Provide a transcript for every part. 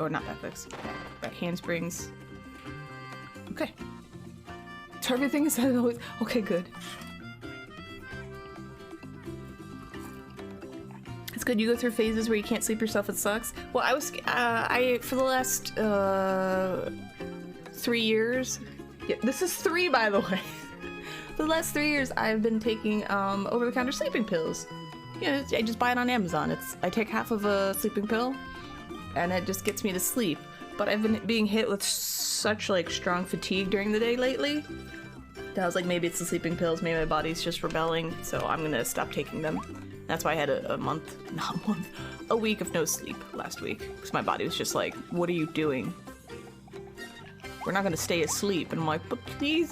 or not back flicks, back handsprings. Okay. So everything is always okay. Good. It's good. You go through phases where you can't sleep yourself. It sucks. Well, I was for the last 3 years. Yeah, this is 3, by the way. For the last 3 years, I've been taking over-the-counter sleeping pills. You know, I just buy it on Amazon. I take half of a sleeping pill, and it just gets me to sleep. But I've been being hit with such like strong fatigue during the day lately that I was like, maybe it's the sleeping pills, maybe my body's just rebelling, so I'm gonna stop taking them. That's why I had a week of no sleep last week, because my body was just like, what are you doing? We're not gonna stay asleep. And I'm like, but please,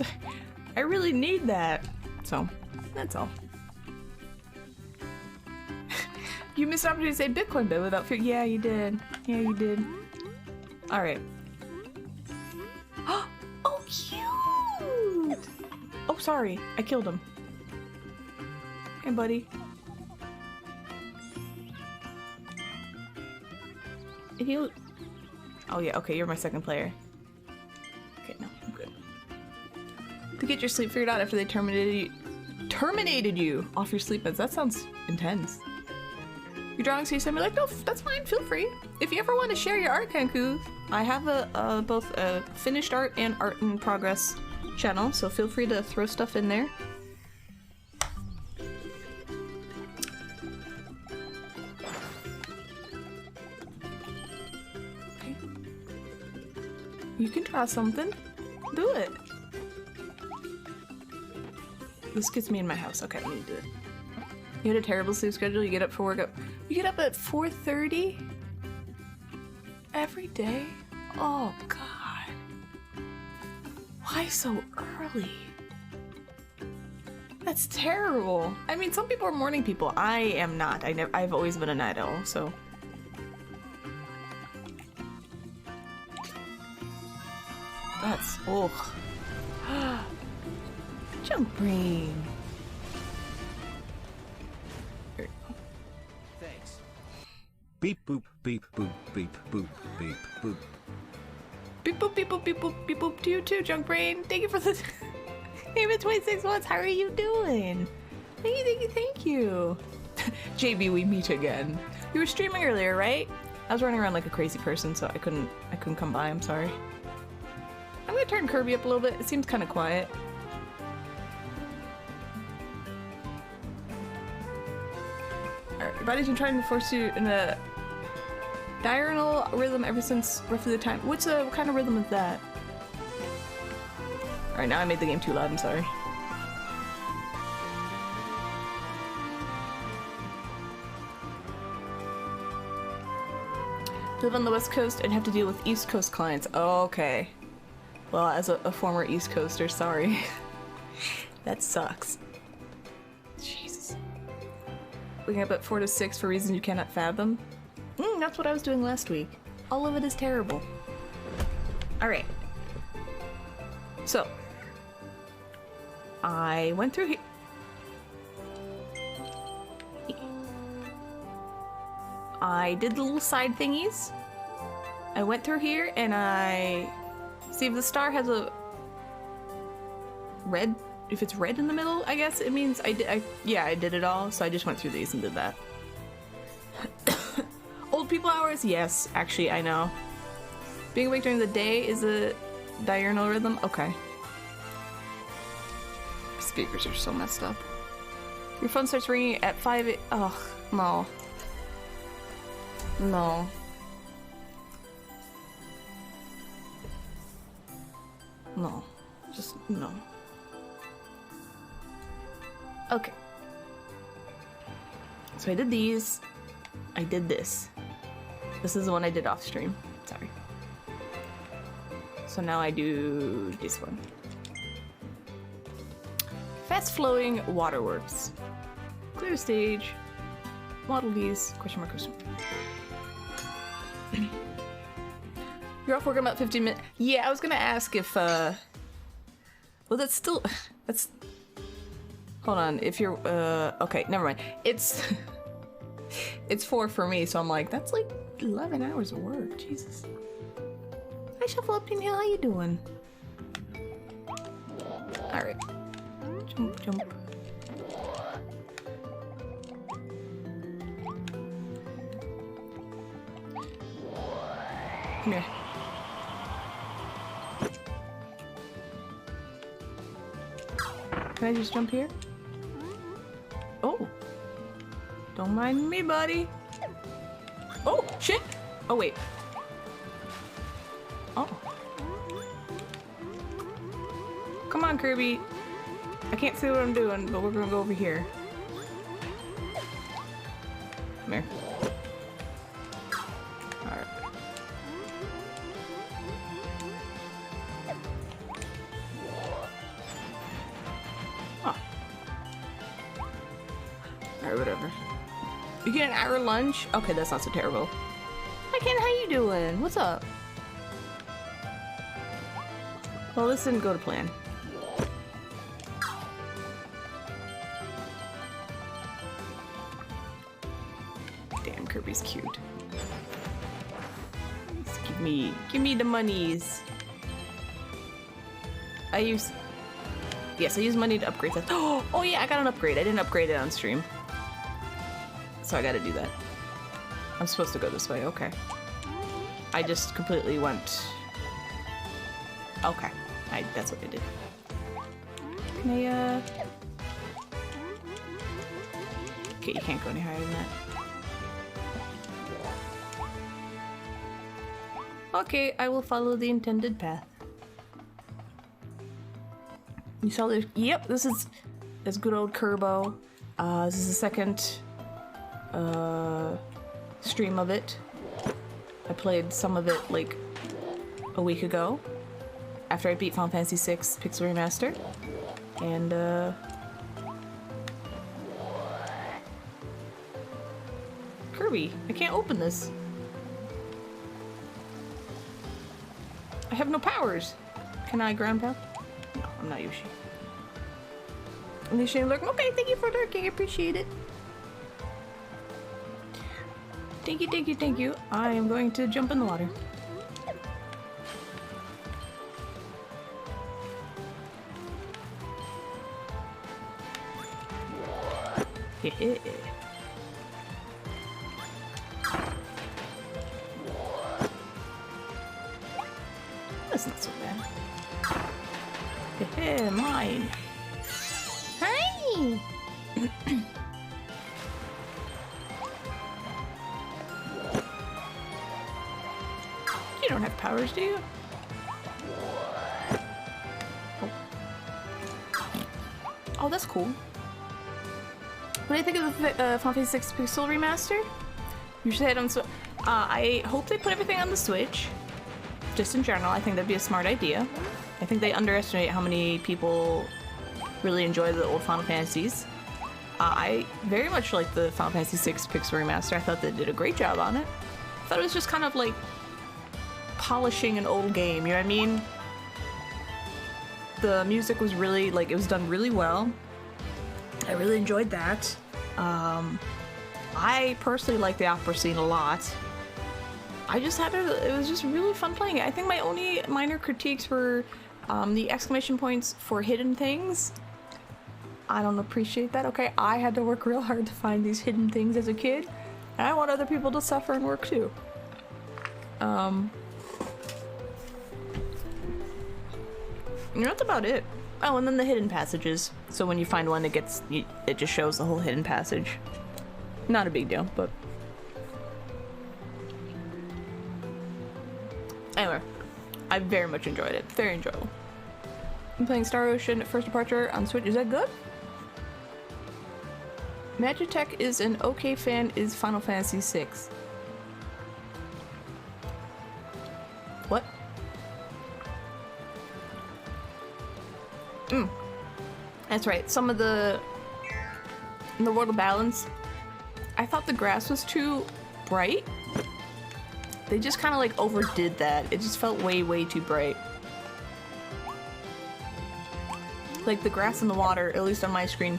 I really need that. So, that's all. You missed an opportunity to say Bitcoin bit without fear. Yeah, you did. Yeah, you did. Alright. Oh, cute! Oh, sorry. I killed him. Hey, buddy. If you... Oh, yeah. Okay, you're my second player. Okay, no. I'm good. To get your sleep figured out after they terminated you off your sleep meds. That sounds intense. You're drawing, so you send me like, no, that's fine, feel free. If you ever want to share your art, Kanku, I have both a finished art and art in progress channel, so feel free to throw stuff in there. Okay. You can draw something. Do it. This gets me in my house. Okay, let me do it. You had a terrible sleep schedule. You get up for work. You get up at 4:30 every day. Oh God! Why so early? That's terrible. I mean, some people are morning people. I am not. I've always been a night owl. So. That's jump brain. Beep boop beep boop beep boop beep boop. Beep boop beep boop beep boop beep boop to you too, Junk Brain. Thank you for the name of 26 months. How are you doing? Thank you. JB, we meet again. You were streaming earlier, right? I was running around like a crazy person, so I couldn't come by. I'm sorry. I'm gonna turn Kirby up a little bit. It seems kind of quiet. Your body's been trying to force you in a diurnal rhythm ever since roughly the time. What kind of rhythm is that? Alright, now I made the game too loud, I'm sorry. Live on the West Coast and have to deal with East Coast clients. Oh, okay. Well, as a former East Coaster, sorry. That sucks. Jesus. Waking up at 4 to 6 for reasons you cannot fathom. That's what I was doing last week. All of it is terrible. Alright. So. I went through here. I did the little side thingies. I went through here and I... See if the star has a... red... If it's red in the middle, I guess it means I did it all, so I just went through these and did that. Old people hours? Yes, actually, I know. Being awake during the day is a diurnal rhythm? Okay. Speakers are so messed up. Your phone starts ringing at 5 Ugh, no. No. No. Just, no. Okay. So I did these. I did this. This is the one I did off stream. Sorry. So now I do this one. Fast flowing waterworks. Clear stage. Model these. Question mark, question mark. You're off work in about 15 minutes. Yeah, I was gonna ask if, well, that's still, that's, hold on, if you're, okay, never mind. It's 4 for me, so I'm like, that's like 11 hours of work, Jesus. Hi, Shuffle Up Team Hill, how you doing? Alright. Jump, jump. Come here. Can I just jump here? Oh. Don't mind me, buddy. Oh, shit! Oh, wait. Oh. Come on, Kirby. I can't see what I'm doing, but we're gonna go over here. Come here. Alright. Oh. Alright, whatever. You get an hour lunch? Okay, that's not so terrible. Hi Ken, how you doing? What's up? Well, this didn't go to plan. Damn, Kirby's cute. Just give me the monies. Yes, I use money to upgrade that. Oh yeah, I got an upgrade. I didn't upgrade it on stream. So I gotta do that. I'm supposed to go this way, okay. I just completely went... Okay, that's what I did. Can I, Okay, you can't go any higher than that. Okay, I will follow the intended path. You saw this? Yep, this is good old Kirbo. This is the second stream of it. I played some of it like a week ago after I beat Final Fantasy VI Pixel Remaster, and Kirby, I can't open this. I have no powers. Can I ground pound? No, I'm not Yoshi. Yoshi lurking. Okay, thank you for lurking. I appreciate it. Thank you, thank you, thank you. I am going to jump in the water. Yeah. That's not so bad. Yeah, mine. Hi! You don't have powers, do you? Oh, that's cool. What do you think of the Final Fantasy VI Pixel Remaster? You should head on. I hope they put everything on the Switch. Just in general, I think that'd be a smart idea. I think they underestimate how many people really enjoy the old Final Fantasies. I very much like the Final Fantasy VI Pixel Remaster. I thought they did a great job on it. I thought it was just kind of like polishing an old game, you know what I mean? The music was really, like, it was done really well. I really enjoyed that. I personally like the opera scene a lot. I just had it was just really fun playing it. I think my only minor critiques were the exclamation points for hidden things. I don't appreciate that. Okay, I had to work real hard to find these hidden things as a kid, and I want other people to suffer and work too. That's about it. Oh, and then the hidden passages. So when you find one, it just shows the whole hidden passage. Not a big deal, but anyway, I very much enjoyed it. Very enjoyable. I'm playing Star Ocean First Departure on Switch. Is that good? Magitech is an okay fan. Is Final Fantasy VI. What? That's right. Some of in the World of Balance, I thought the grass was too bright. They just kind of like overdid that. It just felt way, way too bright. Like the grass and the water, at least on my screen,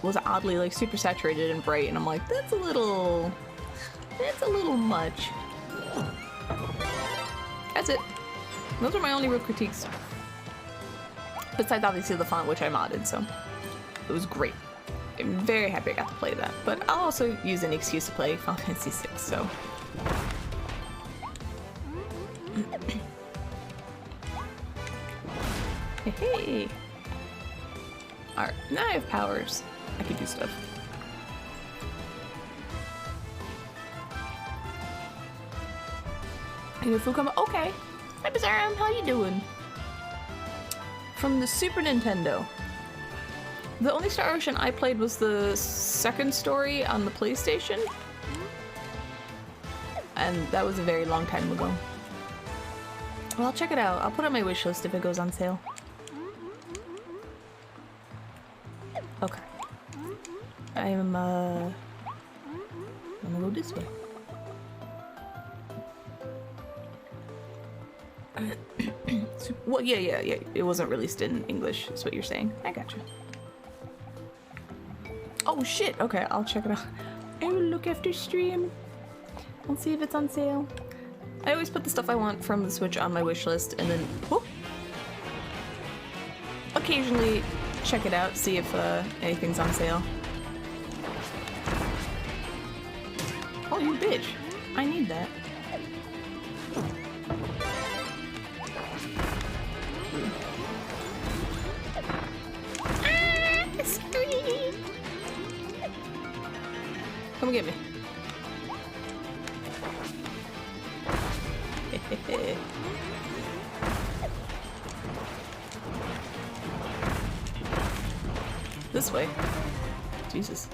was oddly like super saturated and bright, and I'm like, that's a little It's a little much. That's it. Those are my only real critiques. Besides, obviously, the font, which I modded, so it was great. I'm very happy I got to play that. But I'll also use any excuse to play Final Fantasy VI, so. Hey! Alright, now I have powers. I can do stuff. And if we come, okay. Hi, Bazaram, how you doing? From the Super Nintendo. The only Star Ocean I played was the second story on the PlayStation. And that was a very long time ago. Well, I'll check it out. I'll put it on my wish list if it goes on sale. Okay. I'm gonna go this way. Well, yeah. It wasn't released in English, is what you're saying. I gotcha. Oh shit, okay, I'll check it out. I will look after stream. I'll see if it's on sale. I always put the stuff I want from the Switch on my wish list and then whoop, occasionally check it out, see if anything's on sale. Oh, you bitch. I need that. Come get me. This way. Jesus.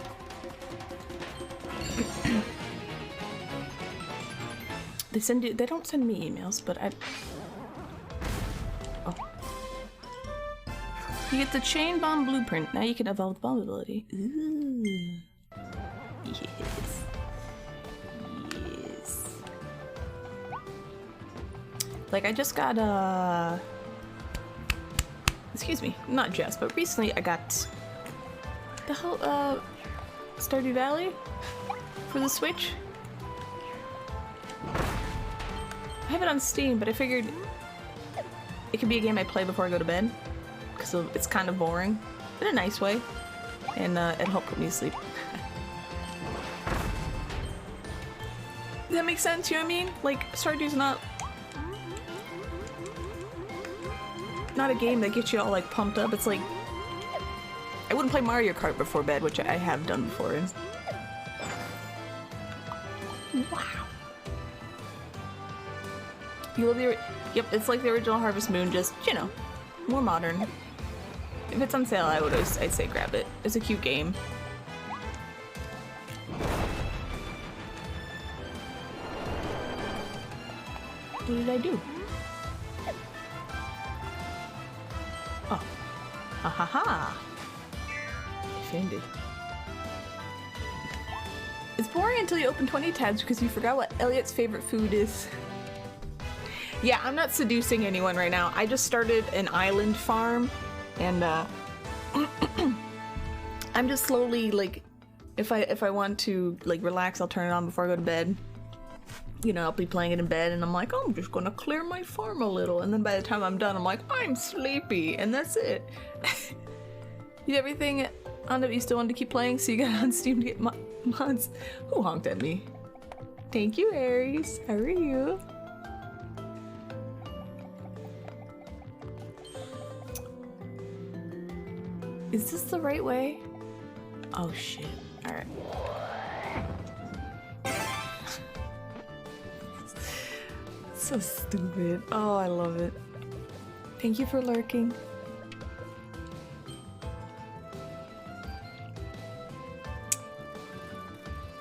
They don't send me emails, but I... Oh. You get the chain bomb blueprint. Now you can evolve the bomb ability. Ooh. Yes. Like, I just got, excuse me, not just, but recently I got the whole, Stardew Valley for the Switch. I have it on Steam, but I figured it could be a game I play before I go to bed, because it's kind of boring, in a nice way, and it'll help put me to sleep. Does that make sense? You know what I mean? Like, Stardew's not a game that gets you all like pumped up. It's like I wouldn't play Mario Kart before bed, which I have done before. Wow. You love the yep, it's like the original Harvest Moon, just, you know, more modern. If it's on sale, I'd say grab it. It's a cute game. What did I do? Oh. Ha ha ha. Offended. It's boring until you open 20 tabs because you forgot what Elliot's favorite food is. Yeah, I'm not seducing anyone right now. I just started an island farm and I'm just slowly, like, if I want to like relax, I'll turn it on before I go to bed. You know, I'll be playing it in bed and I'm like, oh, I'm just gonna clear my farm a little, and then by the time I'm done I'm like, I'm sleepy, and that's it. You have everything on it you still wanted to keep playing, so you got on Steam to get mods. Who honked at me? Thank you, Aries. How are you? Is this the right way? Oh shit. Alright. So stupid. Oh, I love it. Thank you for lurking.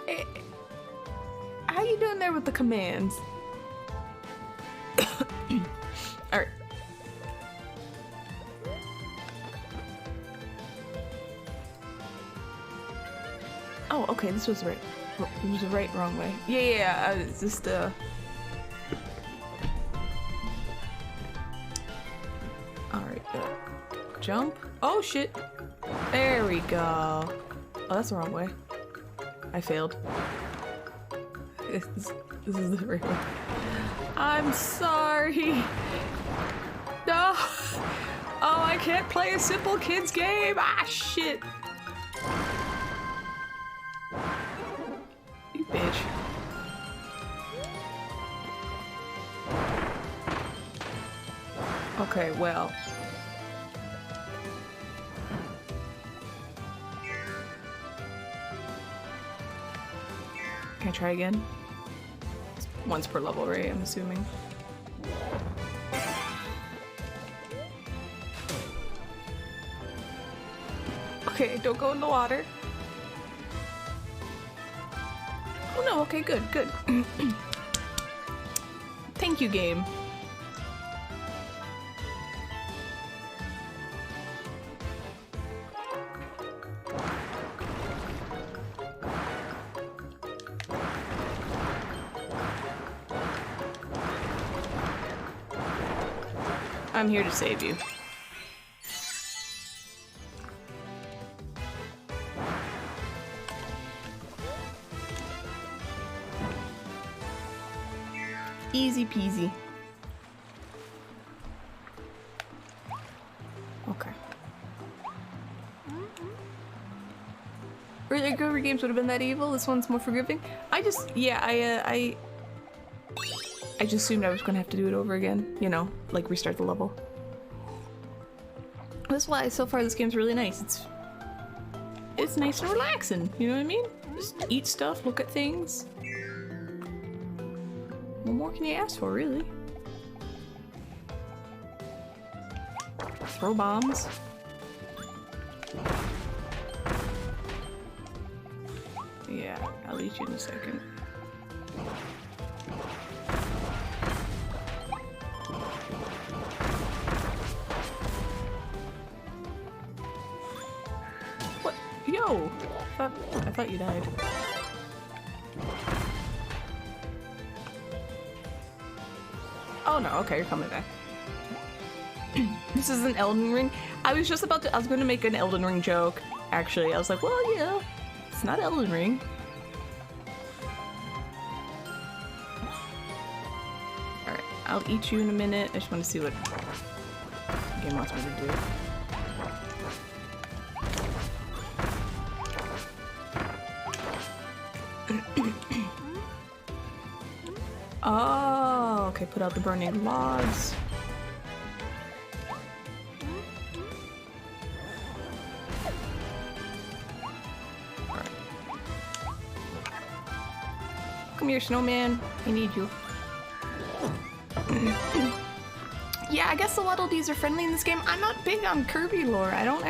Hey, how you doing there with the commands? Alright. Oh, okay, this was right. It was the wrong way. Yeah, it's just, Alright, jump. Oh, shit. There we go. Oh, that's the wrong way. I failed. This is the real one. I'm sorry. No. Oh, I can't play a simple kids game. Ah, shit. You bitch. Okay, well. Can I try again? It's once per level, right? I'm assuming. Okay, don't go in the water. Oh no, okay, good, good. Thank you, game. I'm here to save you. Easy peasy. Okay. Earlier Kirby games would have been that evil. This one's more forgiving. I just just assumed I was gonna have to do it over again. You know, like restart the level. That's why so far this game's really nice. It's nice and relaxing. You know what I mean? Just eat stuff, look at things. What more can you ask for, really? Throw bombs. Yeah, I'll eat you in a second. What? Yo! I thought you died. Oh no, okay, you're coming back. This is an Elden Ring. I was going to make an Elden Ring joke, actually. I was like, well, yeah, it's not Elden Ring. Alright, I'll eat you in a minute. I just want to see what the game wants me to do. Oh, okay, put out the burning logs. Alright. Come here, snowman. I need you. Yeah, I guess the Waddle Dees are friendly in this game. I'm not big on Kirby lore. I don't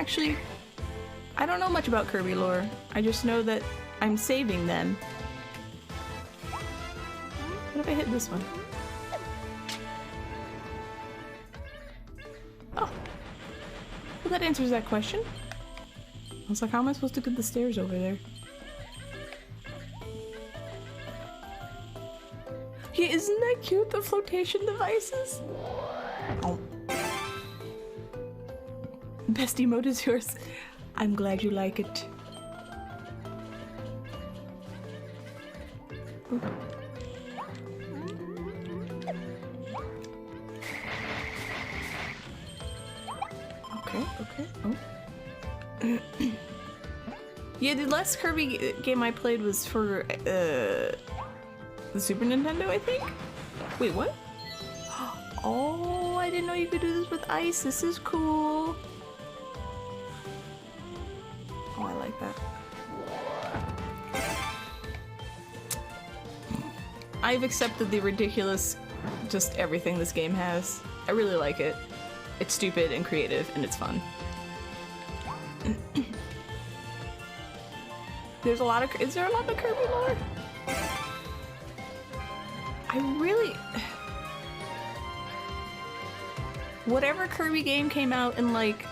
know much about Kirby lore. I just know that I'm saving them. What if I hit this one? Oh. Well, that answers that question. I was like, how am I supposed to get the stairs over there? Yeah, isn't that cute, the flotation devices? Oh. Best emote is yours. I'm glad you like it. Ooh. Okay. Oh. Yeah, the last Kirby game I played was for the Super Nintendo, I think? Wait, what? Oh, I didn't know you could do this with ice. This is cool. Oh, I like that. I've accepted the ridiculous, just everything this game has. I really like it. It's stupid and creative, and it's fun. Is there a lot of Kirby lore? Whatever Kirby game came out in, like,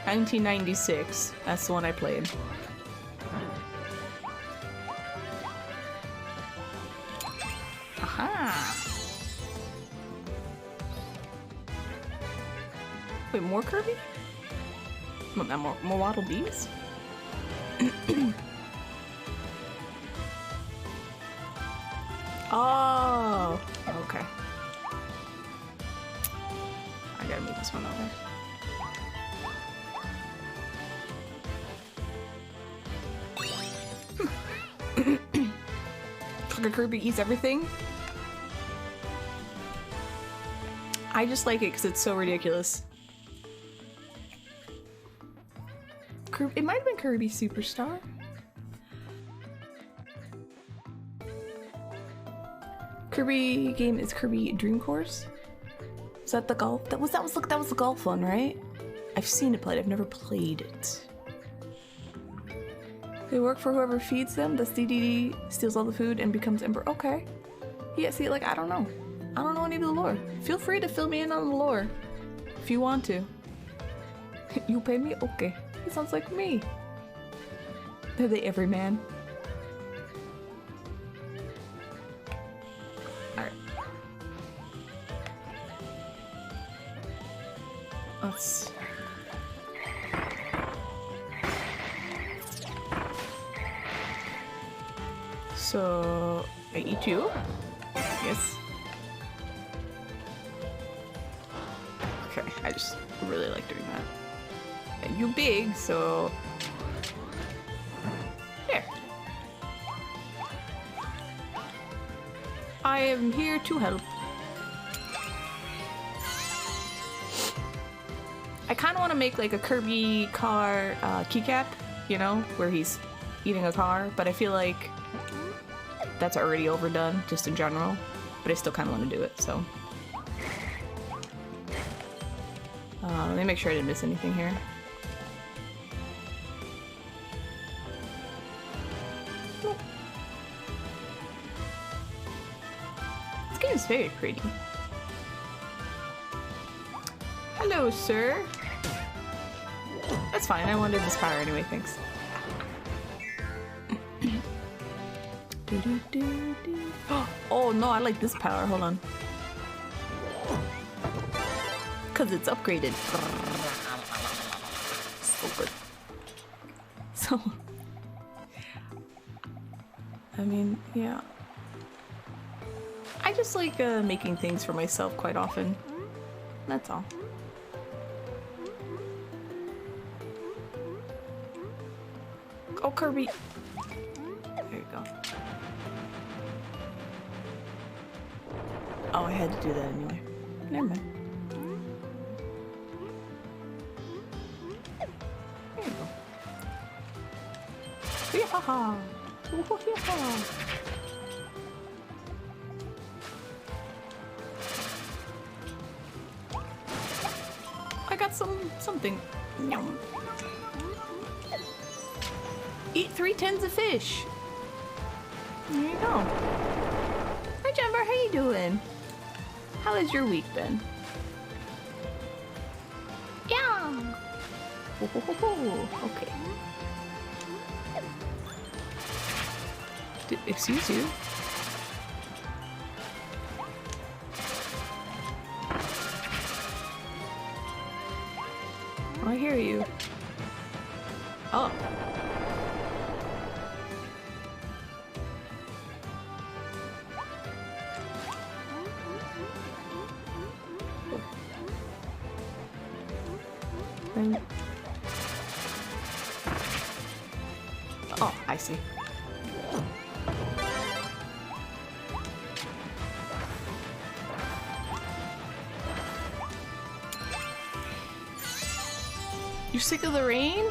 1996, that's the one I played. Aha! Wait, more Kirby? More Waddle Dees? Oh, okay. I gotta move this one over. Kirby eats everything. I just like it because it's so ridiculous. It might have been Kirby Superstar. Kirby game is Kirby Dream Course. Is that the golf? That was the golf one, right? I've seen it played. I've never played it. They work for whoever feeds them. The CDD steals all the food and becomes Emperor. Okay. Yeah, see, like, I don't know. I don't know any of the lore. Feel free to fill me in on the lore. If you want to. You pay me? Okay. It sounds like me. They're the everyman. Alright. Let's... So, I eat you? Yes. Okay, I just really like doing that. And you big, so... There. I am here to help. I kind of want to make like a Kirby car keycap, you know, where he's eating a car, but I feel like that's already overdone, just in general. But I still kind of want to do it, so. Let me make sure I didn't miss anything here. Nope. This game is very pretty. Hello, sir. That's fine, I wanted this power anyway, thanks. Oh no, I like this power, hold on. Cause it's upgraded. So good. So, I mean, yeah. I just like making things for myself quite often. That's all. Oh, Kirby. There you go. Oh, I had to do that anyway. Never mind. There you go. Yee-haw-haw! Woo-hoo-yee-haw! I got something. Yum. Eat 3 tins of fish. There you go. Hi, Jumper. How you doing? How has your week been? Yeah. Okay. Excuse you. I hear you. Oh. Oh, I see. You're sick of the rain?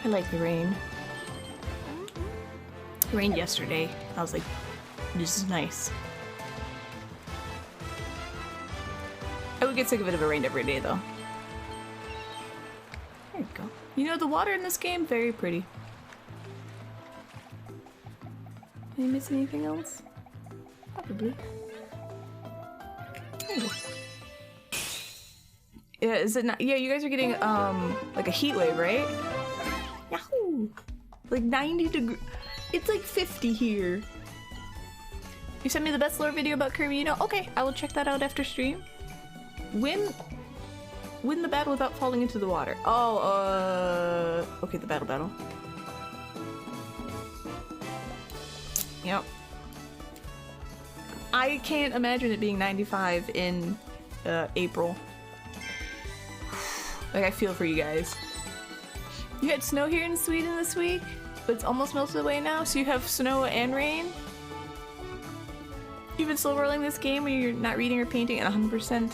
I like the rain. It rained yesterday. I was like, this is nice. I would get sick of it if it rained every day though. There you go. You know, the water in this game, very pretty. Did I miss anything else? Probably. There you go. Yeah, is it not? Yeah, you guys are getting, like a heat wave, right? Yahoo! Like 90 degrees. It's like 50 here. You sent me the best lore video about Kirby, you know? Okay, I will check that out after stream. Win the battle without falling into the water. Oh, okay, the battle. Yep. I can't imagine it being 95 in April. Like, I feel for you guys. You had snow here in Sweden this week, but it's almost melted away now, so you have snow and rain. You've been slow rolling this game where you're not reading or painting at 100%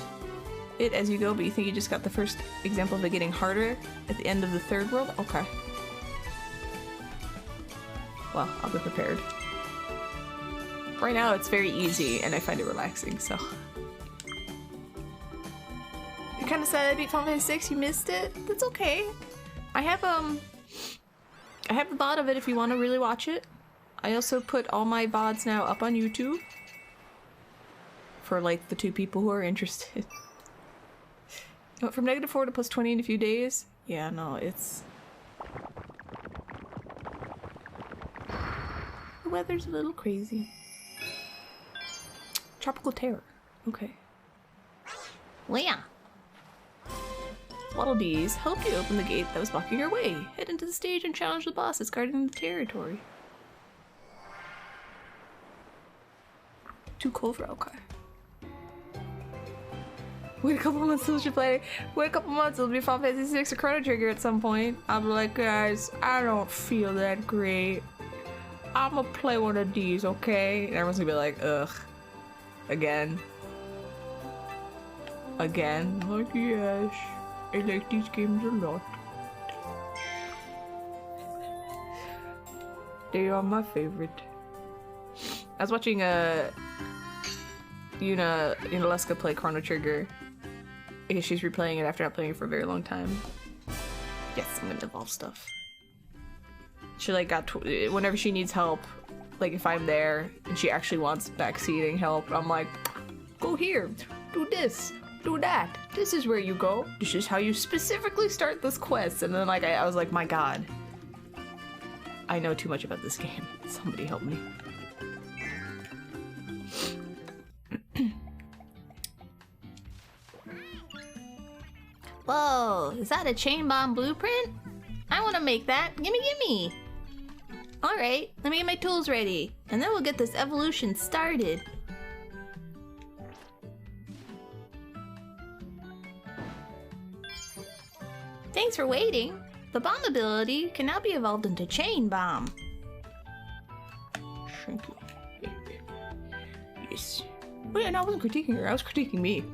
it as you go, but you think you just got the first example of it getting harder at the end of the third world? Okay. Well, I'll be prepared. Right now it's very easy and I find it relaxing, so. You're kinda sad I beat Final Fantasy 6, you missed it? That's okay. I have the VOD of it if you want to really watch it. I also put all my VODs now up on YouTube. For like the 2 people who are interested. From -4 to +20 in a few days? Yeah, no, it's... The weather's a little crazy. Tropical terror. Okay. Well, yeah. Waddle Dees, help you open the gate that was blocking your way. Head into the stage and challenge the boss that's guarding the territory. Too cold for... okay. Wait a couple months till she play. Wait a couple months, it'll be Final Fantasy 6 or Chrono Trigger at some point. I'll be like, guys, I don't feel that great. I'm gonna play one of these, okay? And everyone's gonna be like, ugh. Again. Again. Like, yes. I like these games a lot. They are my favorite. I was watching Unaleska play Chrono Trigger. I guess she's replaying it after not playing it for a very long time. Yes, I'm gonna evolve stuff. She like got whenever she needs help, like if I'm there and she actually wants backseating help, I'm like, go here, do this, do that. This is where you go. This is how you specifically start this quest. And then like I was like, my god, I know too much about this game. Somebody help me. Whoa, is that a chain bomb blueprint? I want to make that. Gimme, gimme. Alright, let me get my tools ready, and then we'll get this evolution started. Thanks for waiting. The bomb ability can now be evolved into chain bomb. Thank you. Yes. Oh yeah, no, I wasn't critiquing her, I was critiquing me.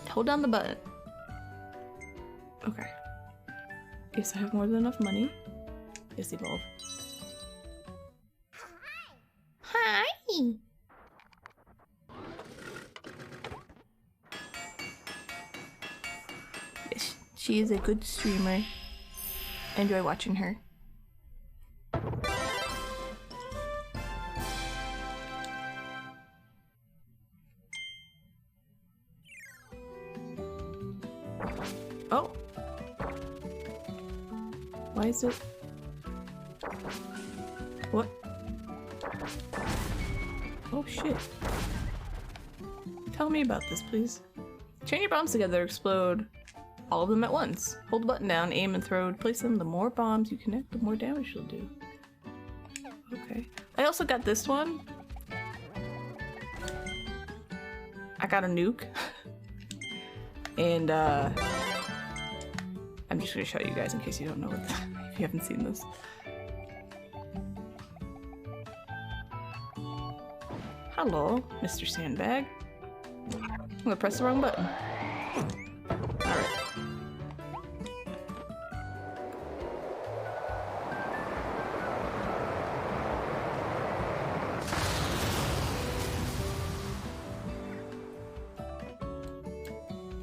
Hold down the button. Okay. Yes, I have more than enough money. Yes, evolve. Hi! Yes, she is a good streamer. I enjoy watching her. Oh! Why is it... What? Oh shit. Tell me about this, please. Chain your bombs together to explode all of them at once. Hold the button down, aim and throw to place them. The more bombs you connect, the more damage you'll do. Okay. I also got this one. I got a nuke. And I'm just gonna show you guys in case you don't know what that, if you haven't seen this. Hello, Mr. Sandbag. I'm gonna press the wrong button. Alright.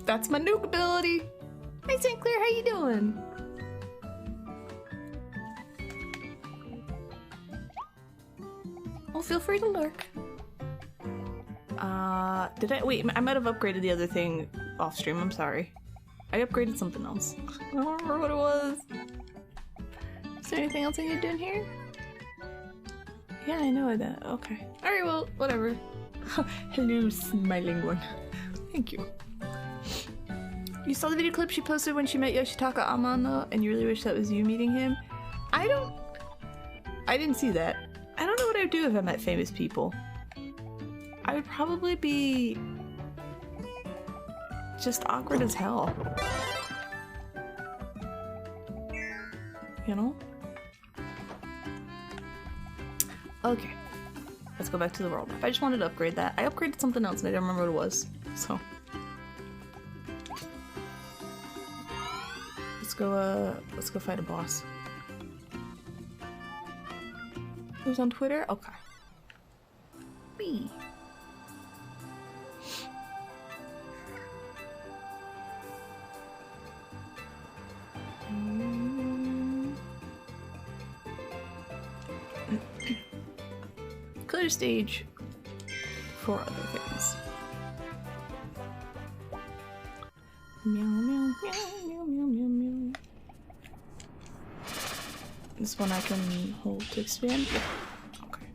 That's my nuke ability! Hey St. Clair, how you doing? Oh, feel free to lurk. Did I- wait, I might have upgraded the other thing off stream, I'm sorry. I upgraded something else. I don't remember what it was. Is there anything else I need to do in here? Yeah, I know that. Okay. Alright, well, whatever. Hello, smiling one. Thank you. You saw the video clip she posted when she met Yoshitaka Amano, and you really wish that was you meeting him? I didn't see that. I don't know what I would do if I met famous people. I would probably be just awkward as hell. You know? Okay. Let's go back to the world map. I just wanted to upgrade that. I upgraded something else and I don't remember what it was. So. Let's go fight a boss. Who's on Twitter? Okay. B. Clear stage for other things. Meow, meow, meow, meow, meow, meow, meow. This one I can hold to expand? Yeah. Okay.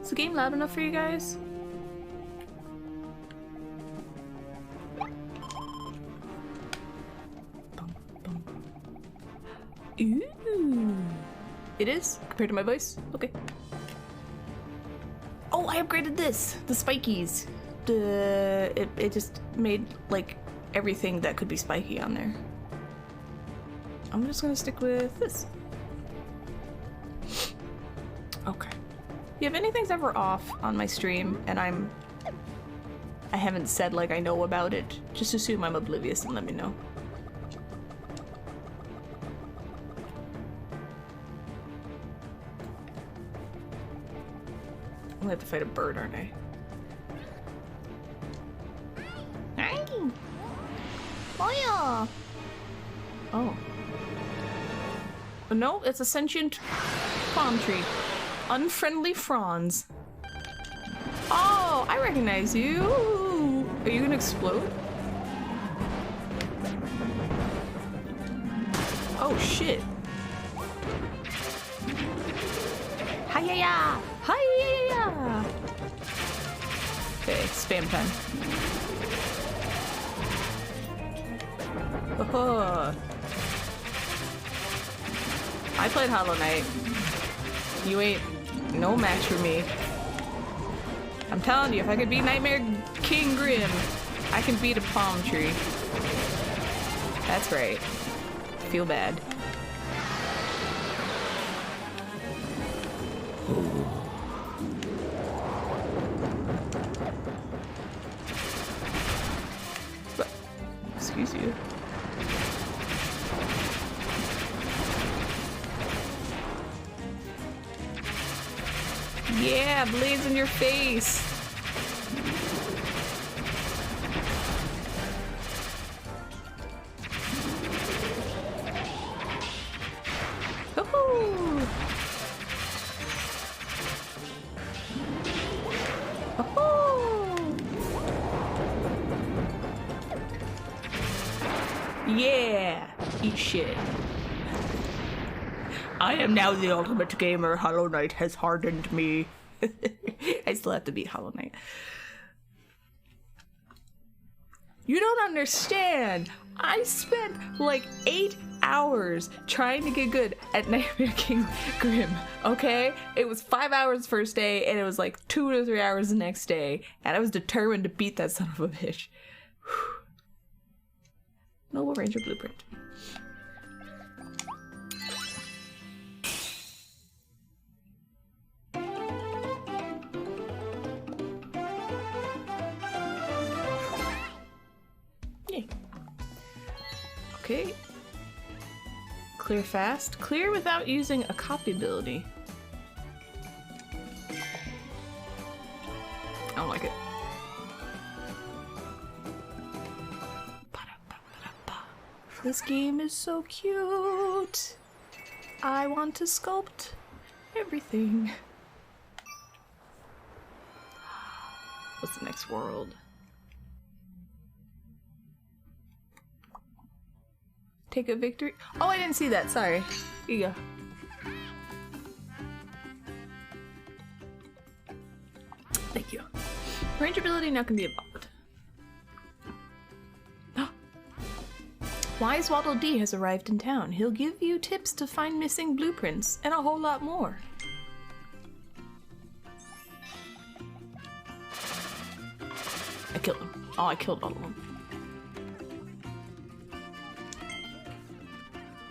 Is the game loud enough for you guys? Ooh. It is? Compared to my voice? Okay. Oh, I upgraded this! The spikies. It just made, like, everything that could be spiky on there. I'm just gonna stick with this. Okay. If anything's ever off on my stream and I haven't said, like, I know about it, just assume I'm oblivious and let me know. I'm gonna have to fight a bird, aren't I? Hi! Hiya! Oh. No, it's a sentient palm tree. Unfriendly fronds. Oh, I recognize you! Are you gonna explode? Oh shit. Hi-ya-ya! Hi-ya-ya! Okay, spam time. Oh. I played Hollow Knight. You ain't no match for me. I'm telling you, if I could beat Nightmare King Grim, I can beat a palm tree. That's right. Feel bad. Excuse you. Yeah, blades in your face. Woohoo! Woohoo! Yeah, eat shit. I am now the ultimate gamer. Hollow Knight has hardened me. I still have to beat Hollow Knight. You don't understand. I spent like 8 hours trying to get good at Nightmare King Grim, okay? It was 5 hours first day, and it was like 2 to 3 hours the next day, and I was determined to beat that son of a bitch. Noble Ranger Blueprint. Yay. Okay. Clear fast. Clear without using a copy ability. I don't like it. This game is so cute. I want to sculpt everything. What's the next world? Take a victory. Oh, I didn't see that. Sorry. Here you go. Thank you. Range ability now can be evolved. Wise Waddle Dee has arrived in town. He'll give you tips to find missing blueprints and a whole lot more. I killed them. Oh, I killed all of them.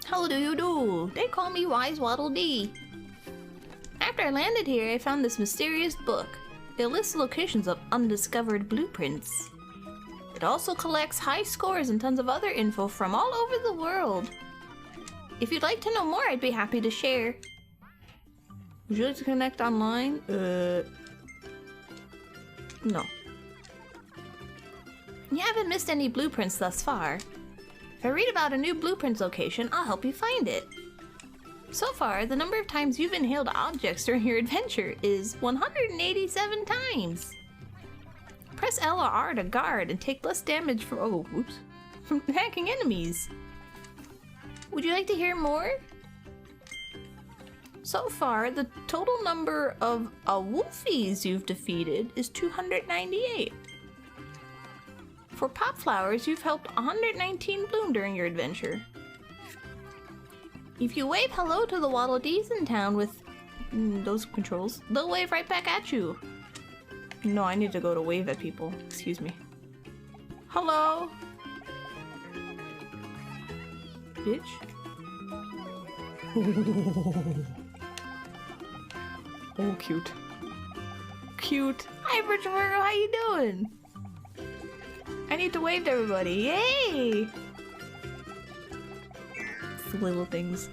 How do you do? They call me Wise Waddle Dee. After I landed here, I found this mysterious book. It lists locations of undiscovered blueprints. It also collects high scores and tons of other info from all over the world. If you'd like to know more, I'd be happy to share. Would you like to connect online? No. You haven't missed any blueprints thus far. If I read about a new blueprints location, I'll help you find it. So far, the number of times you've inhaled objects during your adventure is 187 times. Press L or R to guard and take less damage from from hacking enemies. Would you like to hear more? So far, the total number of wolfies you've defeated is 298. For pop flowers, you've helped 119 bloom during your adventure. If you wave hello to the Waddle Dees in town with those controls, they'll wave right back at you. No, I need to go to wave at people. Excuse me. Hello? Bitch. Oh, cute. Cute. Hi, Virtual Virgo, how you doing? I need to wave to everybody. Yay! It's the little things.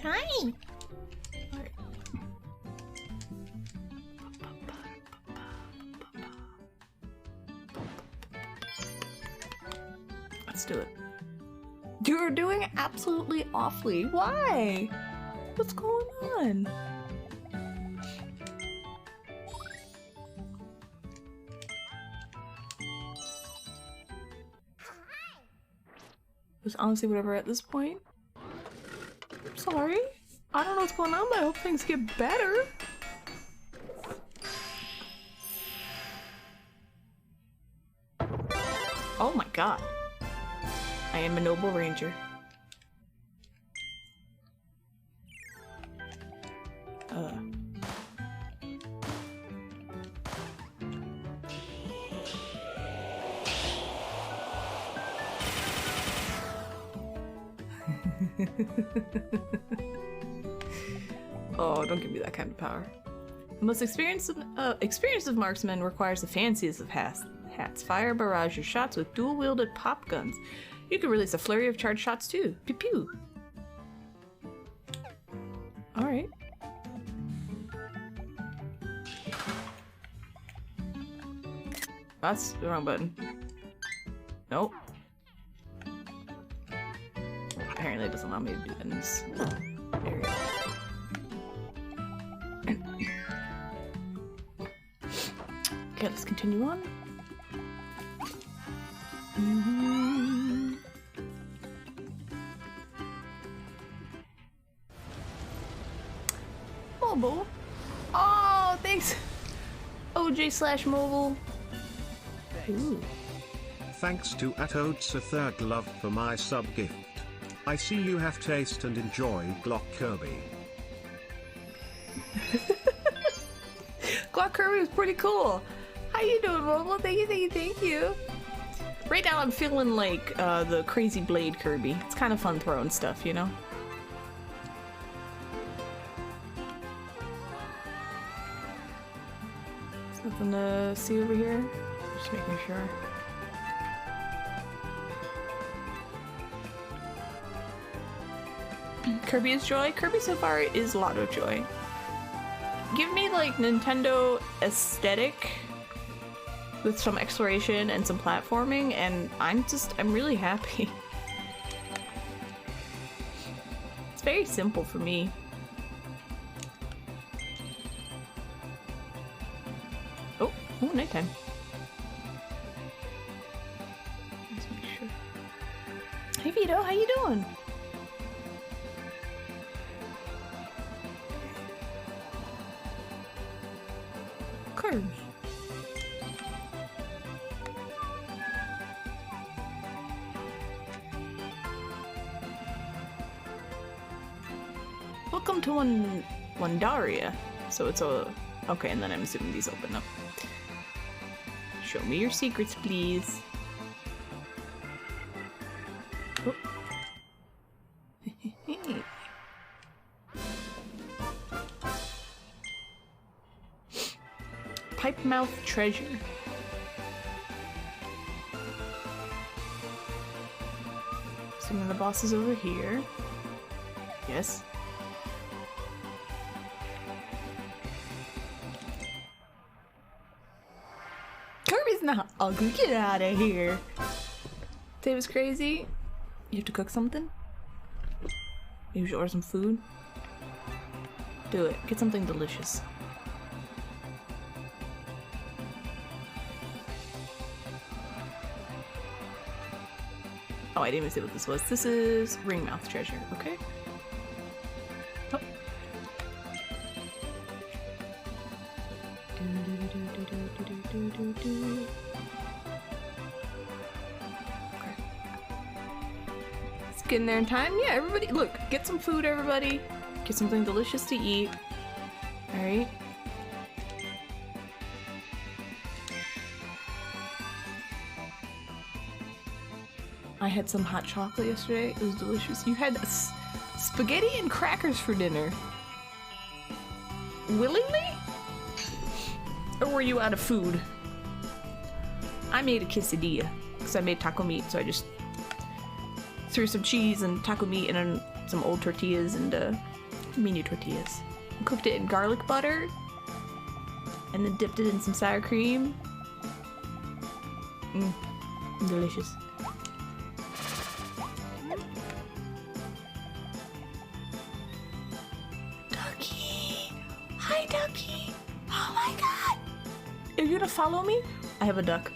Hi! Let's do it. You're doing absolutely awfully. Why? What's going on? Just honestly whatever at this point. I'm sorry. I don't know what's going on, but I hope things get better. Oh my god. I am a noble ranger. Oh, don't give me that kind of power. The most experienced of marksmen requires the fanciest of hats. Fire barrage your shots with dual-wielded pop guns. You can release a flurry of charged shots too. Pew pew. Alright. That's the wrong button. Nope. Apparently it doesn't allow me to do that in this area. Okay, let's continue on. Mobile? Oh, thanks! OJ/mobile. Ooh. Thanks to Atoad's a third love for my sub gift. I see you have taste and enjoy Glock Kirby. Glock Kirby was pretty cool. How you doing, Mobile? Thank you, thank you, thank you. Right now I'm feeling like the Crazy Blade Kirby. It's kind of fun throwing stuff, you know? There's nothing to see over here. Just making sure. Kirby is joy. Kirby so far is a lot of joy. Give me like Nintendo aesthetic with some exploration and some platforming, and I'm really happy. It's very simple for me. Oh, nighttime. Let's make sure. Hey Vito, how you doing? Curves. Welcome to Wandaria. So it's a Okay, and then I'm assuming these open up. Show me your secrets, please. Oh. Pipe mouth treasure. Assuming the boss is over here. Yes. Kirby's not ugly. Get out of here. Today was crazy. You have to cook something? Maybe you should order some food? Do it. Get something delicious. Oh, I didn't even say what this was. This is ringmouth treasure, okay? Oh. Okay. Let's get in there in time. Yeah, everybody, look, get some food, everybody. Get something delicious to eat. Alright. I had some hot chocolate yesterday. It was delicious. You had spaghetti and crackers for dinner. Willingly? Or were you out of food? I made a quesadilla because I made taco meat, so I just threw some cheese and taco meat and then some old tortillas and mini tortillas. I cooked it in garlic butter and then dipped it in some sour cream. Delicious. Hi, Ducky! Oh my god! Are you gonna follow me? I have a duck.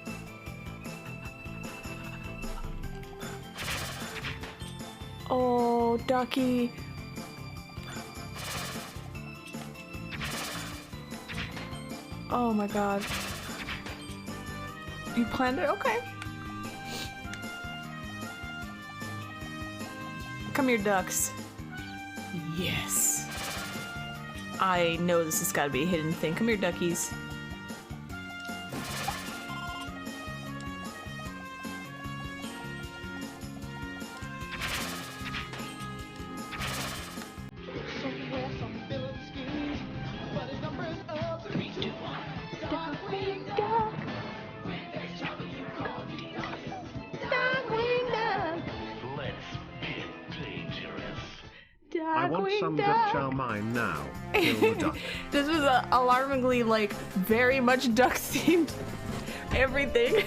Oh, Ducky. Oh my god. You planned it? Okay. Come here, ducks. Yes. I know this has got to be a hidden thing. Come here, duckies. I want some duck chow mein now. Kill the duck. This was alarmingly, like, very much duck themed. Everything.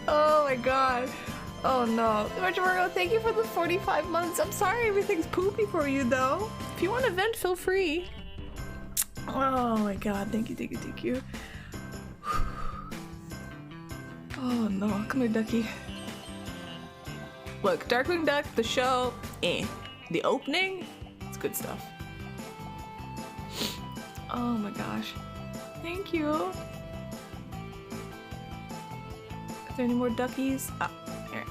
Oh my god. Oh no. Margo, thank you for the 45 months. I'm sorry everything's poopy for you though. If you want to vent, feel free. Oh my god. Thank you, thank you, thank you. Oh no. Come here, ducky. Look, Darkwing Duck, the show, The opening, it's good stuff. Oh my gosh. Thank you. Are there any more duckies? Oh, here.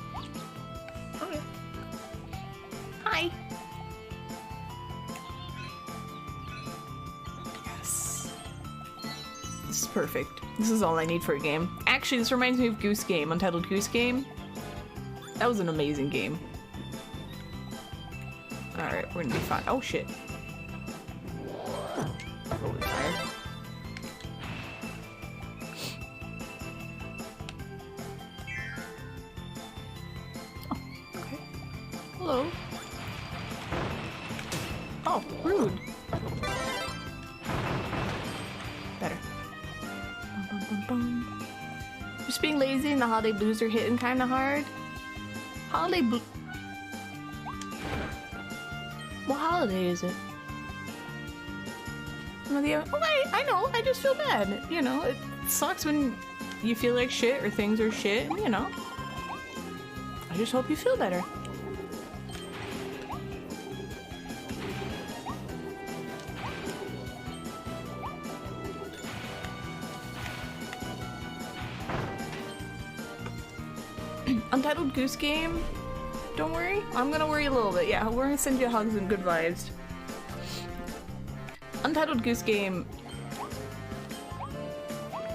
Okay. Hi. Yes. This is perfect. This is all I need for a game. Actually, this reminds me of Goose Game, Untitled Goose Game. That was an amazing game. Alright, we're gonna be fine. Oh shit. Holy fire. Oh, okay. Hello. Oh, rude. Better. Bum, bum, bum, bum. Just being lazy and the holiday blues are hitting kinda hard. Holiday blue. What holiday is it? Well, I know. I just feel bad. You know, it sucks when you feel like shit or things are shit. And, you know, I just hope you feel better. Untitled Goose Game. Don't worry. I'm gonna worry a little bit. Yeah, we're gonna send you hugs and good vibes. Untitled Goose Game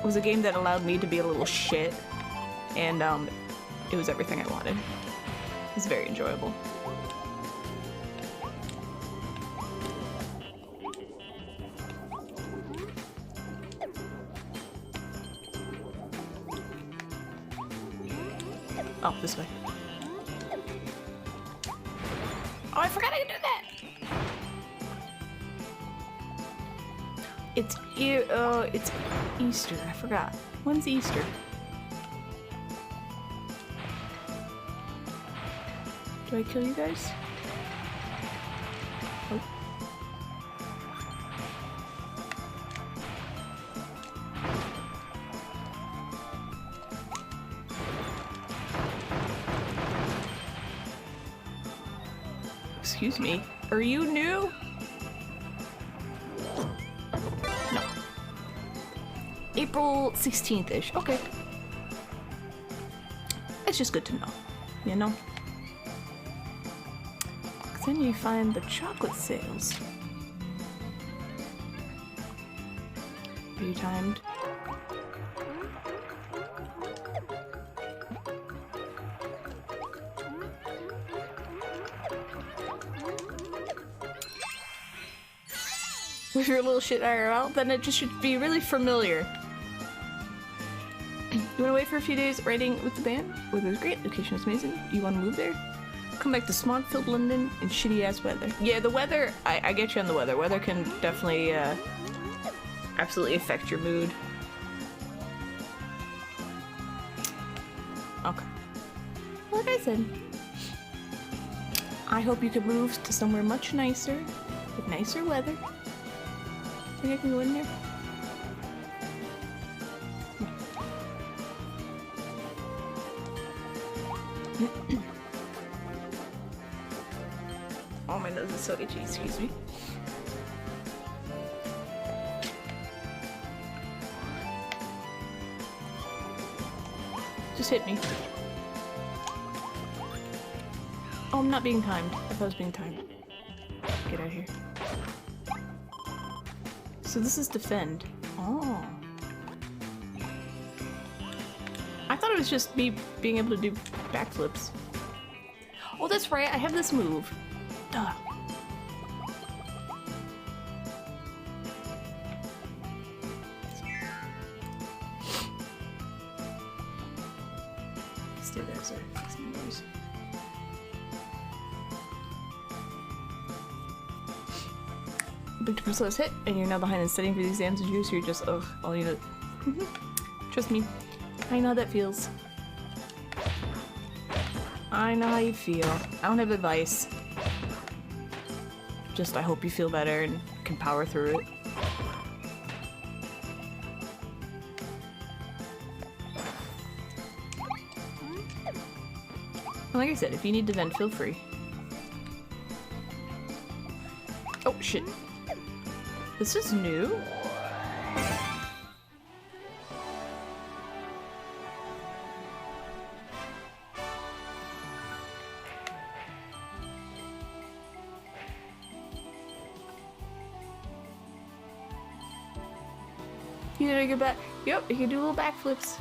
was a game that allowed me to be a little shit, and it was everything I wanted. It was very enjoyable. Oh, this way. Oh, I forgot I could do that! It's Easter. I forgot. When's Easter? Do I kill you guys? Oh. Excuse me. Are you new? No. April 16th-ish. Okay. It's just good to know, you know? Because then you find the chocolate sales. Are you timed? If you're a little shit IRL, then it just should be really familiar. You wanna wait for a few days writing with the band? Weather was great, location was amazing. You wanna move there? Come back to smog-filled London in shitty-ass weather. Yeah, the weather, I get you on the weather. Weather can definitely, absolutely affect your mood. Okay. Like I said, I hope you can move to somewhere much nicer, with nicer weather. Think I can go in there? Oh, my nose is so itchy, excuse me. Just hit me. Oh, I'm not being timed. I thought I was being timed. Get out of here. So this is defend. Oh. I thought it was just me being able to do backflips. Oh, that's right. I have this move. Duh. Stay there, sorry. Big merciless hit, and you're now behind in studying for the exams and juice. You're just, ugh, all you know. Trust me, I know how that feels. I know how you feel. I don't have advice. Just, I hope you feel better and can power through it. Like I said, if you need to vent, feel free. Oh, shit. This is new? You gotta go back. Yep, you can do little backflips.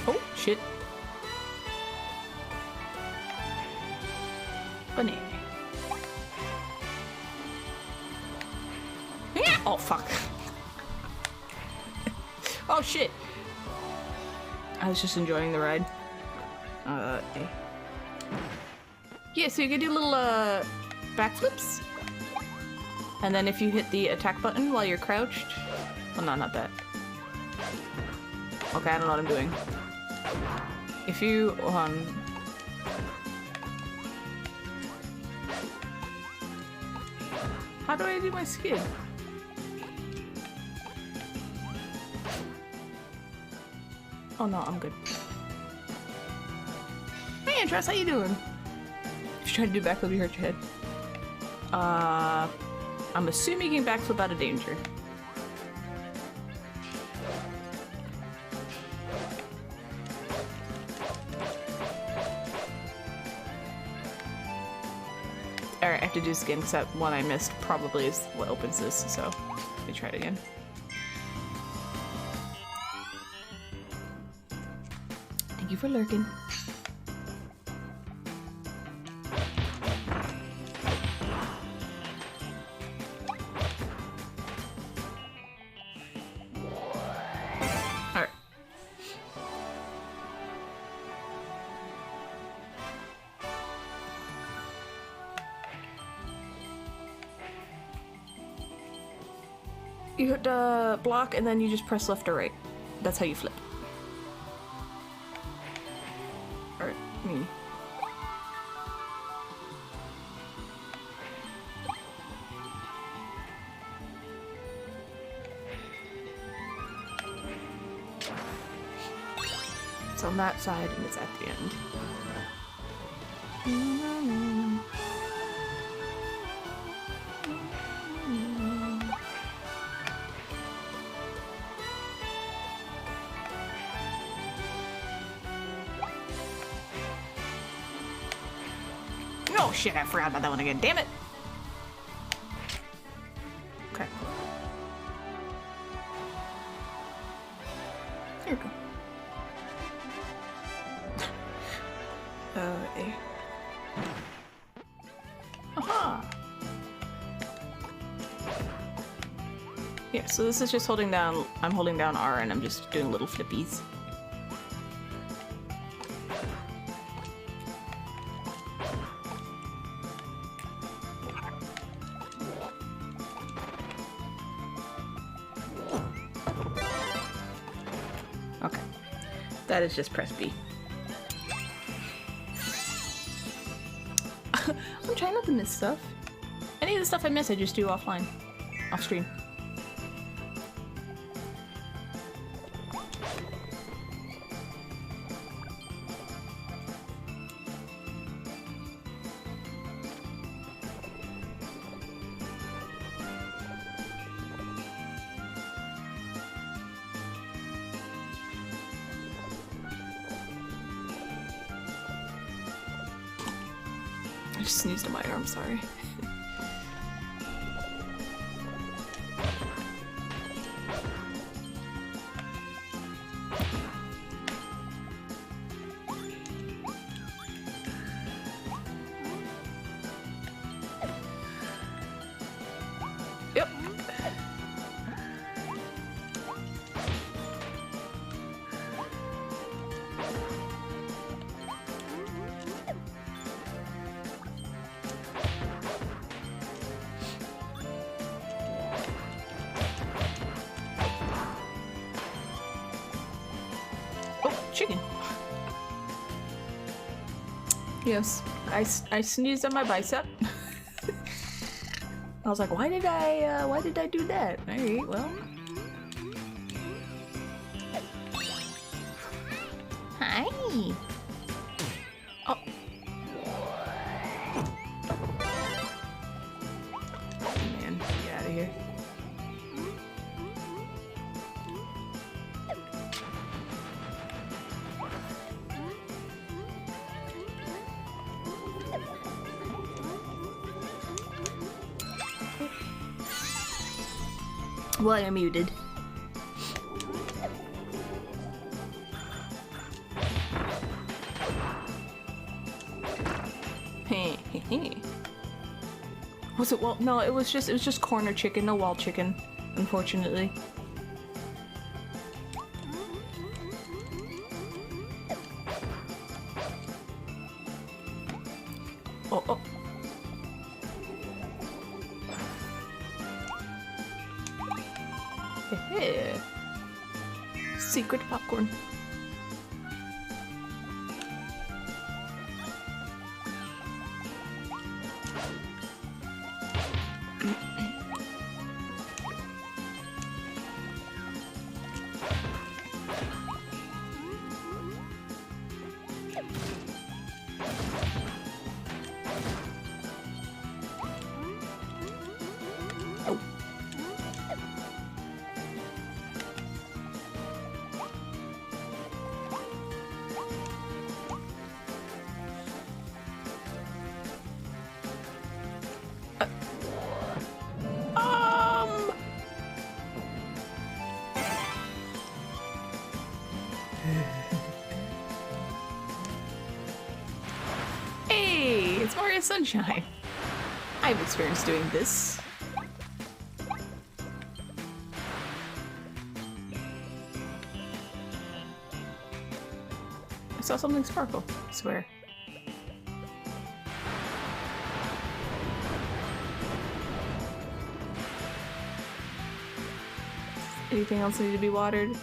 Oh, shit. Banana. Yeah. Oh, fuck. Oh, shit. I was just enjoying the ride. Okay. Yeah, so you can do little, backflips. And then if you hit the attack button while you're crouched... Well, no, not that. Okay, I don't know what I'm doing. If you, how do I do my skid? Oh no, I'm good. Hey, Andress, how you doing? If you try to do backflip, you hurt your head. I'm assuming you can backflip out of danger. Alright, I have to do this again because that one I missed probably is what opens this, so let me try it again. Thank you for lurking. Alright. You hit the block and then you just press left or right. That's how you flip. Or me. It's on that side and it's at the end. Oh shit, I forgot about that one again. Damn it! Okay. There you go. A. Aha! Yeah, so this is just holding down, I'm holding down R and I'm just doing little flippies. Okay. That is just press B. I'm trying not to miss stuff. Any of the stuff I miss, I just do offline. Off screen. I just sneezed on my arm, sorry. Yep. Chicken. Yes, I sneezed on my bicep. I was like, why did I do that? Alright, well. Hi. Oh. Man, get out of here. Well, I'm muted. Was it wall? No, it was just corner chicken, no wall chicken, unfortunately. Oh, oh. Hey. Secret popcorn. sunshine. I've experienced doing this. I saw something sparkle, I swear. Anything else need to be watered?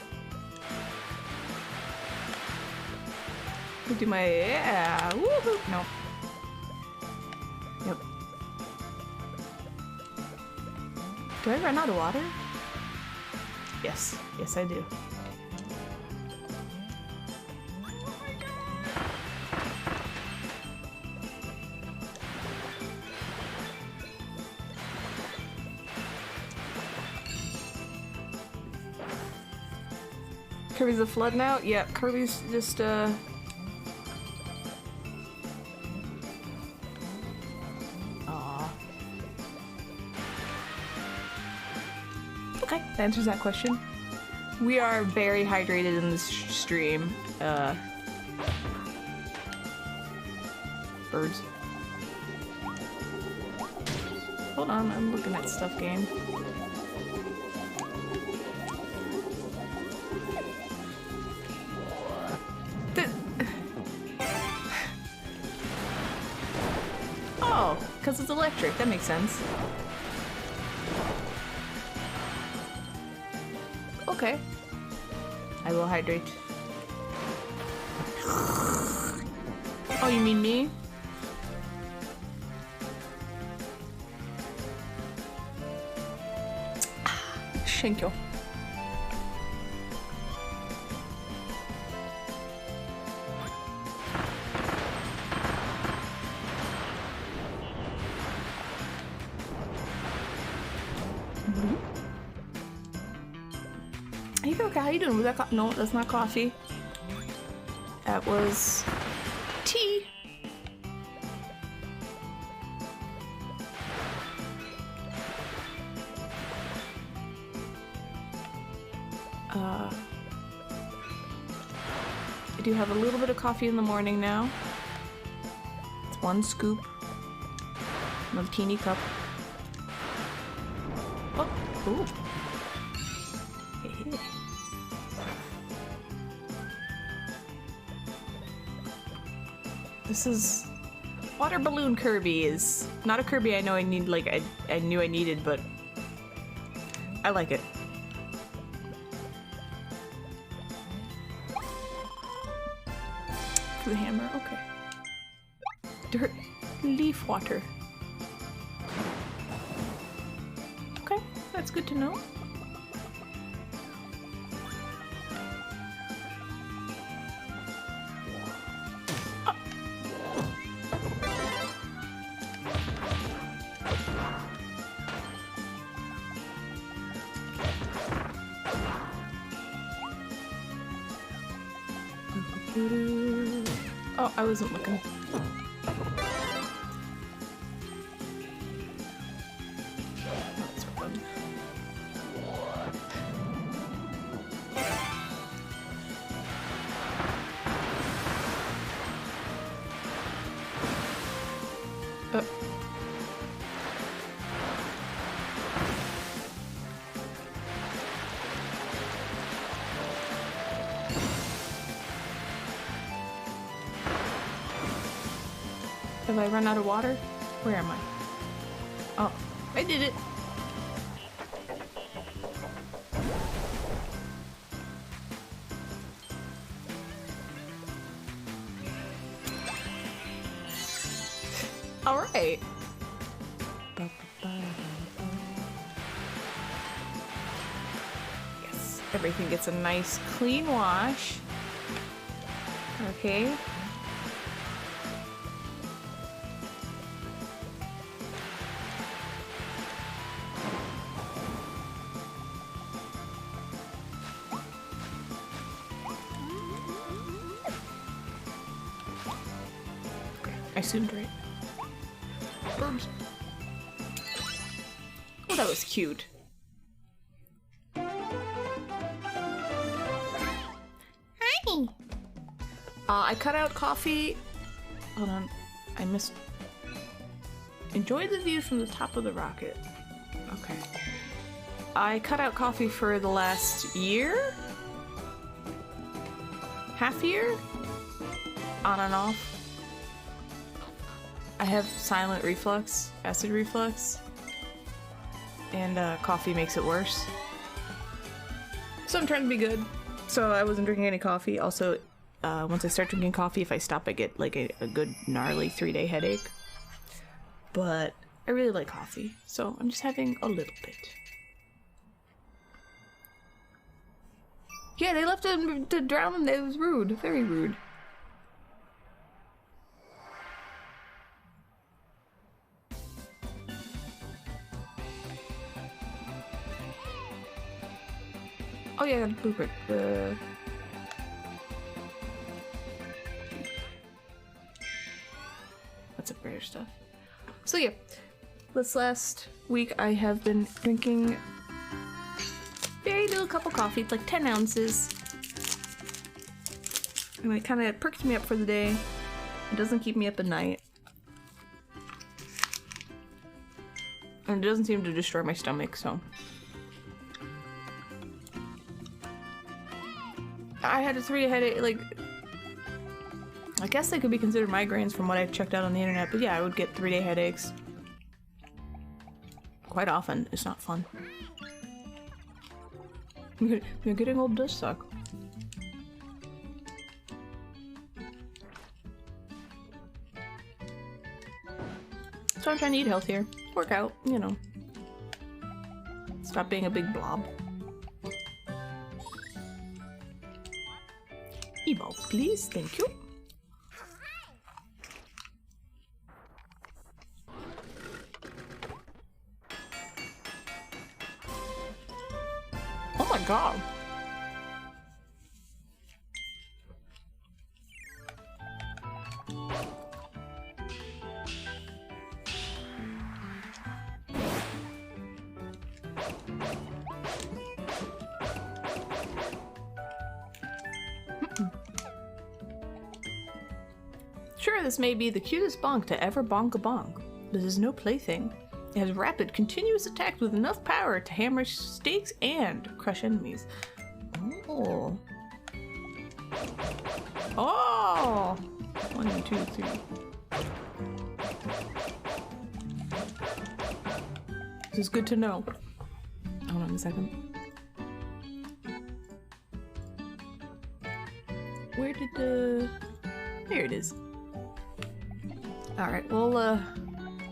Do my yeah, woohoo! No. Yep. Do I run out of water? Yes, yes I do. Kirby's a flood now? Yeah, Kirby's just Okay, that answers that question. We are very hydrated in this stream. Birds. Hold on, I'm looking at stuff game. Oh, because it's electric. That makes sense. Okay. I will hydrate. Oh, you mean me? Thank you. Hey, okay, how you doing? Was that no, that's not coffee. That was tea. I do have a little bit of coffee in the morning now. It's 1 scoop. One teeny cup. Oh, ooh. Hey. This is water balloon Kirby. Is not a Kirby I know I need, like I knew I needed, but I like it. The hammer, okay. Dirt leaf water. Okay, that's good to know. Oh, I wasn't looking. That's fun. Have I run out of water? Where am I? Oh, I did it! Alright! Yes, everything gets a nice clean wash. Okay. I assumed right. Birds. Oh, that was cute. Hi! I cut out coffee. Hold on. I missed... Enjoy the view from the top of the rocket. Okay. I cut out coffee for the last year? Half year? On and off. I have silent reflux, acid reflux, and coffee makes it worse. So I'm trying to be good. So I wasn't drinking any coffee. Also, once I start drinking coffee, if I stop, I get like a good gnarly 3-day headache. But I really like coffee, so I'm just having a little bit. Yeah, they left him to drown him. It was rude. Very rude. Oh yeah, I got a blueprint. That's a rare stuff. So yeah, this last week I have been drinking very little cup of coffee, like 10 ounces. And it kind of perks me up for the day. It doesn't keep me up at night. And it doesn't seem to destroy my stomach, so. I had a 3-day headache, like, I guess they could be considered migraines from what I checked out on the internet, but yeah, I would get 3-day headaches. Quite often. It's not fun. You're getting old does suck. So I'm trying to eat healthier, work out, you know. Stop being a big blob. Evolve, please. Thank you. Oh my god. Sure, this may be the cutest bonk to ever bonk a bonk. This is no plaything. It has rapid, continuous attacks with enough power to hammer stakes and crush enemies. Oh. Oh! 1, 2, 3. This is good to know. Hold on a second. Where did the... There it is. Alright, we'll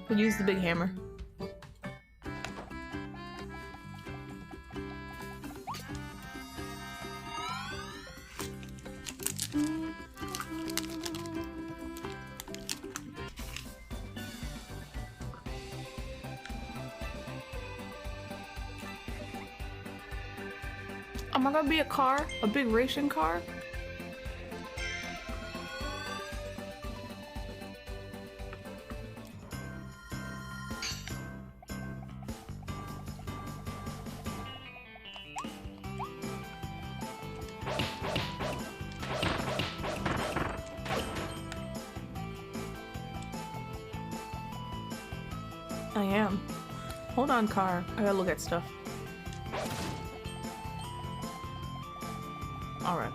use the big hammer. Am I gonna be a car? A big racing car? I am. Hold on, car. I gotta look at stuff. Alright.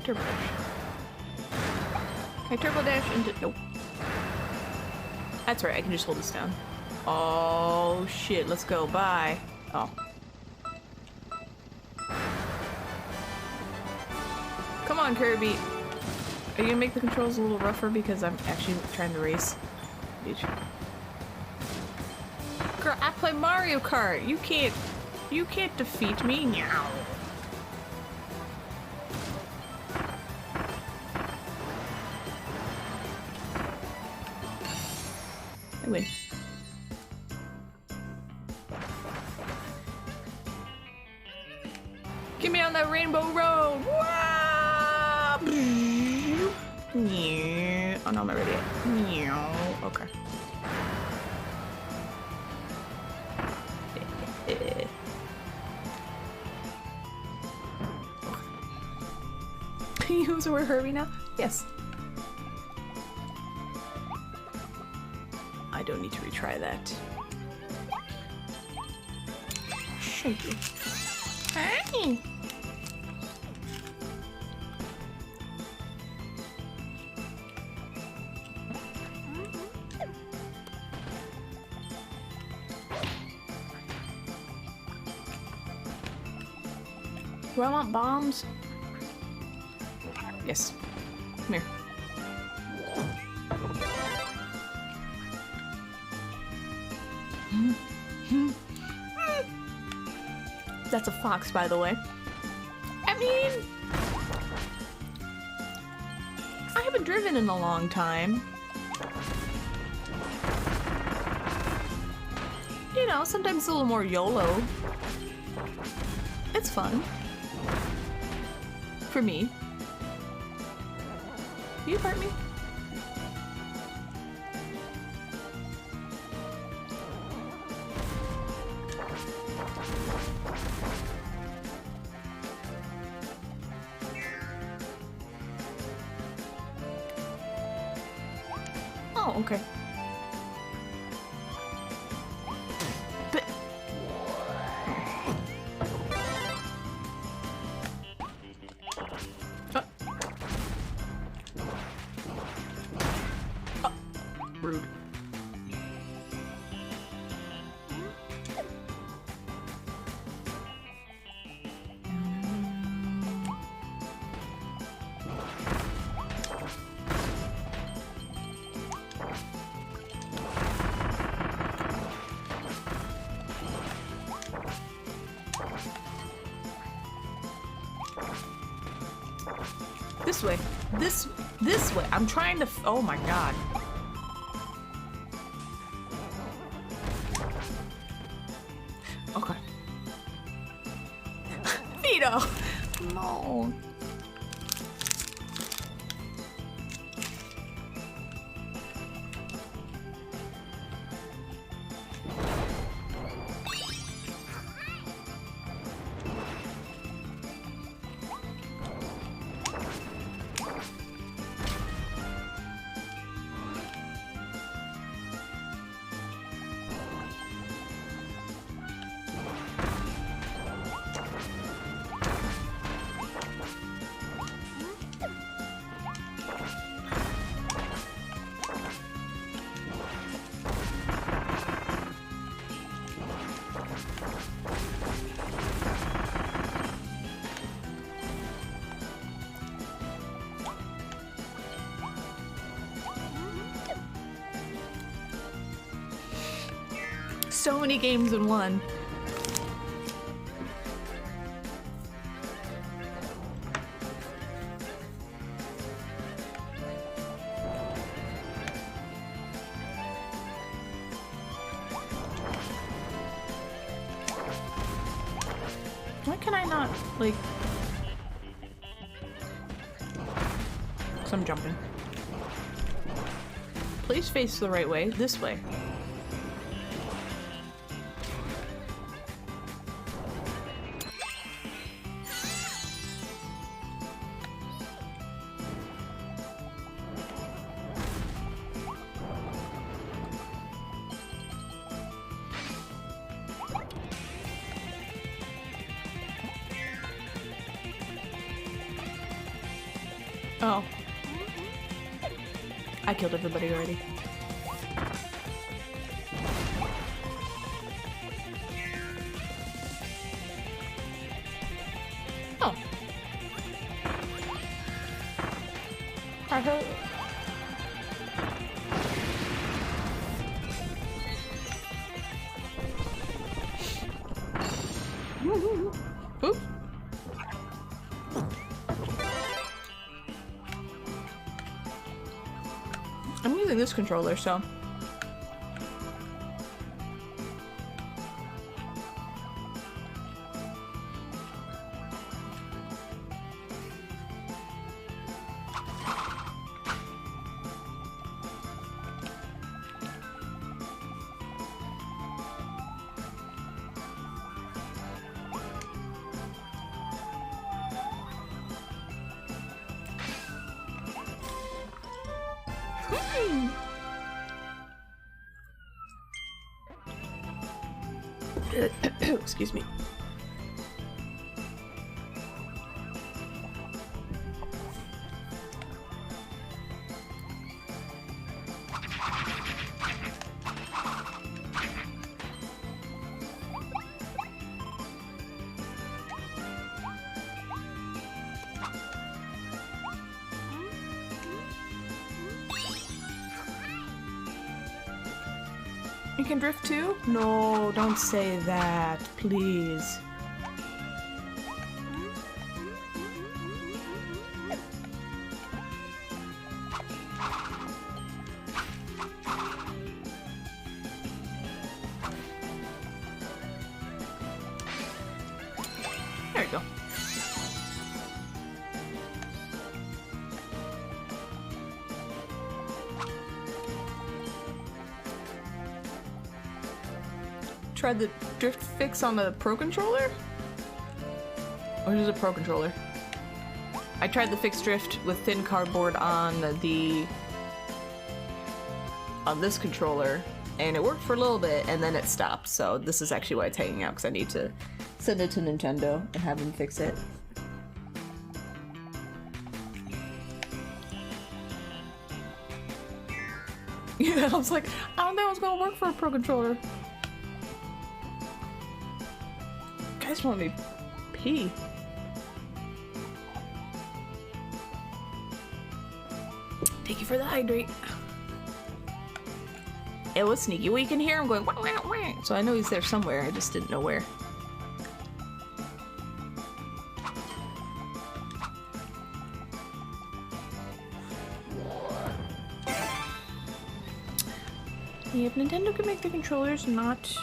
Turbo dash. Can I turbo dash into... Nope. That's right, I can just hold this down. Oh, shit. Let's go. Bye. Oh. Come on, Kirby. Are you gonna make the controls a little rougher because I'm actually trying to race? Bitch. Girl, I play Mario Kart. You can't defeat me. Meow. I win. Get me on that rainbow road. Yeah. Oh no, I'm not ready yet. Yeah. Okay. So we're Herbie now? Yes. I don't need to retry that. Thank you. Hey! Do I want bombs? Yes. Come here. That's a fox, by the way. I mean, I haven't driven in a long time. You know, sometimes it's a little more YOLO. It's fun. For me. You hurt me? Oh, okay. But rude. This way. This way. I'm trying to oh my god. Okay. Vito! No. So many games in one. Why can I not, like... 'Cause I'm jumping. Please face the right way. This way. Oh. I killed everybody already. Oh. I heard. Oops. I'm using this controller, so. Excuse me. You can drift too? No, don't say that, please. There you go. Tried the drift fix on the Pro Controller? Or is it a Pro Controller? I tried the fixed drift with thin cardboard on this controller, and it worked for a little bit, and then it stopped. So this is actually why it's hanging out, because I need to send it to Nintendo and have them fix it. Yeah, I was like, I don't think it's gonna work for a Pro Controller. Guys want me pee. Thank you for the hydrate. It was sneaky. Well, you can hear him going wah, wah, wah. So I know he's there somewhere. I just didn't know where. Yeah, if Nintendo could make the controllers not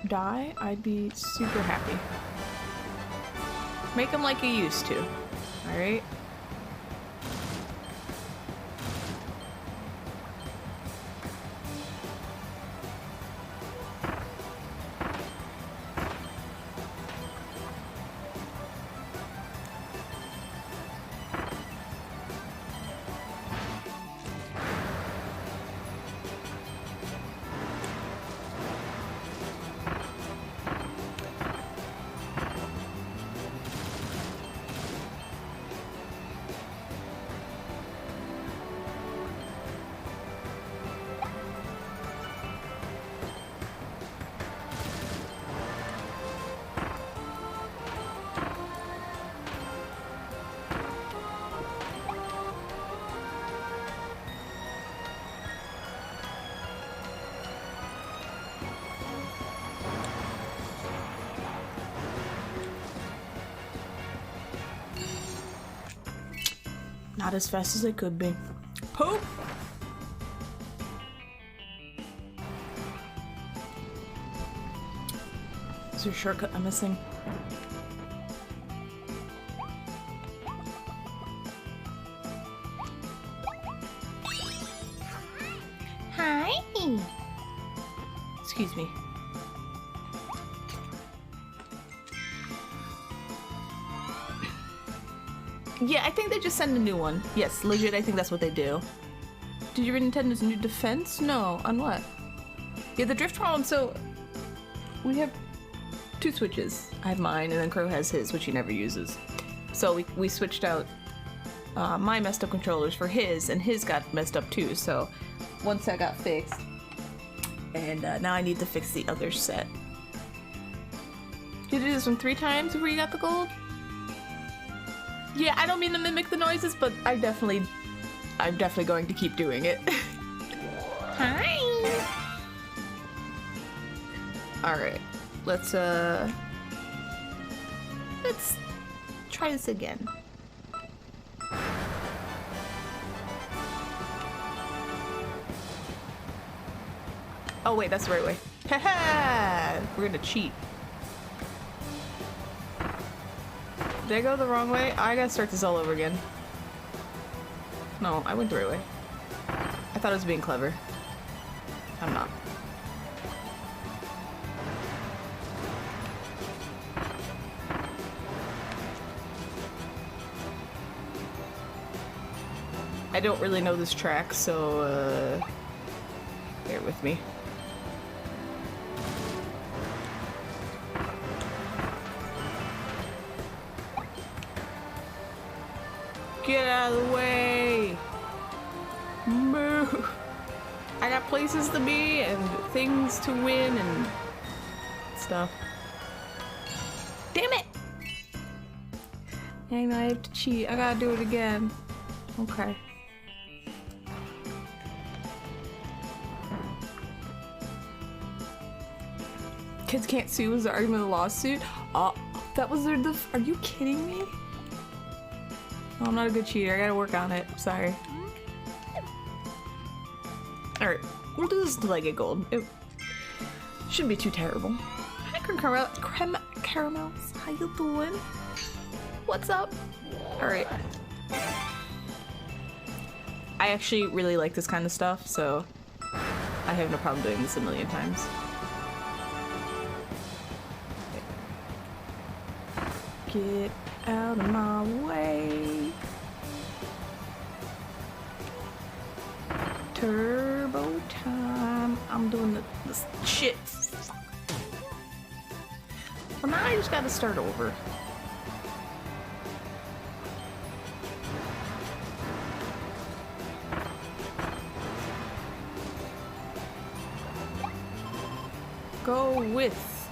die, I'd be super happy. Make them like you used to. Alright? Not as fast as I could be. Poop! Is there a shortcut I'm missing? Hi! Excuse me. Yeah, I think they just send a new one. Yes, legit, I think that's what they do. Did you read Nintendo's new defense? No. On what? Yeah, the drift problem, so... We have 2 switches. I have mine, and then Crow has his, which he never uses. So we switched out my messed up controllers for his, and his got messed up too, so one set got fixed. And now I need to fix the other set. You did this one 3 times before you got the gold? Yeah, I don't mean to mimic the noises, but I'm definitely going to keep doing it. Hi! Alright, let's try this again. Oh wait, that's the right way. Haha! We're gonna cheat. Did I go the wrong way? I gotta start this all over again. No, I went the right way. I thought I was being clever. I'm not. I don't really know this track, so bear with me. Get out of the way! Move! I got places to be and things to win and stuff. Damn it! Dang, I have to cheat. I gotta do it again. Okay. Kids can't sue was the argument of the lawsuit. Oh, that was their are you kidding me? Oh, I'm not a good cheater. I gotta work on it. Sorry. Alright, we'll do this until I get gold. It shouldn't be too terrible. Hi, caramels. How you doing? What's up? Alright. I actually really like this kind of stuff, so I have no problem doing this a million times. Get out of my way. Turbo time. I'm doing this shit. Well, now I just gotta start over. Go with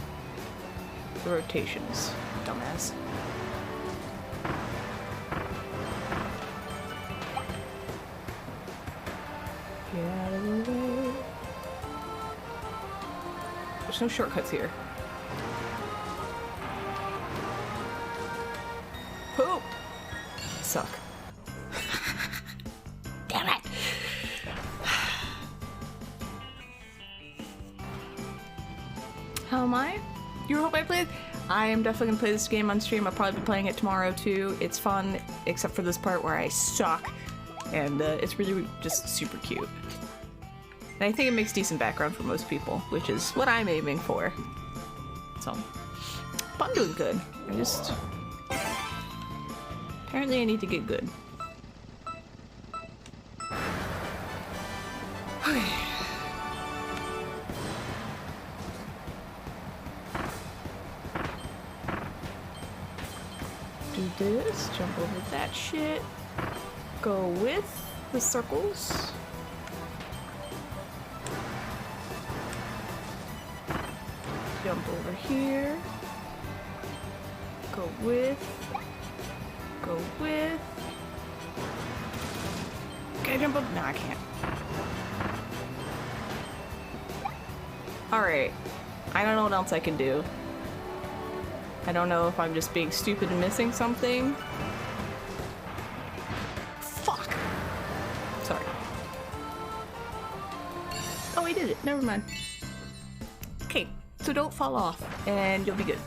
the rotations, dumbass. Get out of the way. There's no shortcuts here. Poop! I suck. Damn it! How am I? You hope I played? I am definitely gonna play this game on stream. I'll probably be playing it tomorrow too. It's fun, except for this part where I suck. And it's really just super cute. And I think it makes decent background for most people, which is what I'm aiming for. So, but I'm doing good. I just... Apparently I need to get good. Do this, jump over that shit. Go with the circles. Jump over here. Go with. Go with. Can I jump up? No, I can't. Alright. I don't know what else I can do. I don't know if I'm just being stupid and missing something. Fuck! Sorry. Oh, I did it. Never mind. Okay, so don't fall off, and you'll be good.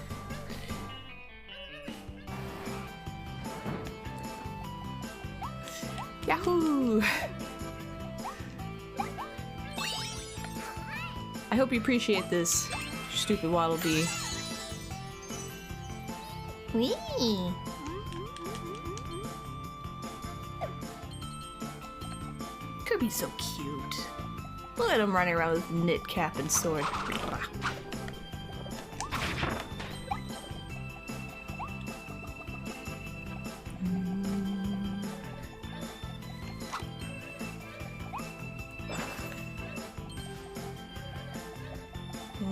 Yahoo! I hope you appreciate this, stupid Waddle Dee. Wee! Kirby's so cute. Look at him running around with knit cap and sword.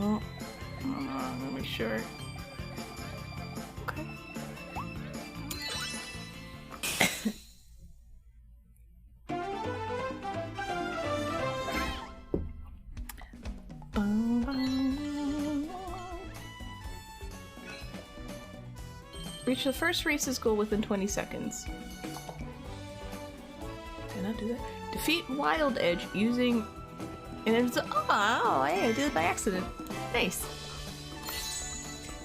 Oh, let me make sure. Okay. Reach the first race's goal within 20 seconds. Did I not do that? Defeat Wild Edge using... And it's... Oh, hey, I did it by accident. Nice.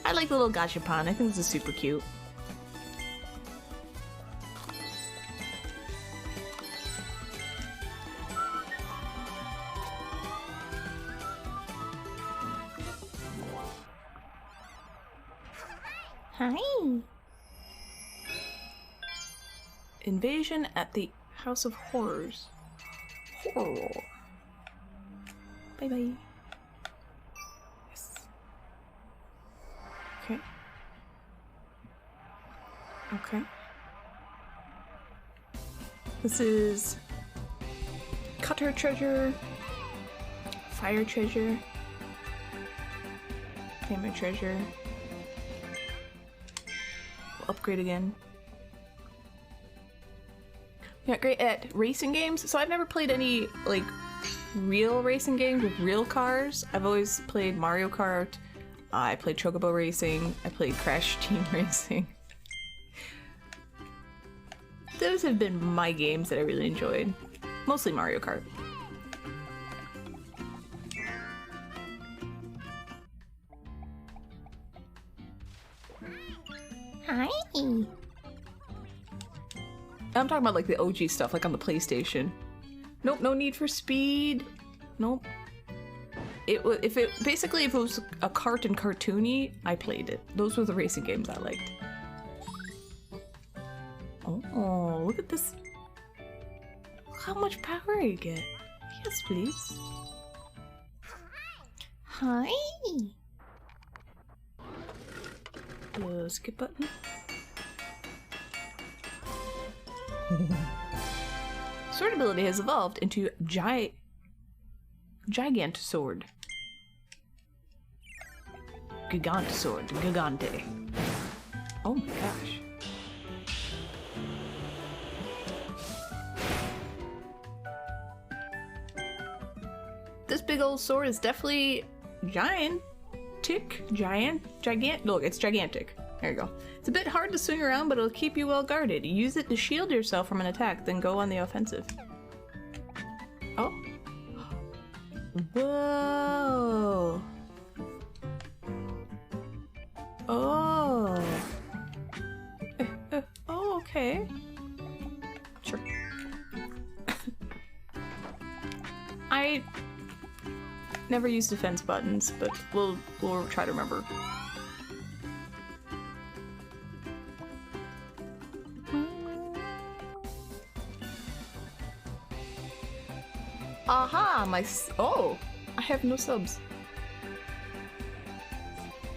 I like the little gachapon. I think this is super cute. Hi. Invasion at the House of Horrors. Horror. Bye bye. Yes. Okay. Okay. This is Cutter Treasure, Fire Treasure, Hammer Treasure. We'll upgrade again. Yeah, great at racing games. So I've never played any like real racing games with real cars. I've always played Mario Kart. I played Chocobo Racing. I played Crash Team Racing. Those have been my games that I really enjoyed. Mostly Mario Kart. Hi. I'm talking about like the OG stuff, like on the PlayStation. Nope, no Need for Speed. Nope. If it was a kart and cartoony, I played it. Those were the racing games I liked. Oh, look at this. Look how much power I get. Yes, please. Hi. Skip button. Sword ability has evolved into Gigantisword. Gigantisword. Gigante. Oh my gosh. This big old sword is definitely gigant. Look, it's gigantic. There you go. It's a bit hard to swing around, but it'll keep you well guarded. Use it to shield yourself from an attack, then go on the offensive. Oh. Whoa. Oh. Oh, okay. Sure. I never use defense buttons, but we'll try to remember. Aha! Oh! I have no subs.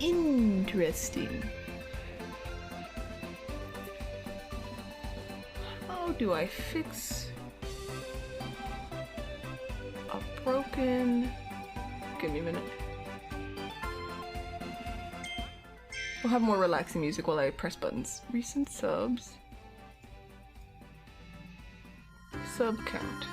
Interesting. How do I fix a broken... Give me a minute. We'll have more relaxing music while I press buttons. Recent subs. Sub count.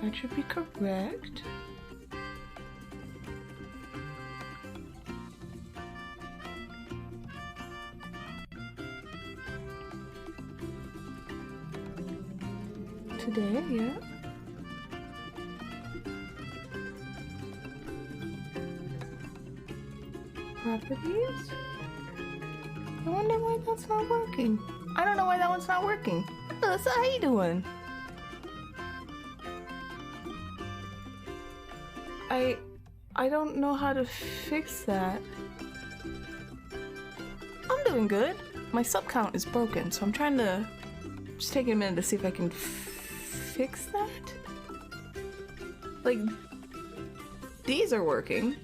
That should be correct. Today, yeah. Properties? I wonder why that's not working. I don't know why that one's not working. Alyssa, how you doing? I don't know how to fix that. I'm doing good. My sub count is broken, so I'm trying to just take a minute to see if I can fix that. Like, these are working,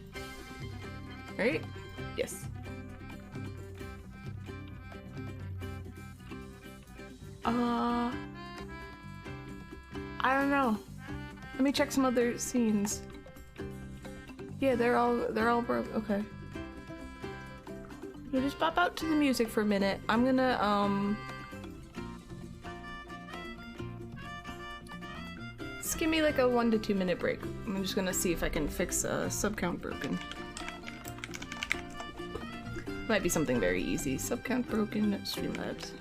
right? Yes. I don't know. Let me check some other scenes. Yeah, they're all broke. Okay. You just pop out to the music for a minute. I'm gonna just give me like a 1 to 2 minute break. I'm just gonna see if I can fix sub count broken. Might be something very easy. Sub count broken. Streamlabs.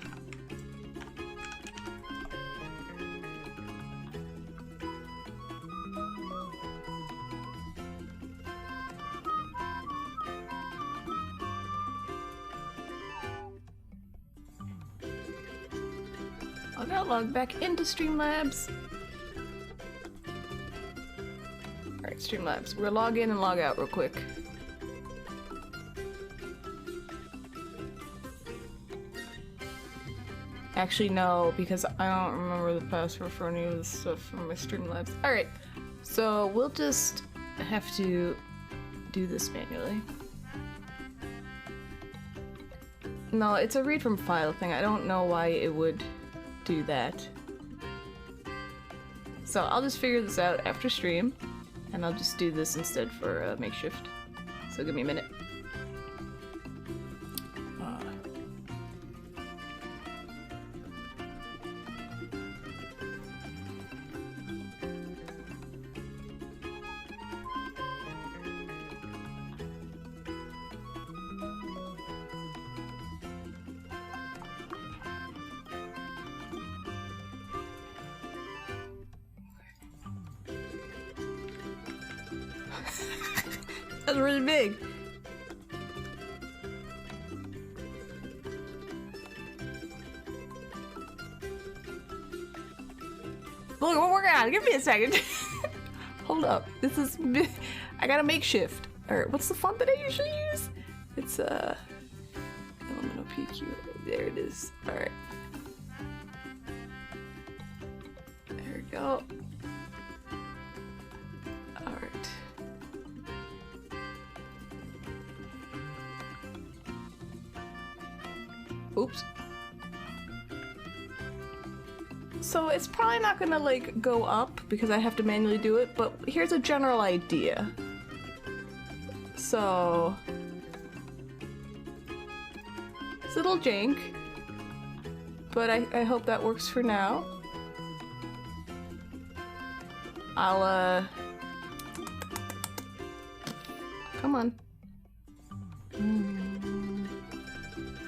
I'll now log back into Streamlabs. Alright, Streamlabs. We're gonna log in and log out real quick. Actually, no, because I don't remember the password for any of the stuff from my Streamlabs. Alright, so we'll just have to do this manually. No, it's a read from file thing. I don't know why it would do that. So I'll just figure this out after stream, and I'll just do this instead for makeshift. So give me a minute. That's really big. Look, we're working on it. Give me a second. Hold up. This is... I gotta makeshift. Alright, what's the font that I usually use? It's, Elemental PQ. There it is. Alright. There we go. Alright. Oops. So it's probably not gonna like go up because I have to manually do it, but here's a general idea. So it's a little jank, but I hope that works for now. I'll come on.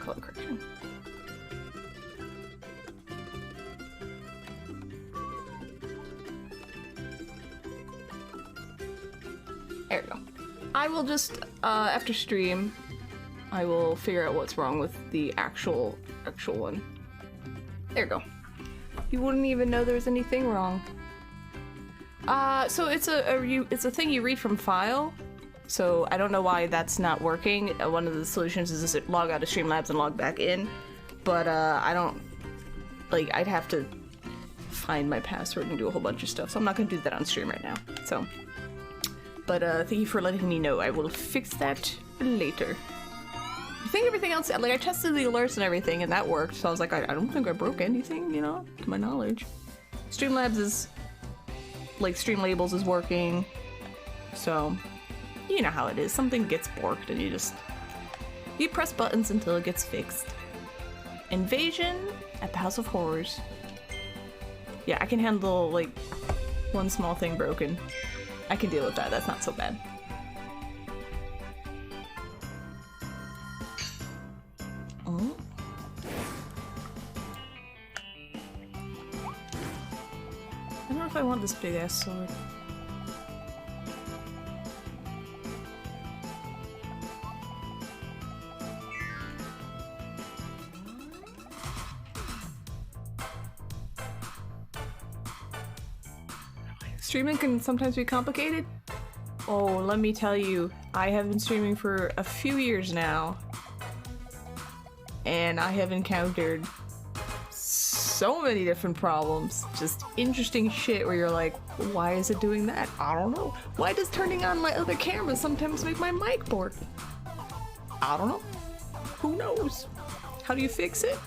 Color correction. There we go. I will just, after stream, I will figure out what's wrong with the actual one. There we go. You wouldn't even know there was anything wrong. So it's a thing you read from file. So I don't know why that's not working. One of the solutions is just log out of Streamlabs and log back in. But I don't, like, I'd have to find my password and do a whole bunch of stuff. So I'm not gonna do that on stream right now. So, but thank you for letting me know. I will fix that later. I think everything else, like I tested the alerts and everything and that worked. So I was like, I don't think I broke anything, you know, to my knowledge. Streamlabs is, like stream labels is working. So, you know how it is. Something gets borked and you press buttons until it gets fixed. Invasion at the House of Horrors. Yeah, I can handle like one small thing broken. I can deal with that. That's not so bad. Oh. I don't know if I want this big ass sword. Streaming can sometimes be complicated. Oh, let me tell you, I have been streaming for a few years now, and I have encountered so many different problems. Just interesting shit where you're like, why is it doing that? I don't know. Why does turning on my other camera sometimes make my mic bork? I don't know. Who knows? How do you fix it?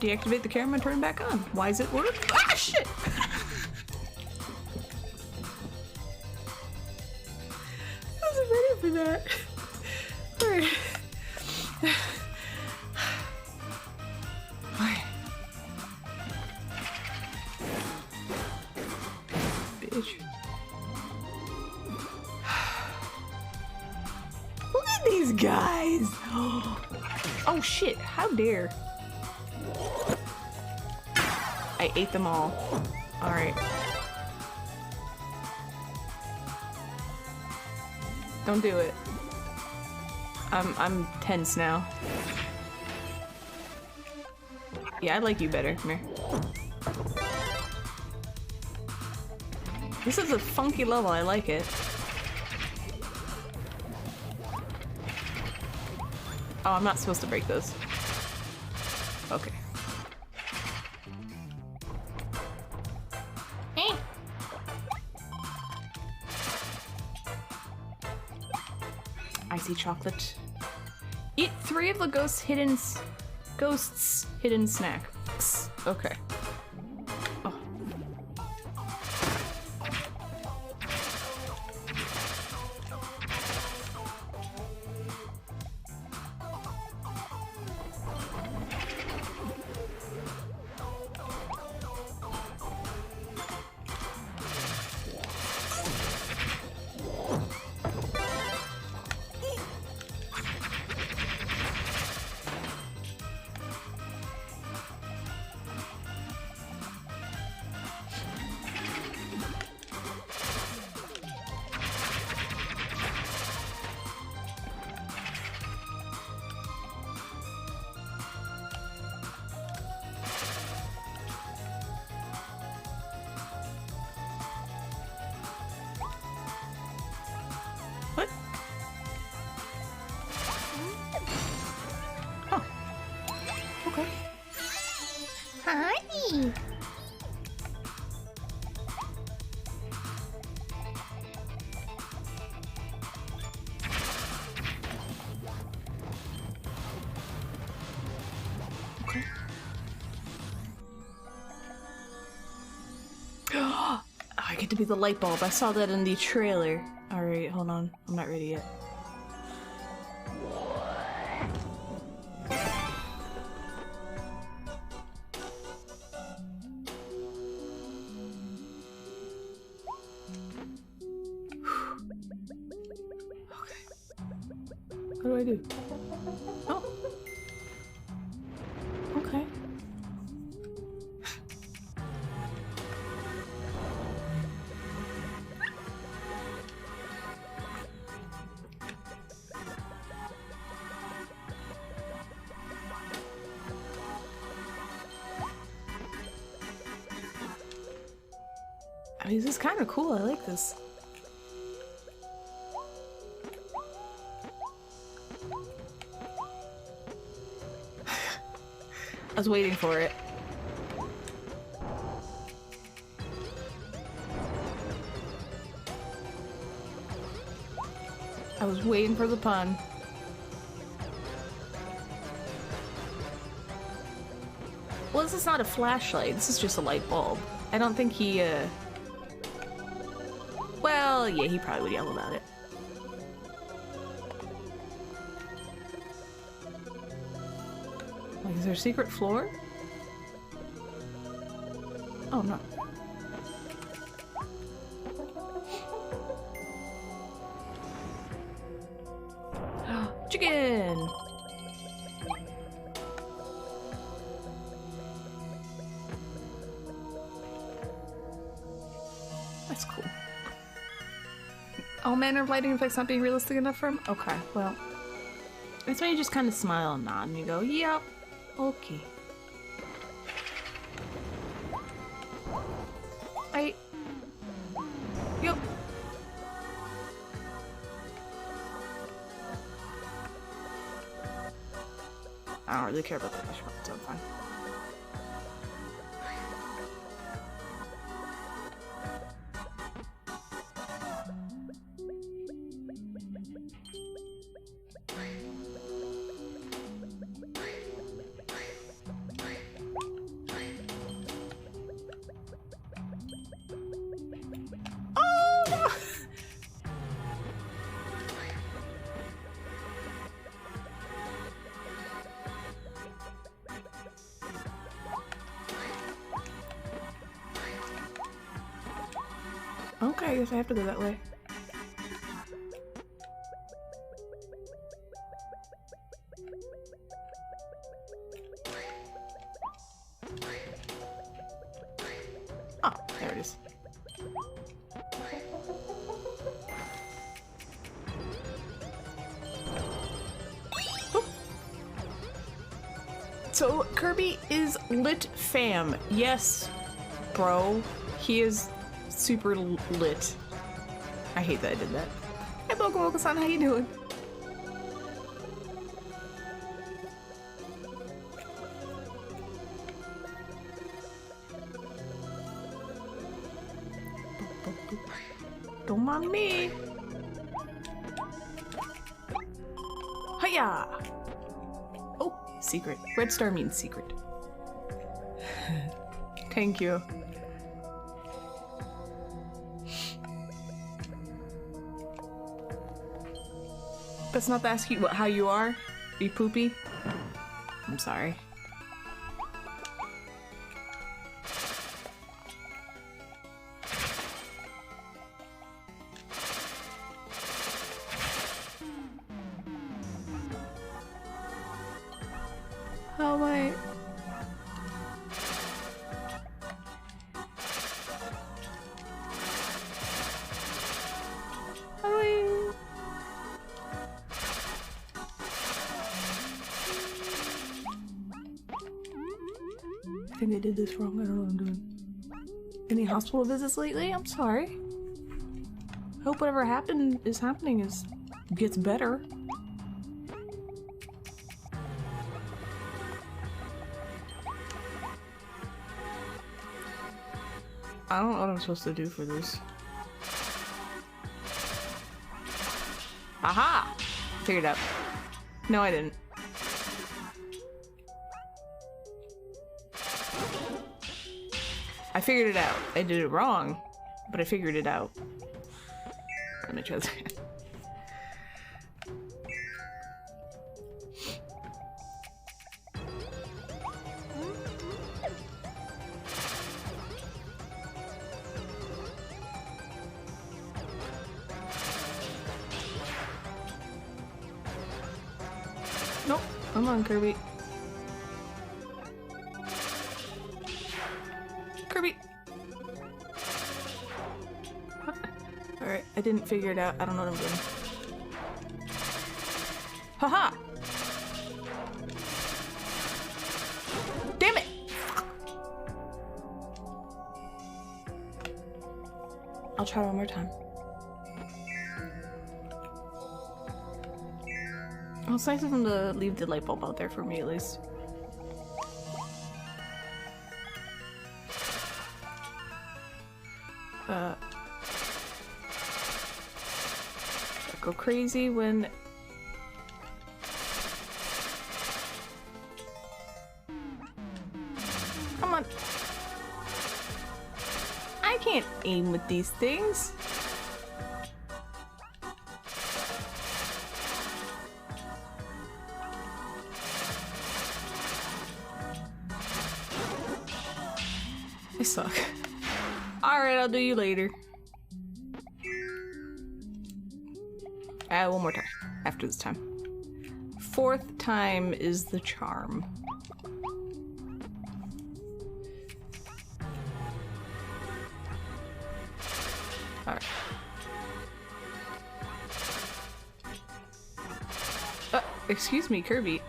Deactivate the camera and turn it back on. Why is it work? Ah, shit! Ready for that. Alright. Bitch. Look at these guys! Oh shit, how dare. I ate them all. Alright. Don't do it. I'm tense now. Yeah, I like you better. Come here. This is a funky level. I like it. Oh, I'm not supposed to break those. Okay. spicy chocolate. Eat 3 of the ghost's hidden snacks. Okay. Oh. What? Oh. Okay. Hi. Okay. I get to be the light bulb. I saw that in the trailer. Alright, hold on. I'm not ready yet. Okay. What do I do? Oh. Okay. I mean, this is kind of cool. I like this. I was waiting for it. I was waiting for the pun. Well, this is not a flashlight. This is just a light bulb. I don't think he, Well, yeah, he probably would yell about it. Like, is there a secret floor? Oh, no. Chicken! That's cool. All manner of lighting effects not being realistic enough for him? Okay, well. That's when you just kind of smile and nod and you go, yep, okay. Yep. I don't really care about the flesh part, so I'm fine. Okay, I guess I have to go that way. Oh, there it is. Oop. So, Kirby is lit fam. Yes, bro. He is super lit. I hate that I did that. Hey, Boku-Moku-san, how you doing? Don't mind me. Hiya! Oh, secret. Red star means secret. Thank you. That's not to ask you how you are? Are you poopy? I'm sorry. How am I? How do I? I think I did this wrong. I don't know what I'm doing. Any hospital visits lately? I'm sorry. I hope whatever happened is happening gets better. I don't know what I'm supposed to do for this. Aha! Figured it out. No, I didn't. I figured it out. I did it wrong, but I figured it out. Let me try this again. Nope. Come on, Kirby. Kirby! Alright, I didn't figure it out. I don't know what I'm doing. Haha! Damn it! I'll try one more time. Oh, it's nice of him to leave the light bulb out there for me, at least. Go crazy when... Come on. I can't aim with these things. I suck. Alright, I'll do you later. One more time. After this time. Fourth time is the charm. Alright. Excuse me, Kirby.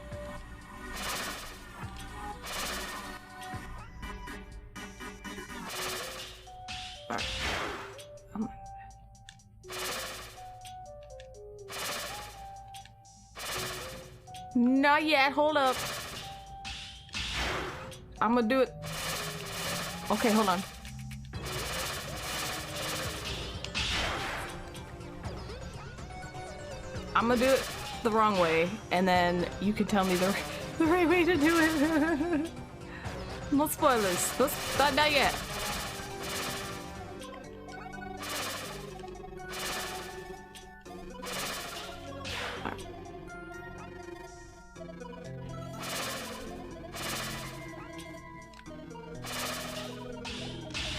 Alright. Not yet, hold up. I'm gonna do it. Okay, hold on. I'm gonna do it the wrong way, and then you can tell me the right way to do it. No spoilers. Not yet.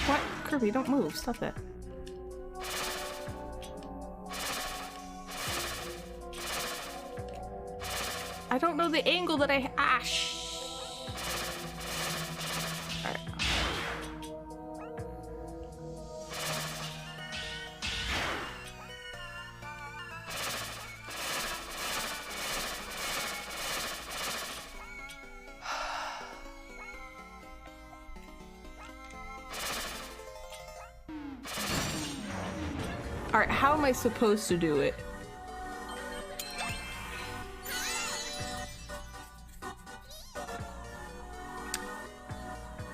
What? Kirby, don't move. Stop that. I don't know the angle that I... Ah, Alright. Alright, how am I supposed to do it?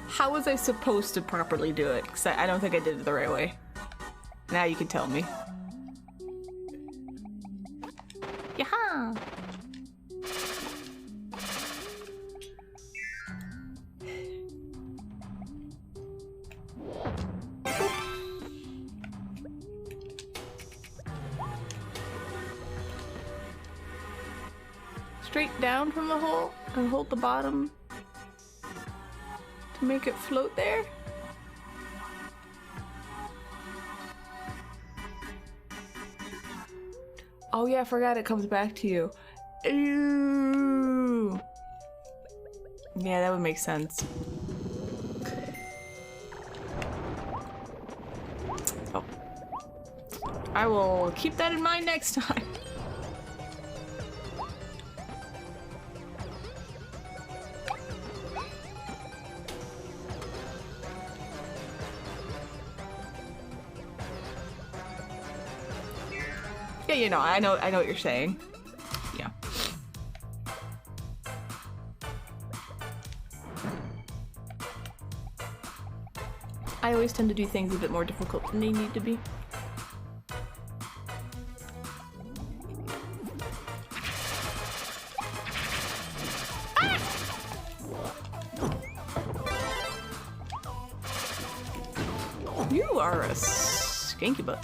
How was I supposed to properly do it? Because I don't think I did it the right way. Now you can tell me. Yaha! straight down from the hole and hold the bottom to make it float there? Oh yeah, I forgot it comes back to you. Ooh. Yeah, that would make sense. Oh. I will keep that in mind next time. Yeah, you know, I know what you're saying. Yeah. I always tend to do things a bit more difficult than they need to be. Ah! You are a skanky butt.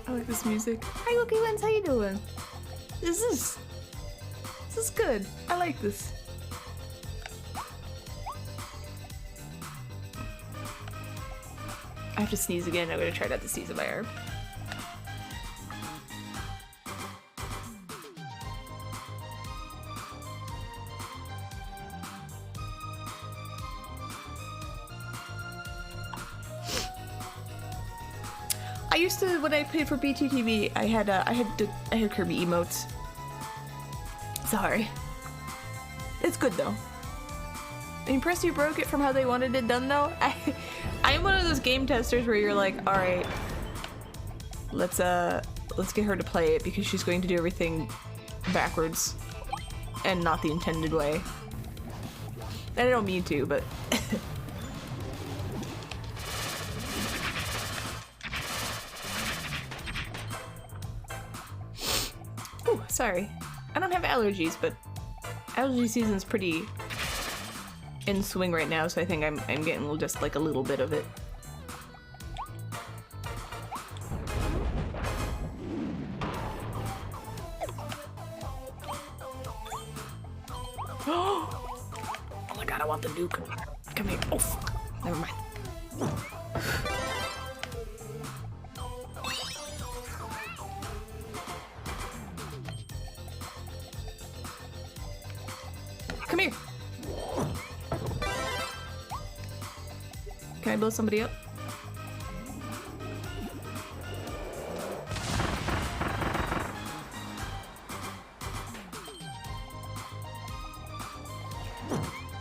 I like this music. Hi, Wookie Wins, how you doing? This is good. I like this. I have to sneeze again. I'm gonna try not to sneeze in my arm. I used to, when I played for BTTV, I had Kirby emotes. Sorry. It's good though. Impressed you broke it from how they wanted it done though? I am one of those game testers where you're like, alright, let's get her to play it because she's going to do everything backwards and not the intended way. And I don't mean to, but ooh, sorry. I don't have allergies, but allergy season's pretty in swing right now, so I think I'm getting just like a little bit of it. Oh my god, I want the nuke. Come here. Oh fuck. Never mind. Come here. Can I blow somebody up?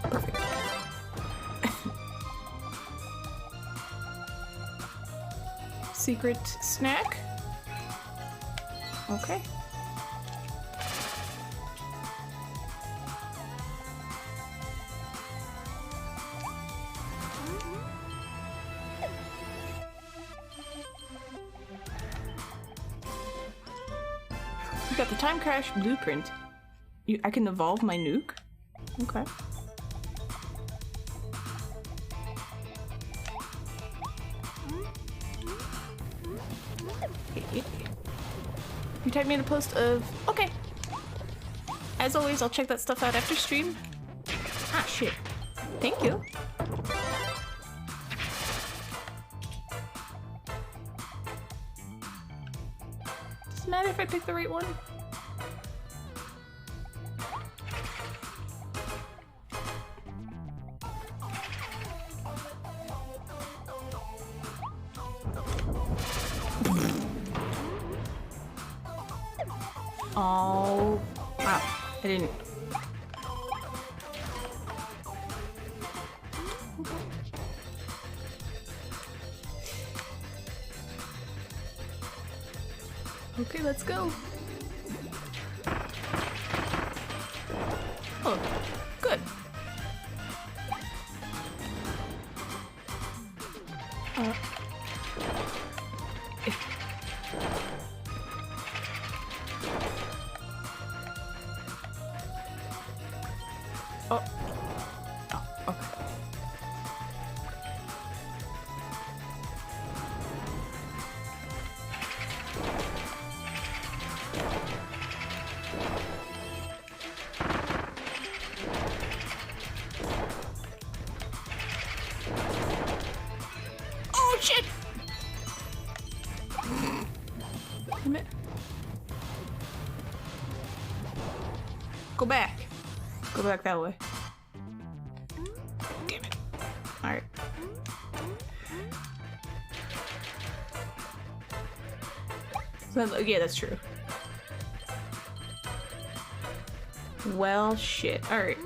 Perfect. Secret snack? Okay. You got the time crash blueprint. I can evolve my nuke? Okay. You typed me in a post of... Okay. As always, I'll check that stuff out after stream. Ah, shit. Thank you. Does it matter if I pick the right one? Oh, wow, I didn't. Okay, let's go. Oh, good. Oh. Oh, okay. Go back. Go back that way. Damn it. Alright. Yeah, that's true. Well, shit. Alright.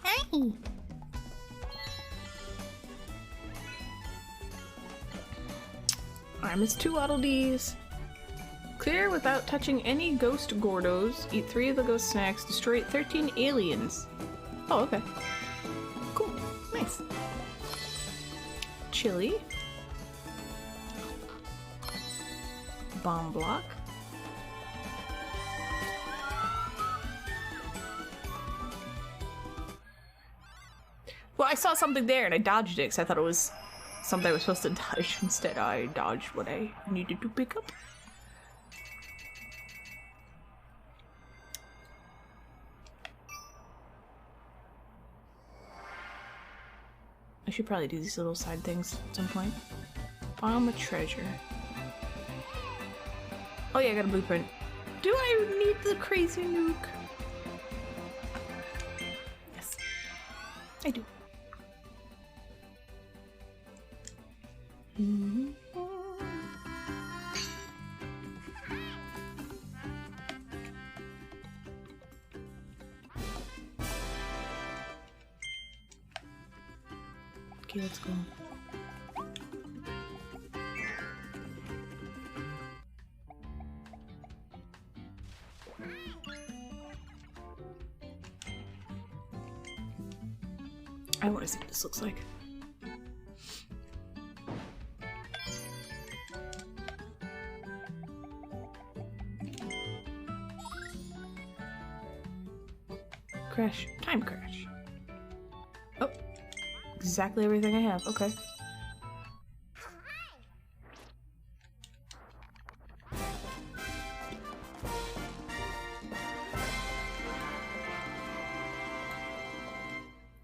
Hi. I missed 2 Waddle Dees. Clear without touching any ghost Gordos. Eat 3 of the ghost snacks. Destroy 13 aliens. Oh, okay. Cool. Nice. Chili. Bomb block. Well, I saw something there and I dodged it because I thought it was something I was supposed to dodge. Instead, I dodged what I needed to pick up. I should probably do these little side things at some point. Bomb a treasure. Oh yeah, I got a blueprint. Do I need the crazy nuke? Yes. I do. Okay, let's go. I want to see what this looks like. Crash. Time crash. Oh. Exactly everything I have. Okay.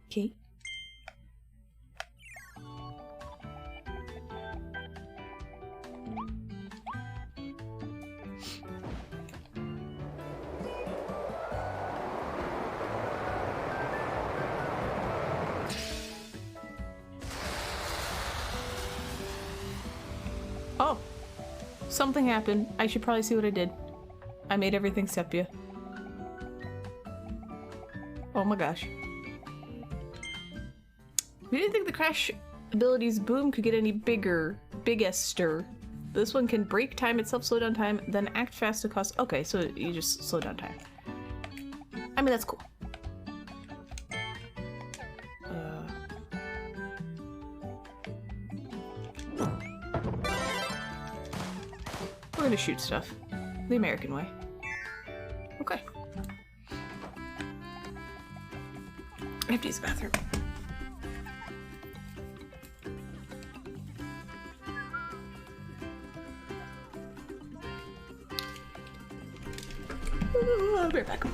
Okay. Oh, something happened. I should probably see what I did. I made everything sepia. Oh my gosh. We didn't think the crash ability's boom could get any bigger. Biggester. This one can break time itself, slow down time, then act fast to cost. Okay, so you just slow down time. I mean, that's cool. We're gonna shoot stuff. The American way. Okay. I have to use the bathroom. I'll be right back.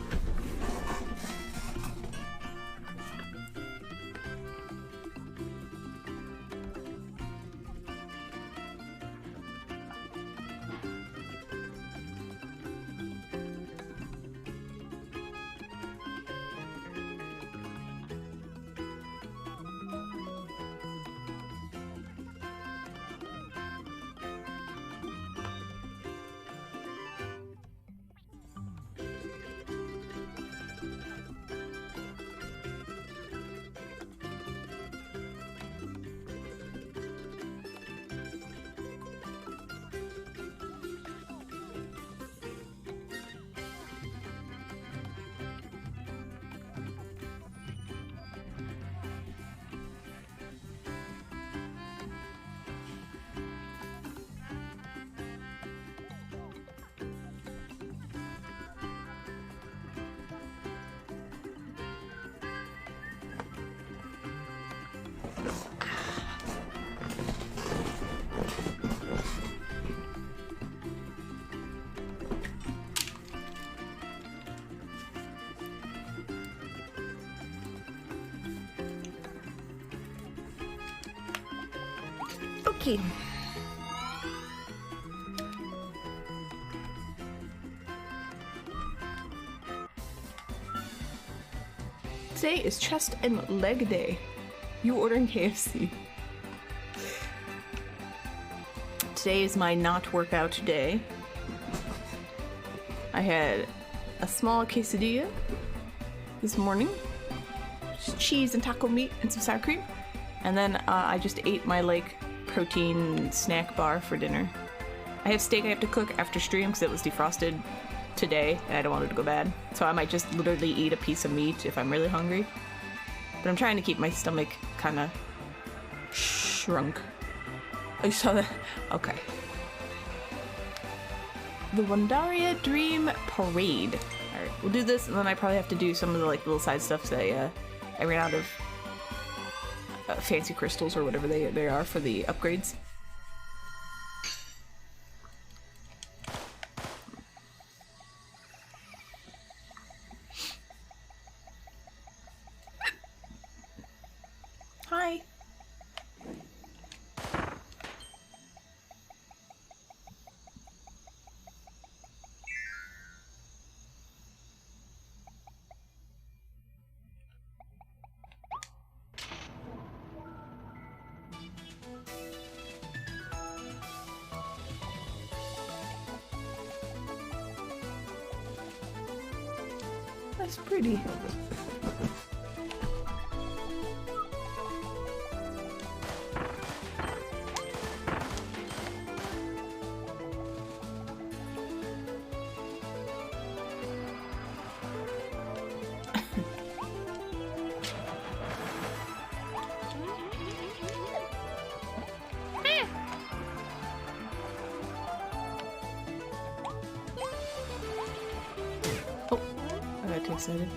Okay. Today is chest and leg day. You ordering KFC. Today is my not workout day. I had a small quesadilla this morning. Just cheese and taco meat and some sour cream. And then I just ate my like protein snack bar for dinner. I have steak I have to cook after stream because it was defrosted today and I don't want it to go bad. So I might just literally eat a piece of meat if I'm really hungry. But I'm trying to keep my stomach kind of shrunk. Oh, you saw that? Okay. The Wandaria Dream Parade. Alright, we'll do this and then I probably have to do some of the like little side stuff that I ran out of fancy crystals or whatever they are for the upgrades. Hi. That's pretty. Oh, I got too excited.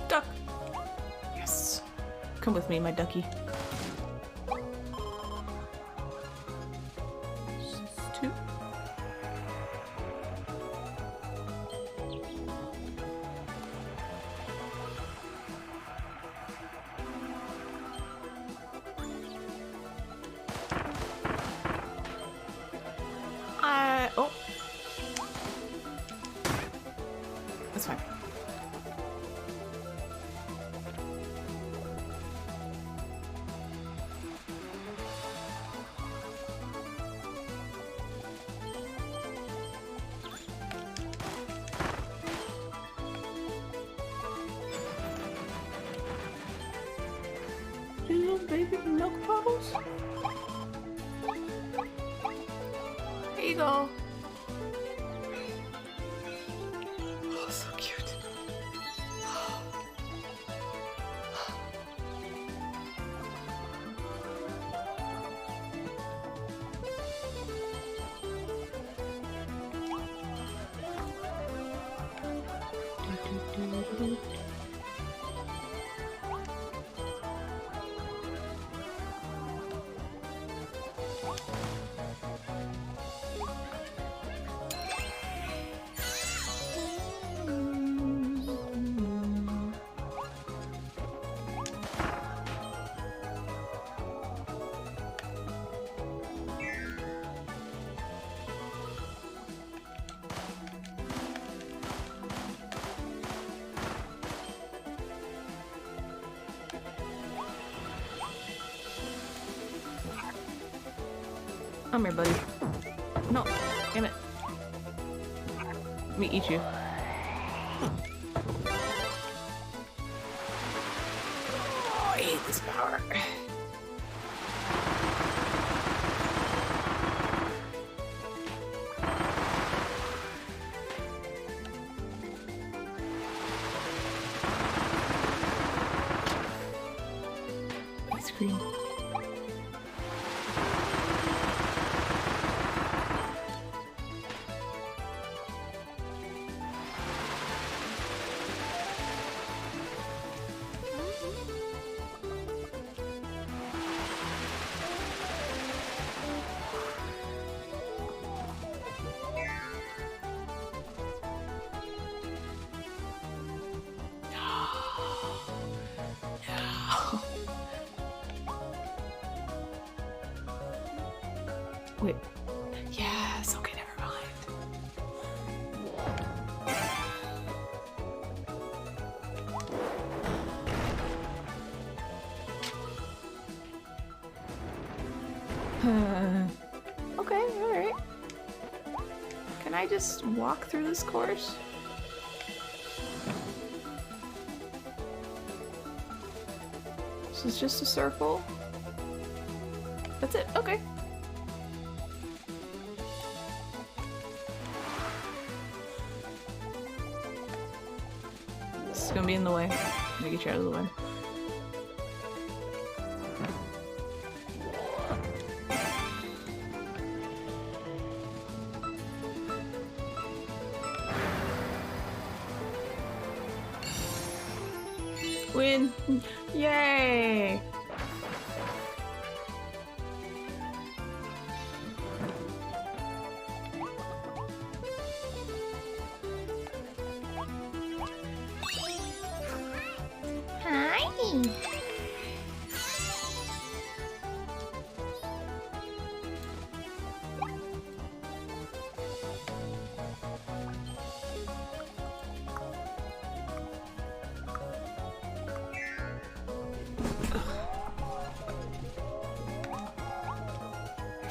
Duck! Yes. Come with me, my ducky. Two. Oh. That's fine. Little baby milk bottles? Here you go. Oh, so cute. Come here, buddy. No, damn it. Let me eat you. Oh, I hate this power. Ice cream. Wait. Yes, okay, never mind. Okay, alright. Can I just walk through this course? This is just a circle. That's it, okay. This is gonna be in the way. Let me get you out of the way. Win! Yay! Hi.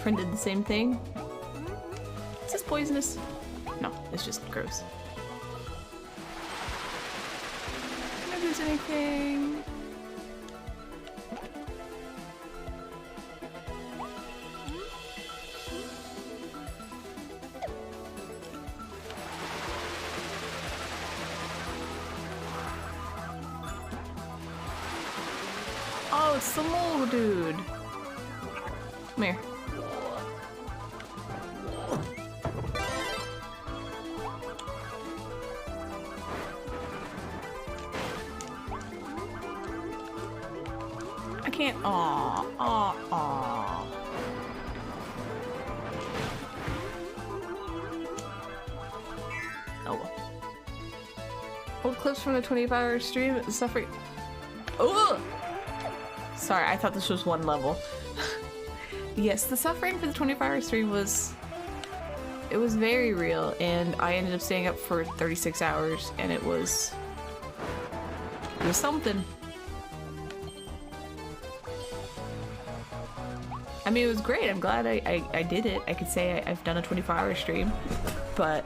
Friend did the same thing. Is this poisonous? No, it's just gross. I don't know if there's anything. Oh, it's the mole dude. Come here. I can't. Aw, aw, aw. Oh well. Old clips from the 25-hour stream. Suffering. Oh! Sorry, I thought this was one level. Yes, the suffering for the 25-hour stream was... It was very real, and I ended up staying up for 36 hours, and it was... It was something. I mean, it was great. I'm glad I did it. I could say I've done a 24-hour stream, but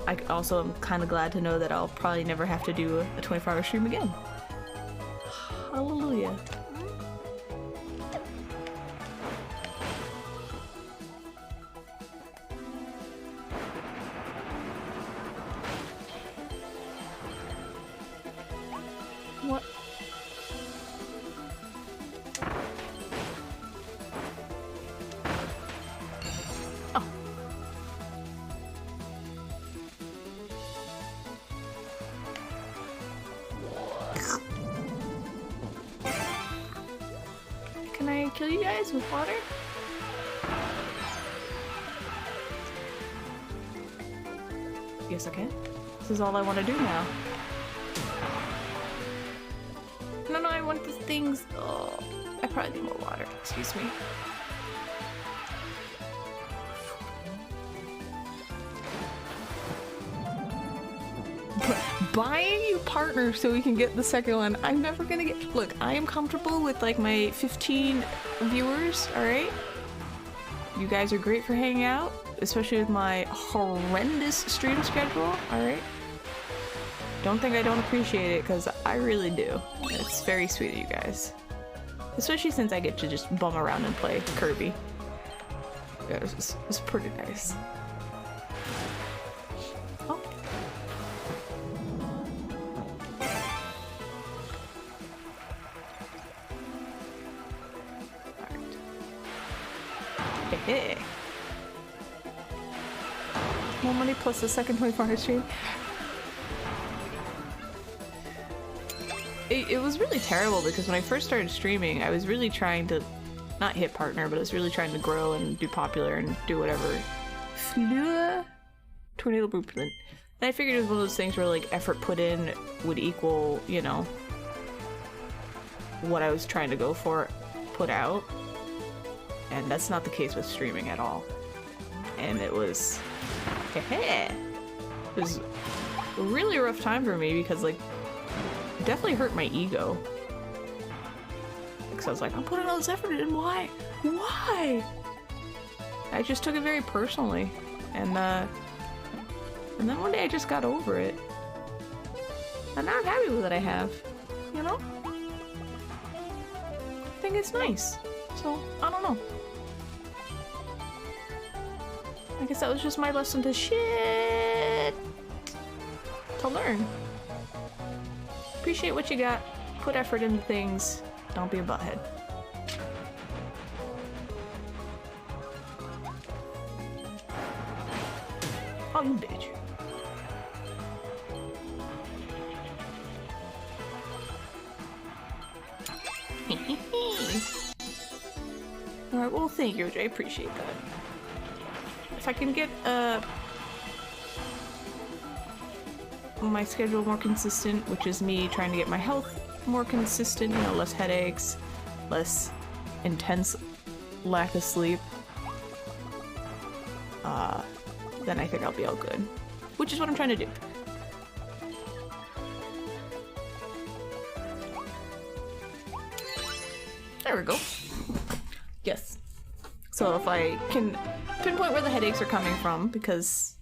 I also am kind of glad to know that I'll probably never have to do a 24-hour stream again. Hallelujah. What? Oh. Can I kill you guys with water? Yes, I can. This is all I want to do now. No, I want the things. Oh, I probably need more water. Excuse me. Buying you partners so we can get the second one. I'm never gonna get. Look, I am comfortable with like my 15 viewers. All right. You guys are great for hanging out, especially with my horrendous stream schedule. All right. Don't think I don't appreciate it, because I really do. It's very sweet of you guys. Especially since I get to just bum around and play Kirby. Yeah, it's pretty nice. Oh. Alright. Hey. More money plus the second 24-hour stream. It was really terrible because when I first started streaming, I was really trying to not hit partner, but I was really trying to grow and do popular and do whatever. Fleur? Tornado Blueprint. And I figured it was one of those things where like effort put in would equal, you know, what I was trying to go for put out. And that's not the case with streaming at all. and it was a really rough time for me because like it definitely hurt my ego. Because I was like, I'm putting all this effort in, why? Why? I just took it very personally, and then one day I just got over it. And now I'm happy with what I have, you know? I think it's nice. So, I don't know. I guess that was just my lesson to learn. Appreciate what you got. Put effort into things. Don't be a butthead. Oh, you bitch. Alright, well, thank you, I appreciate that. If I can get, my schedule more consistent, which is me trying to get my health more consistent, you know, less headaches, less intense lack of sleep, then I think I'll be all good. Which is what I'm trying to do. There we go. Yes. So if I can pinpoint where the headaches are coming from, because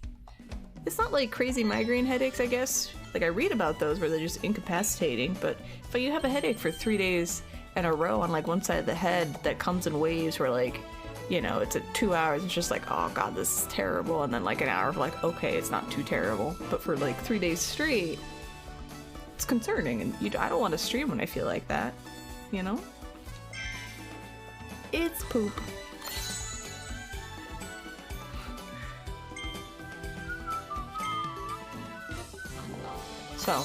it's not like crazy migraine headaches, I guess. Like I read about those where they're just incapacitating, but if you have a headache for 3 days in a row on like one side of the head that comes in waves where like, you know, it's at 2 hours, it's just like, oh god, this is terrible, and then like an hour of like, okay, it's not too terrible. But for like 3 days straight, it's concerning, and I don't want to stream when I feel like that, you know? It's poop. So,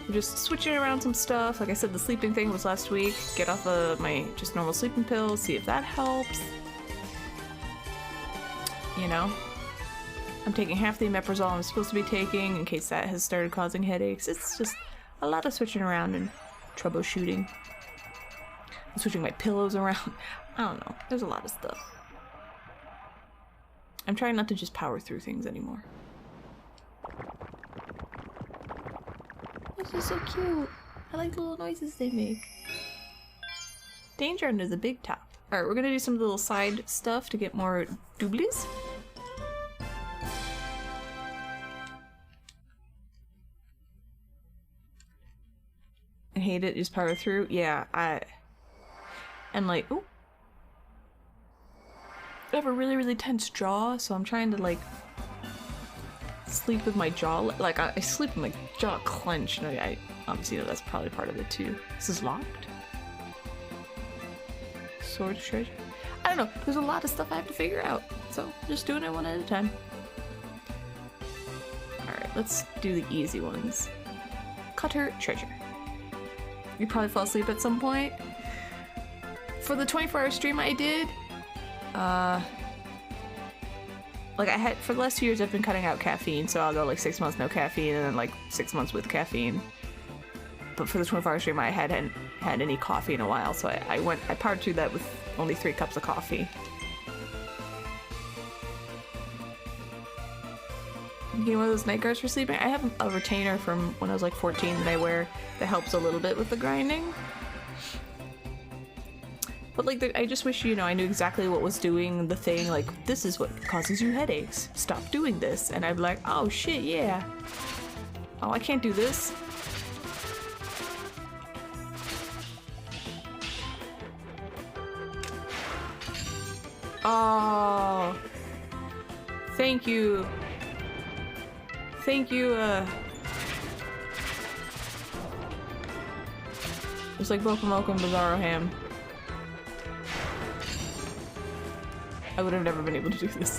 I'm just switching around some stuff. Like I said, the sleeping thing was last week. Get off of my just normal sleeping pills, see if that helps. You know? I'm taking half the omeprazole I'm supposed to be taking in case that has started causing headaches. It's just a lot of switching around and troubleshooting. I'm switching my pillows around. I don't know. There's a lot of stuff. I'm trying not to just power through things anymore. This is so cute. I like the little noises they make. Danger under the big top. Alright, we're gonna do some little side stuff to get more doublies. I hate it, just power through. Yeah, and like, ooh. I have a really, really tense jaw, so I'm trying to like sleep with my jaw, like I sleep with my jaw clenched. No, I obviously know that's probably part of it too. This is locked. Sword treasure. I don't know. There's a lot of stuff I have to figure out, so I'm just doing it one at a time. All right, let's do the easy ones. Cutter treasure. You probably fall asleep at some point. For the 24-hour stream I did, like I had, for the last 2 years I've been cutting out caffeine, so I'll go like 6 months no caffeine and then like 6 months with caffeine. But for the 24-hour stream I hadn't had any coffee in a while, so I powered through that with only 3 cups of coffee. You know, one of those night guards for sleeping? I have a retainer from when I was like 14 that I wear that helps a little bit with the grinding. But like, I just wish, you know, I knew exactly what was doing the thing, like, this is what causes you headaches. Stop doing this. And I'd be like, oh shit, yeah. Oh, I can't do this. Oh. Thank you. Thank you, It's like Bokomoku and Bizarro Ham. I would have never been able to do this.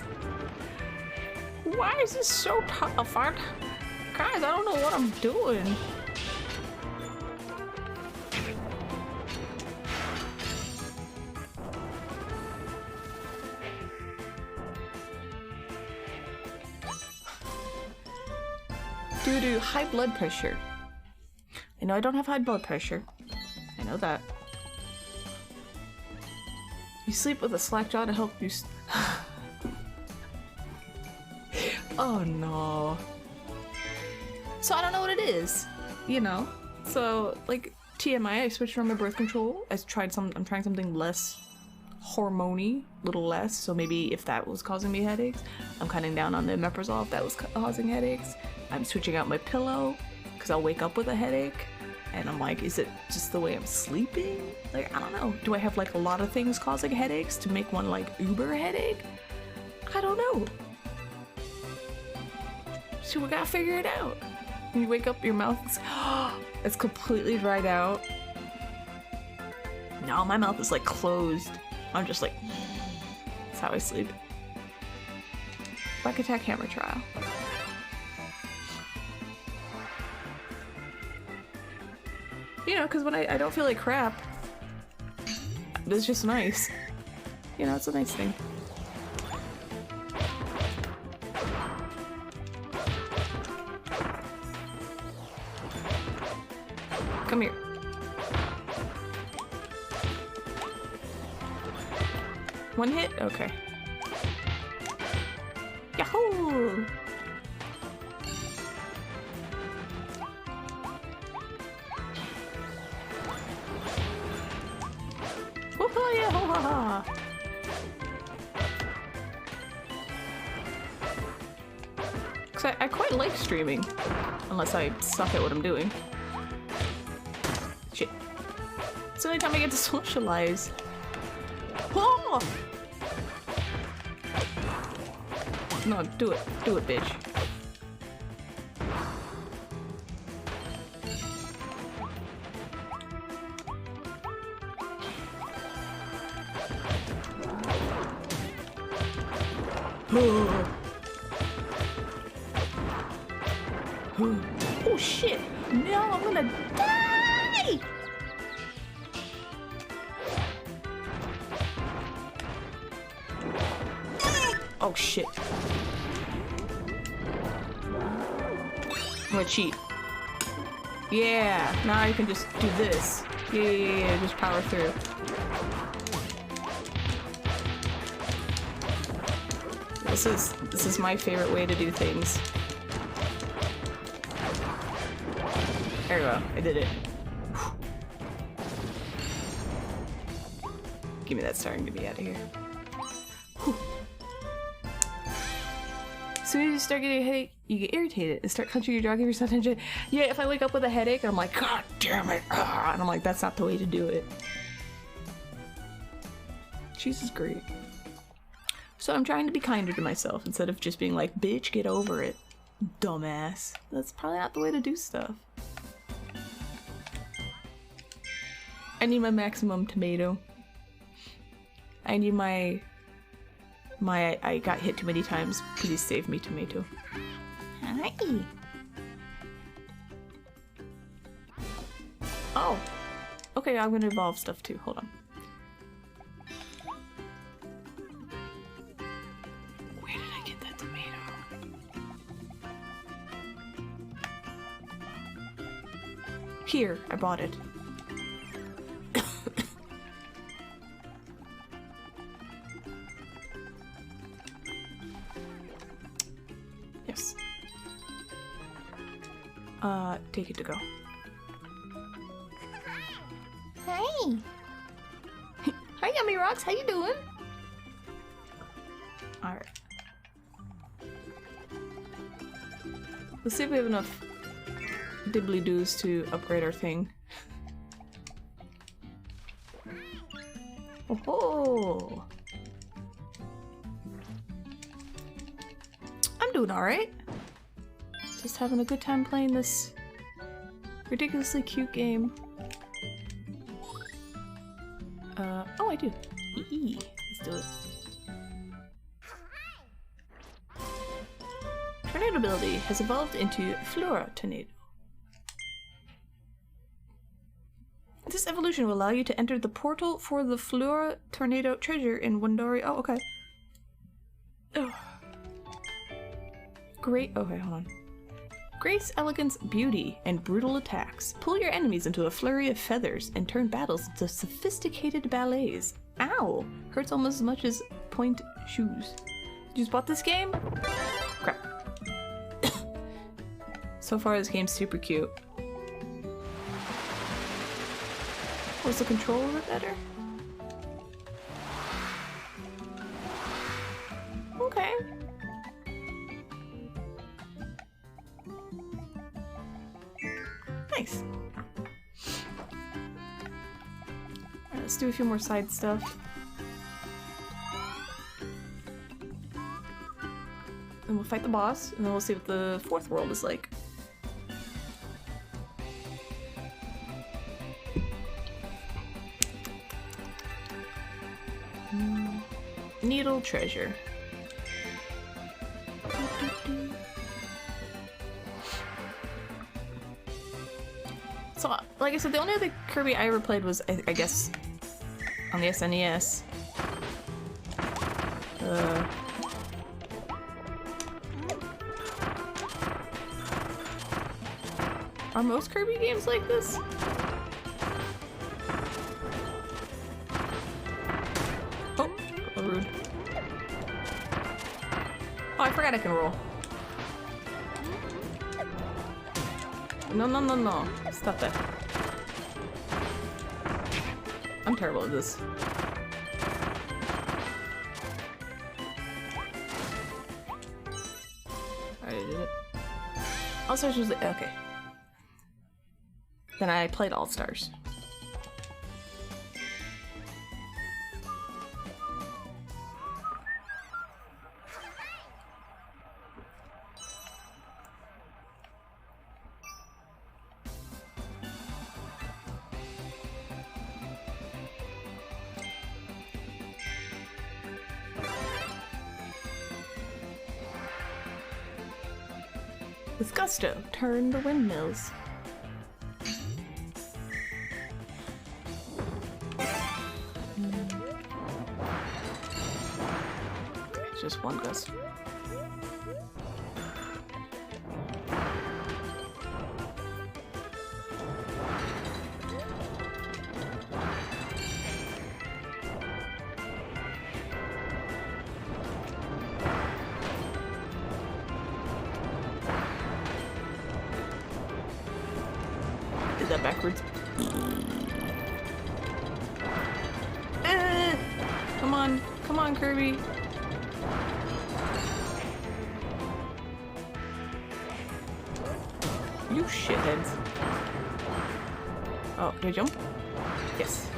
Why is this so tough? Guys, I don't know what I'm doing. Due to high blood pressure. I know I don't have high blood pressure. I know that. You sleep with a slack jaw to help you Oh no. So I don't know what it is, you know? So, like, TMI, I switched from my birth control. I'm trying something less hormony, little less, so maybe if that was causing me headaches. I'm cutting down on the omeprazole if that was causing headaches. I'm switching out my pillow, because I'll wake up with a headache. And I'm like, is it just the way I'm sleeping? Like, I don't know. Do I have, like, a lot of things causing headaches to make one, like, uber headache? I don't know. So we gotta figure it out. When you wake up, your mouth is it's completely dried out. No, my mouth is like closed. I'm just like, that's how I sleep. Black Attack Hammer Trial. You know, because when I don't feel like crap, it's just nice. You know, it's a nice thing. Come here. One hit? Okay. Yahoo! Woohoo! Yeah! Cause I quite like streaming, unless I suck at what I'm doing. Shit. It's the only time I get to socialize. Oh! No, do it. Do it, bitch. Oh shit! No, I'm gonna die! Oh shit. I'm gonna cheat. Yeah, now you can just do this. Yeah, just power through. This is my favorite way to do things. There we go, I did it. Whew. Give me that star and get me out of here. Whew. As soon as you start getting a headache, you get irritated and start clenching your jaw, give yourself attention. Yeah, if I wake up with a headache, I'm like, God damn it! Ah, and I'm like, that's not the way to do it. Cheese is great. So I'm trying to be kinder to myself instead of just being like, bitch, get over it, dumbass. That's probably not the way to do stuff. I need my maximum tomato. I need my I got hit too many times. Please save me, tomato. Hi. Oh. Okay, I'm gonna evolve stuff too. Hold on. Where did I get that tomato? Here, I bought it. Yes. Take it to go. Hi. Hi, Yummy Rocks. How you doing? All right. Let's see if we have enough dibbly doos to upgrade our thing. Oh ho! I'm doing all right. Just having a good time playing this ridiculously cute game. Oh, I do. Let's do it. Tornado ability has evolved into Flora Tornado. This evolution will allow you to enter the portal for the Flora Tornado treasure in Wandari. Oh, okay. Oh. Great. Okay, hold on. Grace, elegance, beauty, and brutal attacks. Pull your enemies into a flurry of feathers and turn battles into sophisticated ballets. Ow! Hurts almost as much as point shoes. You just bought this game? Crap. So far, this game's super cute. Was the control a bit better? Okay. Nice. Alright, let's do a few more side stuff. And we'll fight the boss, and then we'll see what the fourth world is like. Needle treasure. So, like I said, the only other Kirby I ever played was, I guess, on the SNES. Are most Kirby games like this? Oh, rude. Oh, I forgot I can roll. No, no, no, no. Stop that. I'm terrible at this. I did it. All Stars was okay. Then I played All Stars. With gusto, turn the windmills. It's just one gust. That backwards. Come on, Kirby. You shitheads. Oh, did I jump? Yes.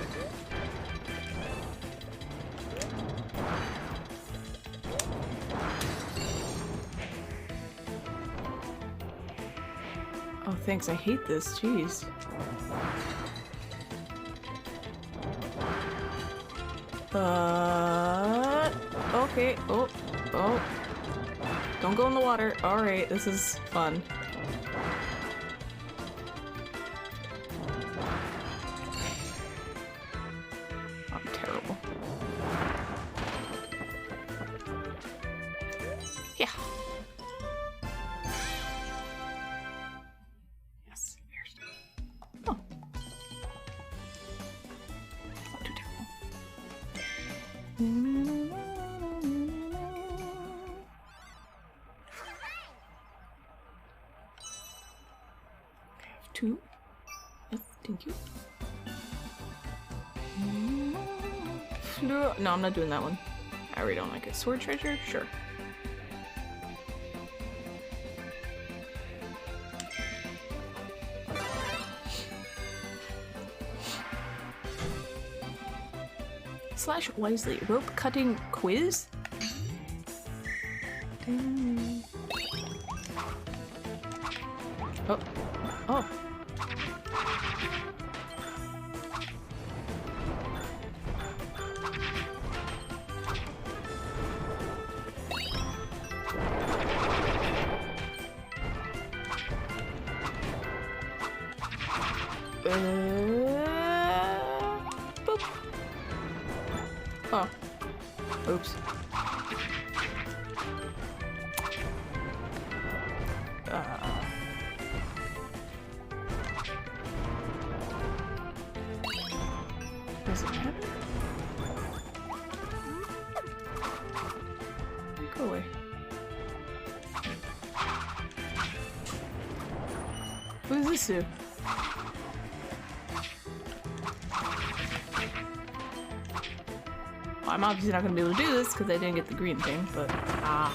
Oh, thanks. I hate this. Jeez. Okay. Oh. Don't go in the water. Alright, this is fun. I'm terrible. Yeah. Yes. Oh. Not too terrible. Two. Yes, thank you. No, I'm not doing that one. I really don't like it. Sword treasure? Sure. Slash wisely. Rope cutting quiz? Oh. Oh. Boop. Oh. Oops. Does it matter? Go away. this do? Well, I'm obviously not gonna be able to do this because I didn't get the green thing, but I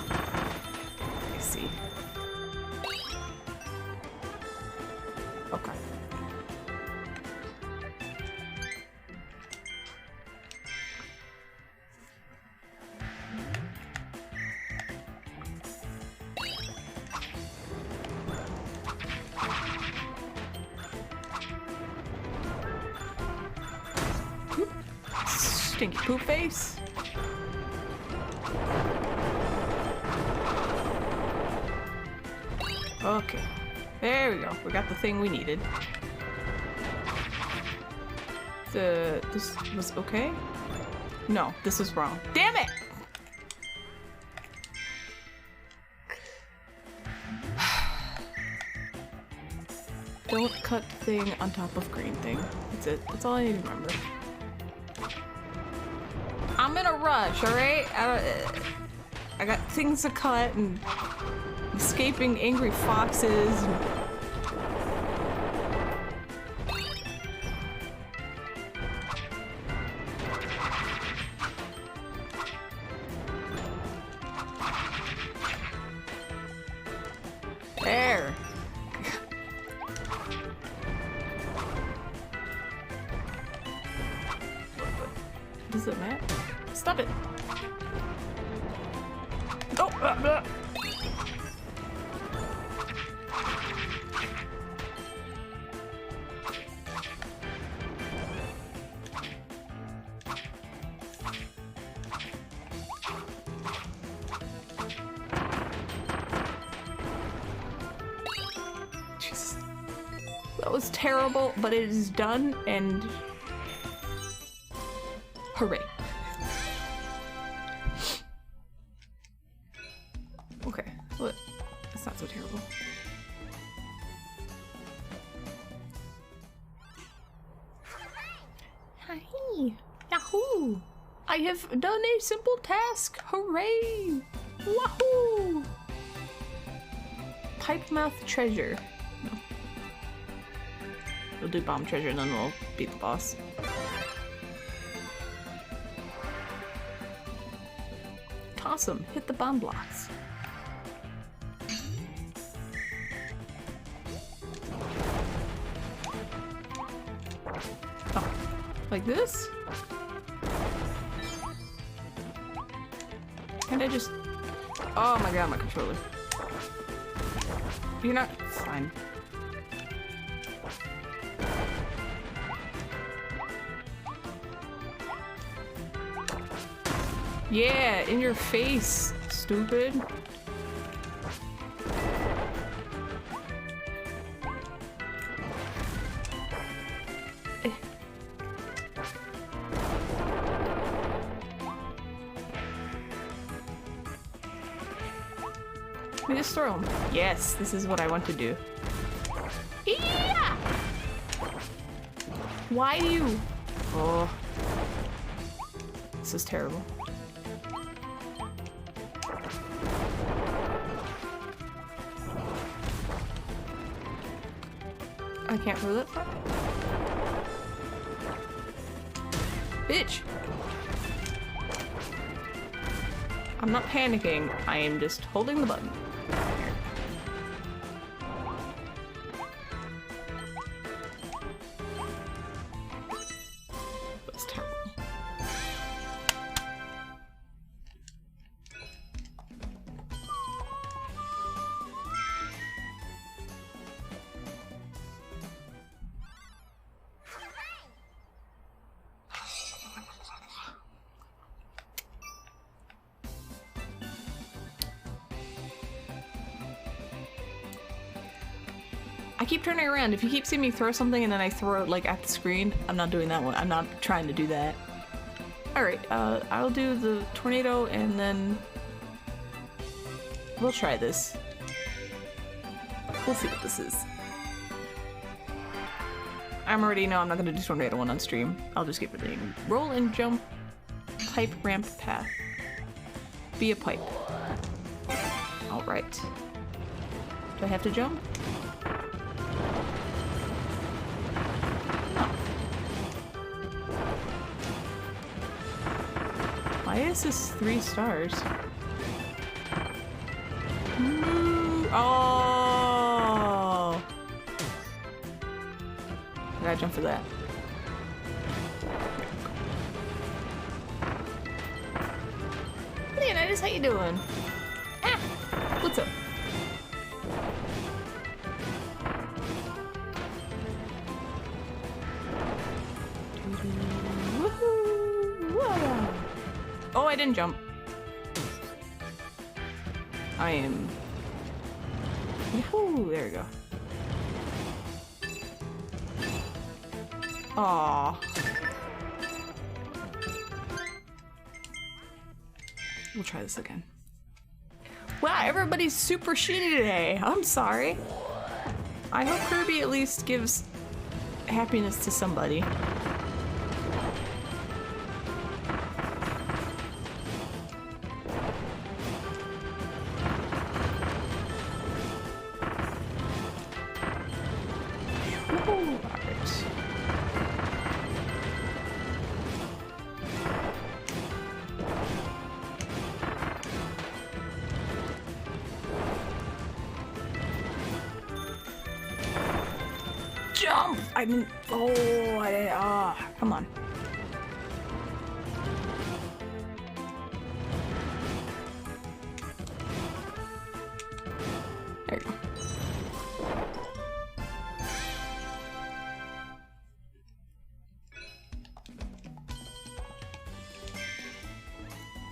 see. Okay. Stinky poop face. Okay. There we go. We got the thing we needed. This was okay? No, this is wrong. Damn it! Don't cut thing on top of green thing. That's it. That's all I need to remember. I'm in a rush, alright? I got things to cut and escaping angry foxes. There. Does it matter? Stop it! Oh! Jesus. That was terrible, but it is done, and hooray. Okay, what? That's not so terrible. Hi! Yahoo! I have done a simple task! Hooray! Wahoo! Pipe mouth treasure. No. We'll do bomb treasure and then we'll beat the boss. Toss 'em. Hit the bomb blocks. Oh, like this? Can I just... Oh my god, my controller. You're not... Fine. Yeah, in your face, stupid. Let me just throw him. Yes, this is what I want to do. Yeah! Why do you... Oh. This is terrible. I can't throw that far. Bitch! I'm not panicking, I am just holding the button. That's terrible. I keep turning around. If you keep seeing me throw something and then I throw it like at the screen, I'm not doing that one. I'm not trying to do that. Alright, I'll do the tornado and then we'll try this. We'll see what this is. I'm already know I'm not gonna do tornado one on stream. I'll just keep it in. Roll and jump. Pipe ramp path. Be a pipe. Alright. Do I have to jump? Why is this 3 stars? Oh! I gotta jump for that. Leonidas, how you doing? Ah! What's up? Whoa. Oh, I didn't jump. I am... Yahoo! There we go. Aww. We'll try this again. Wow, everybody's super shitty today. I'm sorry. I hope Kirby at least gives happiness to somebody. Jump! I didn't. Oh, I didn't. Ah, come on. There you go.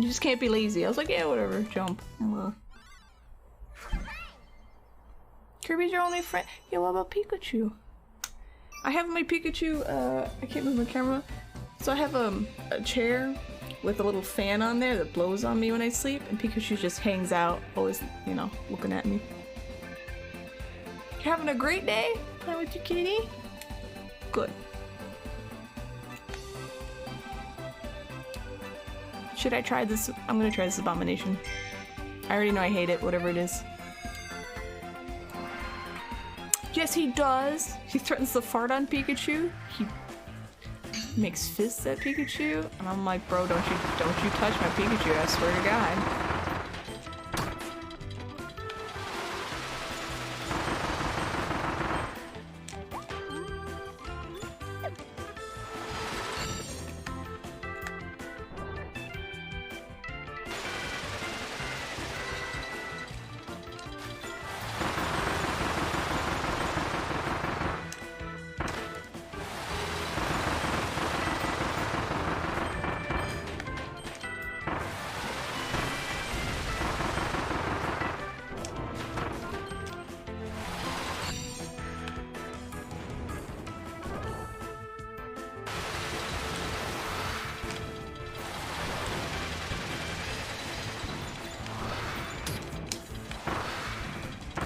You just can't be lazy. I was like, yeah, whatever. Jump. Kirby's your only friend. Yeah, what about Pikachu? I have my Pikachu, I can't move my camera. So I have a chair with a little fan on there that blows on me when I sleep, and Pikachu just hangs out, always, you know, looking at me. You're having a great day playing with your kitty? Good. Should I try this? I'm gonna try this abomination. I already know I hate it, whatever it is. Yes, he does. He threatens to fart on Pikachu. He makes fists at Pikachu, and I'm like, bro, don't you touch my Pikachu, I swear to God.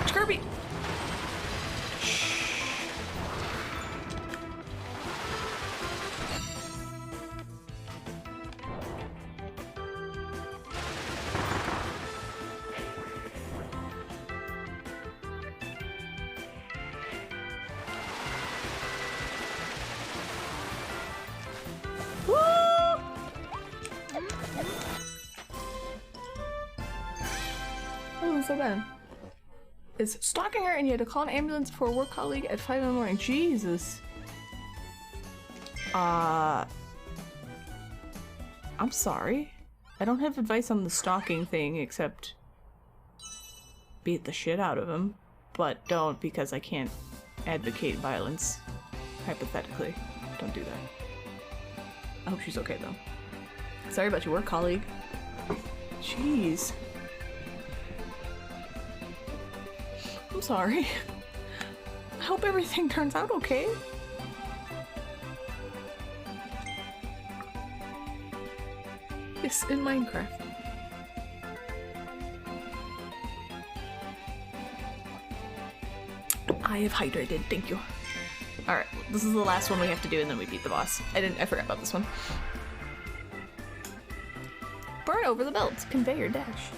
Kirby! Woo! Oh, so bad. Is stalking her and you had to call an ambulance for a work colleague at 5 in the morning. Jesus. I'm sorry. I don't have advice on the stalking thing except beat the shit out of him. But don't, because I can't advocate violence. Hypothetically. Don't do that. I hope she's okay though. Sorry about your work colleague. Jeez. I'm sorry. I hope everything turns out okay. Yes, in Minecraft. I have hydrated, thank you. Alright, this is the last one we have to do and then we beat the boss. I forgot about this one. Burn over the belt, conveyor dash.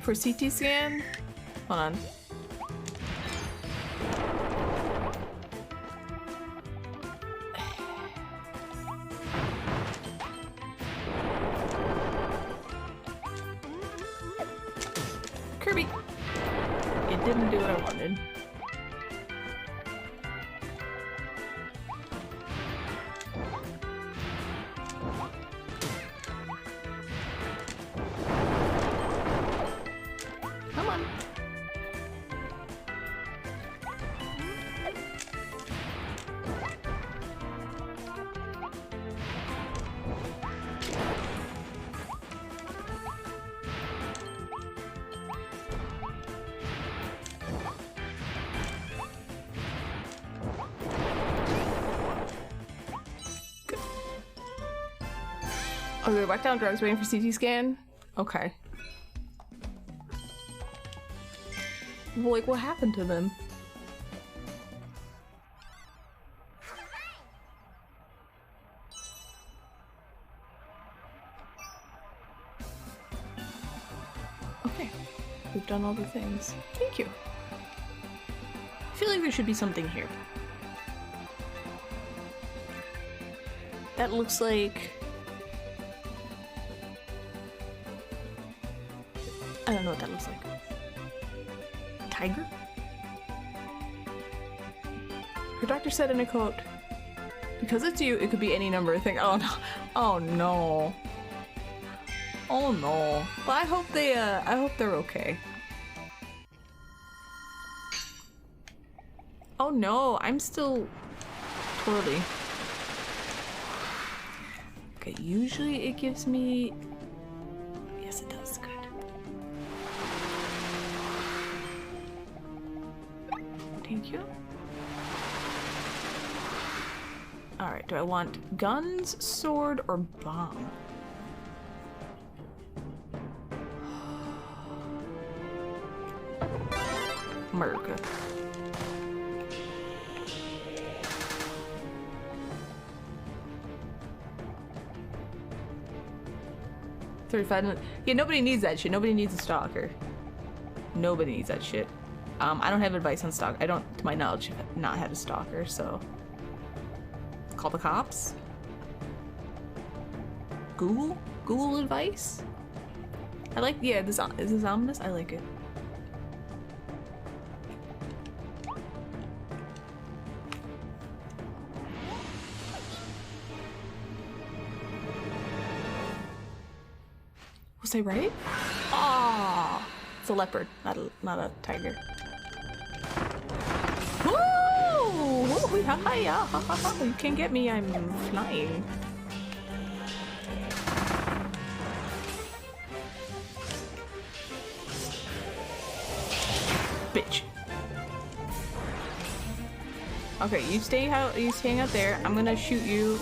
For CT scan? Hold on. Kirby! It didn't do what I wanted. Come on. Okay, whacked down drugs, waiting for CT scan. Okay. Well, like, what happened to them? Okay, we've done all the things. Thank you. I feel like there should be something here. That looks like... I don't know what that looks like. Tiger? Her doctor said in a quote, "Because it's you, it could be any number of things." Oh no. Oh no. Oh no. But I hope they're okay. Oh no, I'm still twirly. Okay, usually it gives me... Yes, it does. Good. Thank you. Alright, do I want guns, sword, or bomb? America. Yeah, nobody needs that shit. Nobody needs a stalker. Nobody needs that shit. I don't have advice on stalk. I don't, to my knowledge, have not had a stalker, so... Call the cops? Google? Google advice? I like, yeah, is this ominous? I like it. Was I right? Ah, it's a leopard, not a tiger. Woo! Woo! Hi-ya! You can't get me. I'm flying. Bitch. Okay, you stay out. You staying out there. I'm gonna shoot you.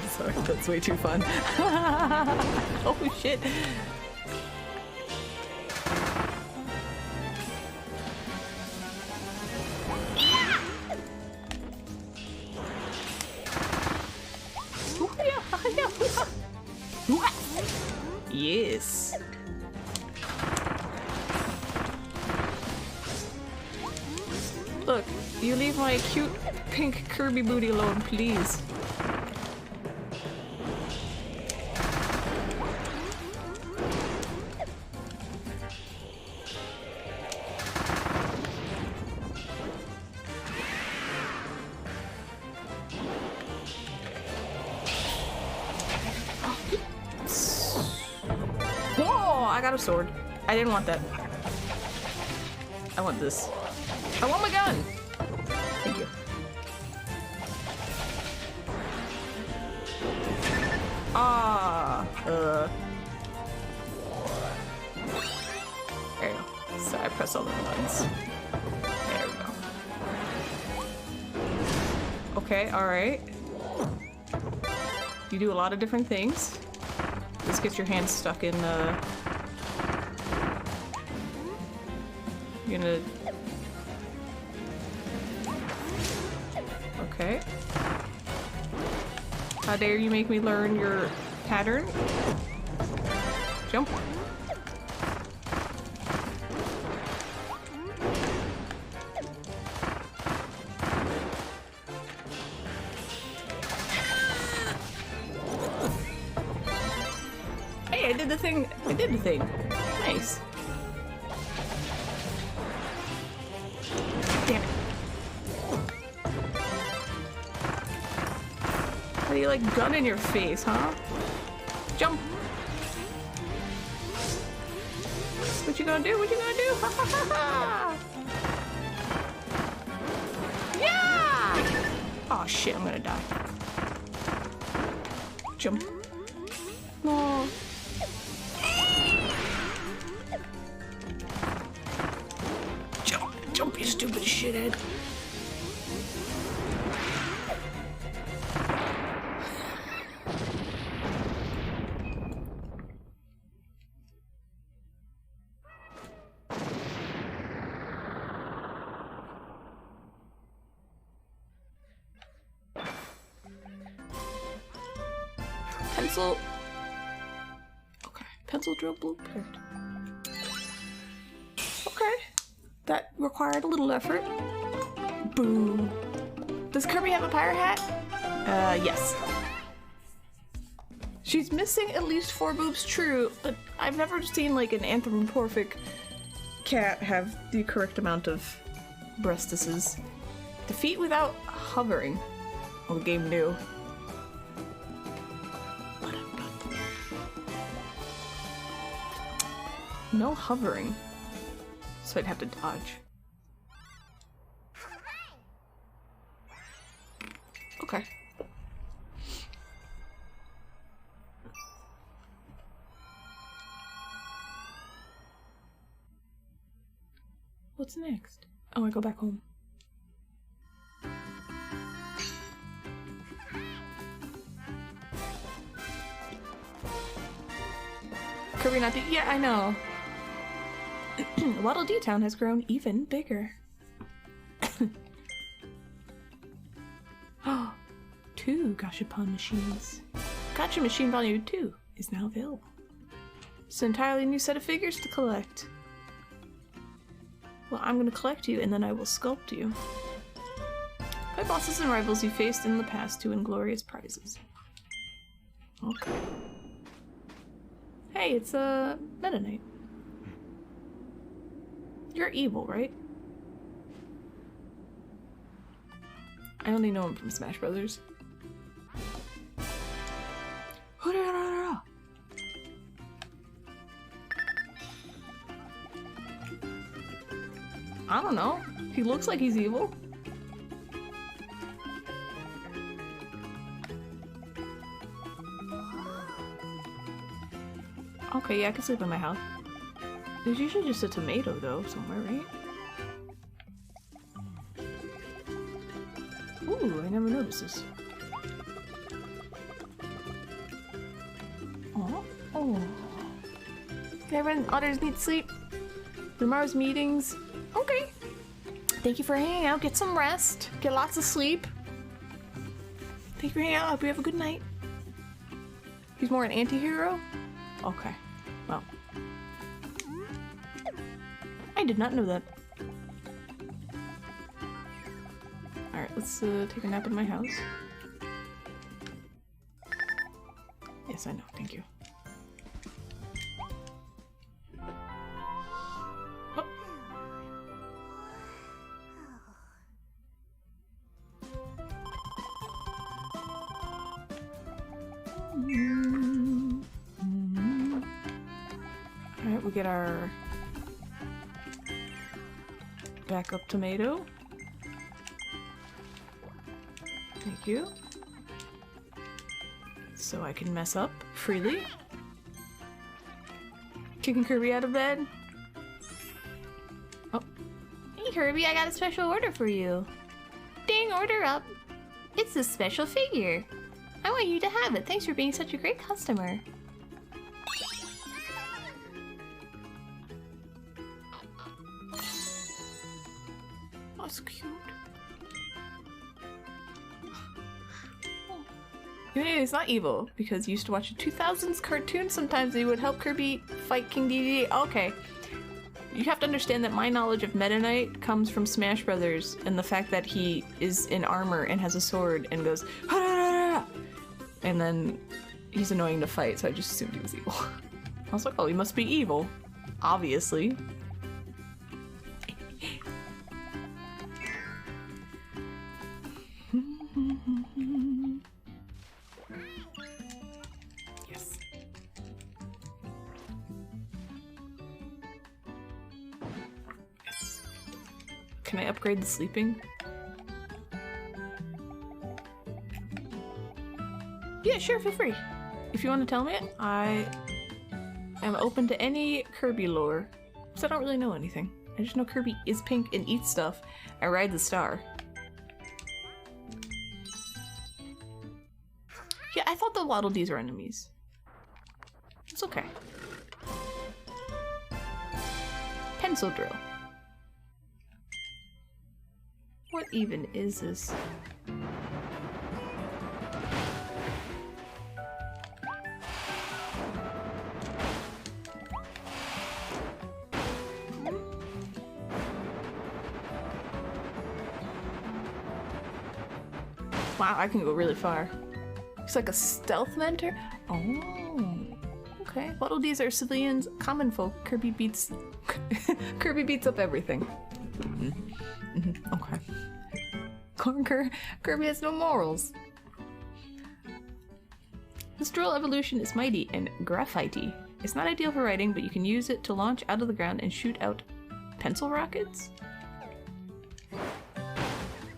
Sorry, that's way too fun. Oh shit. Yes. Look, you leave my cute pink Kirby booty alone, please. I got a sword. I didn't want that. I want this. I want my gun! Thank you. There you go. So I press all the buttons. There we go. Okay, alright. You do a lot of different things. This gets your hands stuck in you're gonna... Okay. How dare you make me learn your pattern? Jump. did the thing. I did the thing. Nice. Damn it. How do you like gun in your face, huh? Jump. What you gonna do? What you gonna do? Ha ha ha ha! Yeah! Oh shit, I'm gonna die. Jump. No. Jump, jump, you stupid shithead. Pencil. Okay, pencil drill blueprint. Okay, that required a little effort. Boom. Does Kirby have a pirate hat? Yes. She's missing at least 4 boobs, true, but I've never seen like an anthropomorphic cat have the correct amount of breastises. Defeat without hovering. Well, the game knew. No hovering, so I'd have to dodge. Okay. What's next? Oh, I go back home. Kirby not yeah, I know. Waddle Dee Town has grown even bigger. Oh, 2 Gashapon machines. Gacha Machine Volume 2 is now available. It's an entirely new set of figures to collect. Well, I'm gonna collect you and then I will sculpt you. Fight bosses and rivals you faced in the past to inglorious prizes. Okay. Hey, it's a Meta Knight. You're evil, right? I only know him from Smash Brothers. I don't know. He looks like he's evil. Okay, yeah, I can sleep in my house. There's usually just a tomato, though, somewhere, right? Ooh, I never noticed this. Oh, oh. Everyone, otters need sleep. Tomorrow's meetings. Okay. Thank you for hanging out. Get some rest. Get lots of sleep. Thank you for hanging out. Hope you have a good night. He's more an anti-hero? Okay. Well. I did not know that. Alright, let's take a nap in my house. Yes, I know. Thank you. Oh. Alright, we get our backup tomato. Thank you. So I can mess up freely. Kicking Kirby out of bed. Oh. Hey Kirby, I got a special order for you. Ding, order up. It's a special figure. I want you to have it. Thanks for being such a great customer. That's cute. It's not evil, because you used to watch a 2000s cartoon sometimes and you would help Kirby fight King Dedede. Okay. You have to understand that my knowledge of Meta Knight comes from Smash Brothers and the fact that he is in armor and has a sword and goes ha-da-da-da! And then he's annoying to fight, so I just assumed he was evil. I was like, oh, he must be evil. Obviously. Yes. Yes. Can I upgrade the sleeping? Yeah, sure, feel free. If you want to tell me it, I am open to any Kirby lore. Because I don't really know anything. I just know Kirby is pink and eats stuff. I ride the star. Yeah, I thought the Waddle Dees were enemies. It's okay. Pencil drill. What even is this? Wow, I can go really far. It's like a stealth mentor? Oh. Okay. Waddle Dees are civilians, common folk. Kirby beats Kirby beats up everything. Okay. Kirby has no morals. This drill evolution is mighty and graphitey. It's not ideal for riding, but you can use it to launch out of the ground and shoot out pencil rockets?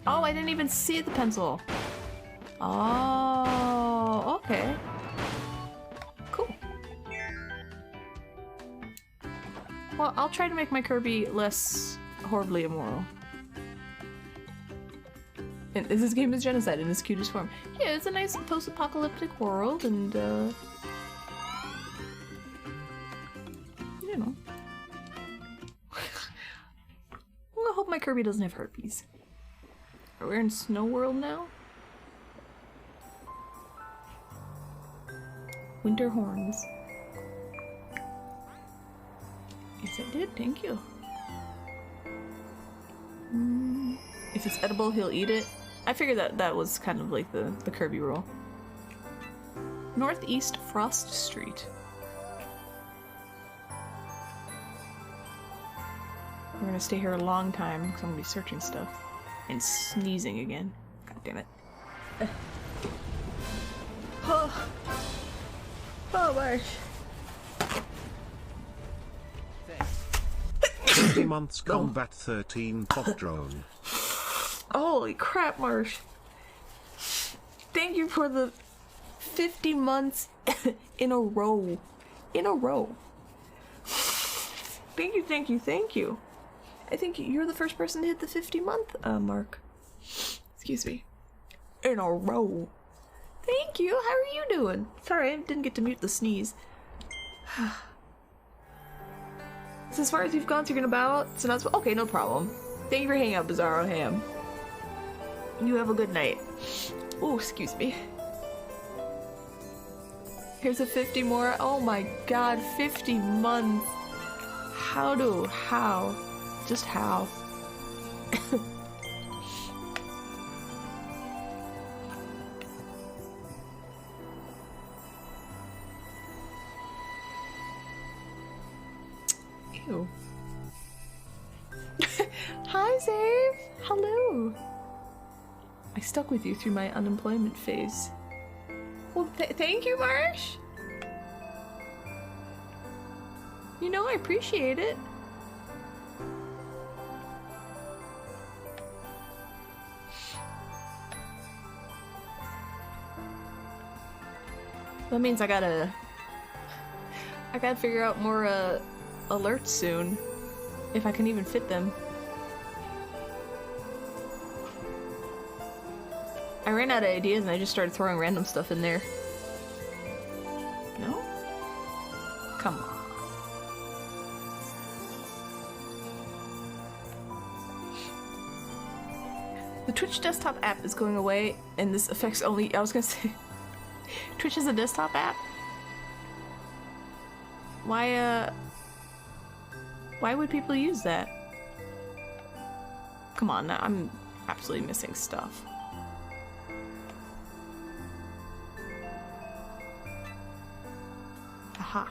Oh, I didn't even see the pencil. Oh, okay. Cool. Well, I'll try to make my Kirby less horribly immoral. And this game is genocide in its cutest form. Yeah, it's a nice post-apocalyptic world, and you know. I hope my Kirby doesn't have herpes. Are we in Snow World now? Winter horns. Yes, I did. Thank you. If it's edible, he'll eat it. I figured that was kind of like the Kirby rule. Northeast Frost Street. We're gonna stay here a long time because I'm gonna be searching stuff. And sneezing again. God damn it. Oh. Oh my. 50 months combat 13 pop drone. Holy crap, Marsh. Thank you for the 50 months in a row. In a row. Thank you, thank you, thank you. I think you're the first person to hit the 50-month mark. Excuse me. In a row. Thank you. How are you doing? Sorry, I didn't get to mute the sneeze. So as far as you've gone, so you're gonna bow out? So that's okay, no problem. Thank you for hanging out, Bizarro Ham. You have a good night. Oh, excuse me. Here's a 50 more. Oh my god, 50 months. How? Just how? Ew. Hi, Zave! Hello! I stuck with you through my unemployment phase. Well, thank you, Marsh! You know, I appreciate it. That means I gotta figure out more alerts soon, if I can even fit them. I ran out of ideas and I just started throwing random stuff in there. No? Come on. The Twitch desktop app is going away, and this affects only— I was gonna say Twitch is a desktop app? Why would people use that? Come on, now I'm absolutely missing stuff. Aha.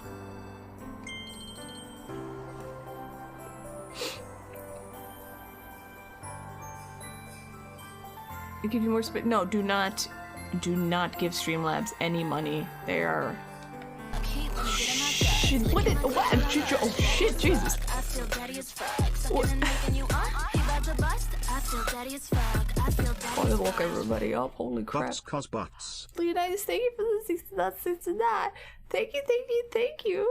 give you more space. No, do not give Streamlabs any money. They are. Shit, what? Oh shit, Jesus. What? Oh, look everybody up. Holy crap. Butts cos butts. Leonidas, thank you for the 69. Thank you.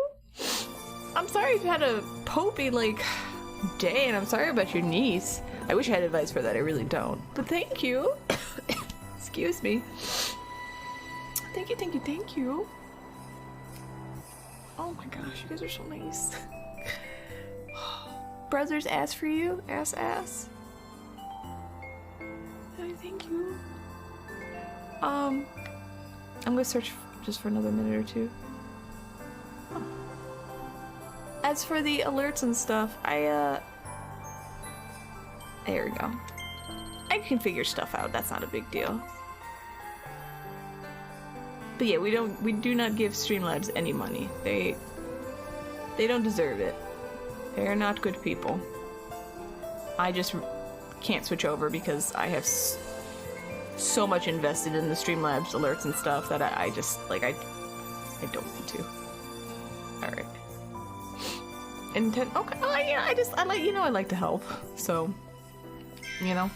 I'm sorry you've had a popey, like, day, and I'm sorry about your niece. I wish I had advice for that, I really don't. But thank you. Excuse me. Thank you. Oh my gosh, you guys are so nice. Brothers ass for you? Ass. Oh, thank you. I'm gonna search just for another minute or two. Oh. As for the alerts and stuff, there we go. I can figure stuff out, that's not a big deal. But yeah, we do not give Streamlabs any money. They don't deserve it. They are not good people. I just can't switch over because I have so much invested in the Streamlabs alerts and stuff that I just, like, I don't need to. Alright. And okay, yeah, I like, you know, I like to help, so, you know.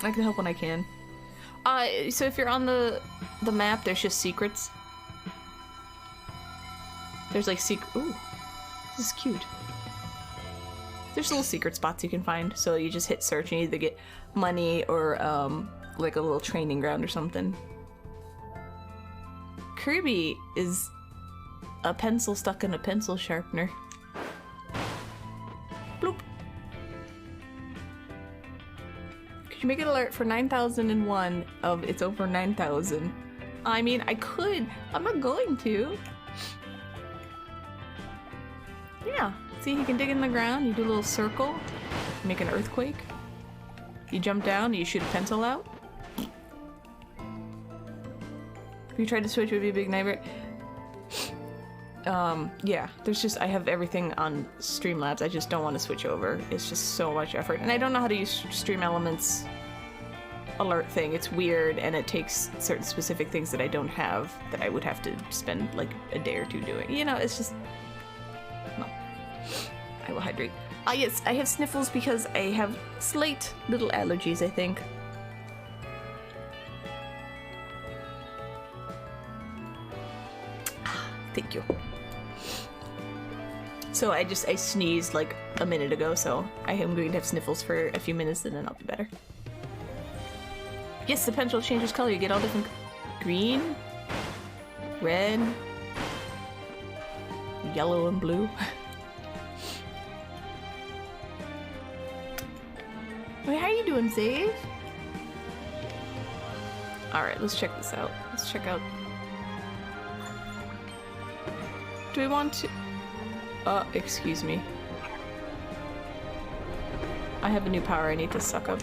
I can help when I can. So if you're on the map, there's just secrets. There's like ooh, this is cute. There's little secret spots you can find, so you just hit search and you either get money or like a little training ground or something. Kirby is a pencil stuck in a pencil sharpener. Bloop. Could you make an alert for 9001 of it's over 9,000? I mean, I could. I'm not going to. Yeah. See, you can dig in the ground, you do a little circle, make an earthquake. You jump down, you shoot a pencil out. If you tried to switch, it would be a big nightmare. Yeah, there's just, I have everything on Streamlabs. I just don't want to switch over. It's just so much effort. And I don't know how to use Stream Elements alert thing. It's weird, and it takes certain specific things that I don't have that I would have to spend like a day or two doing. You know, it's just... No. I will hydrate. Ah, yes, I have sniffles because I have slight little allergies, I think. Thank you. So I sneezed like a minute ago, so I am going to have sniffles for a few minutes and then I'll be better. Yes, the pencil changes color. You get all different green, red, yellow, and blue. Wait, how are you doing, Zave? Alright, let's check this out. Let's check out... Do we want to... excuse me. I have a new power I need to suck up.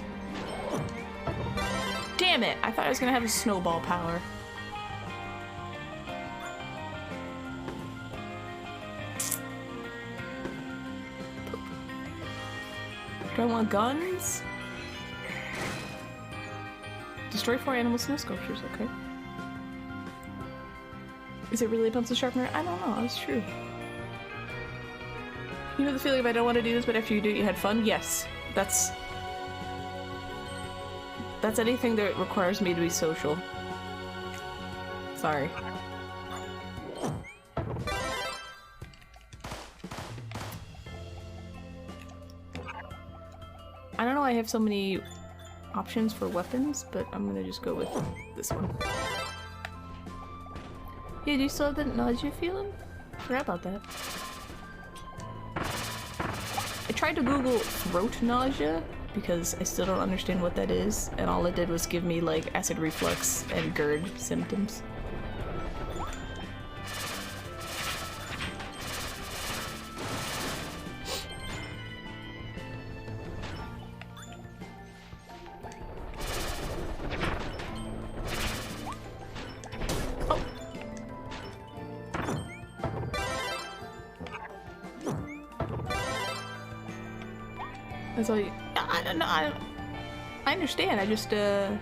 Damn it! I thought I was gonna have a snowball power. Do I want guns? Destroy 4 animal snow sculptures, okay. Is it really a pencil sharpener? I don't know, that's true. You know the feeling of I don't want to do this, but after you do it, you had fun? Yes. That's anything that requires me to be social. Sorry. I don't know why I have so many options for weapons, but I'm gonna just go with this one. Yeah, do you still have that nausea feeling? I forgot about that. I tried to Google throat nausea because I still don't understand what that is, and all it did was give me like acid reflux and GERD symptoms. That's all you... I don't know. I understand. I just, I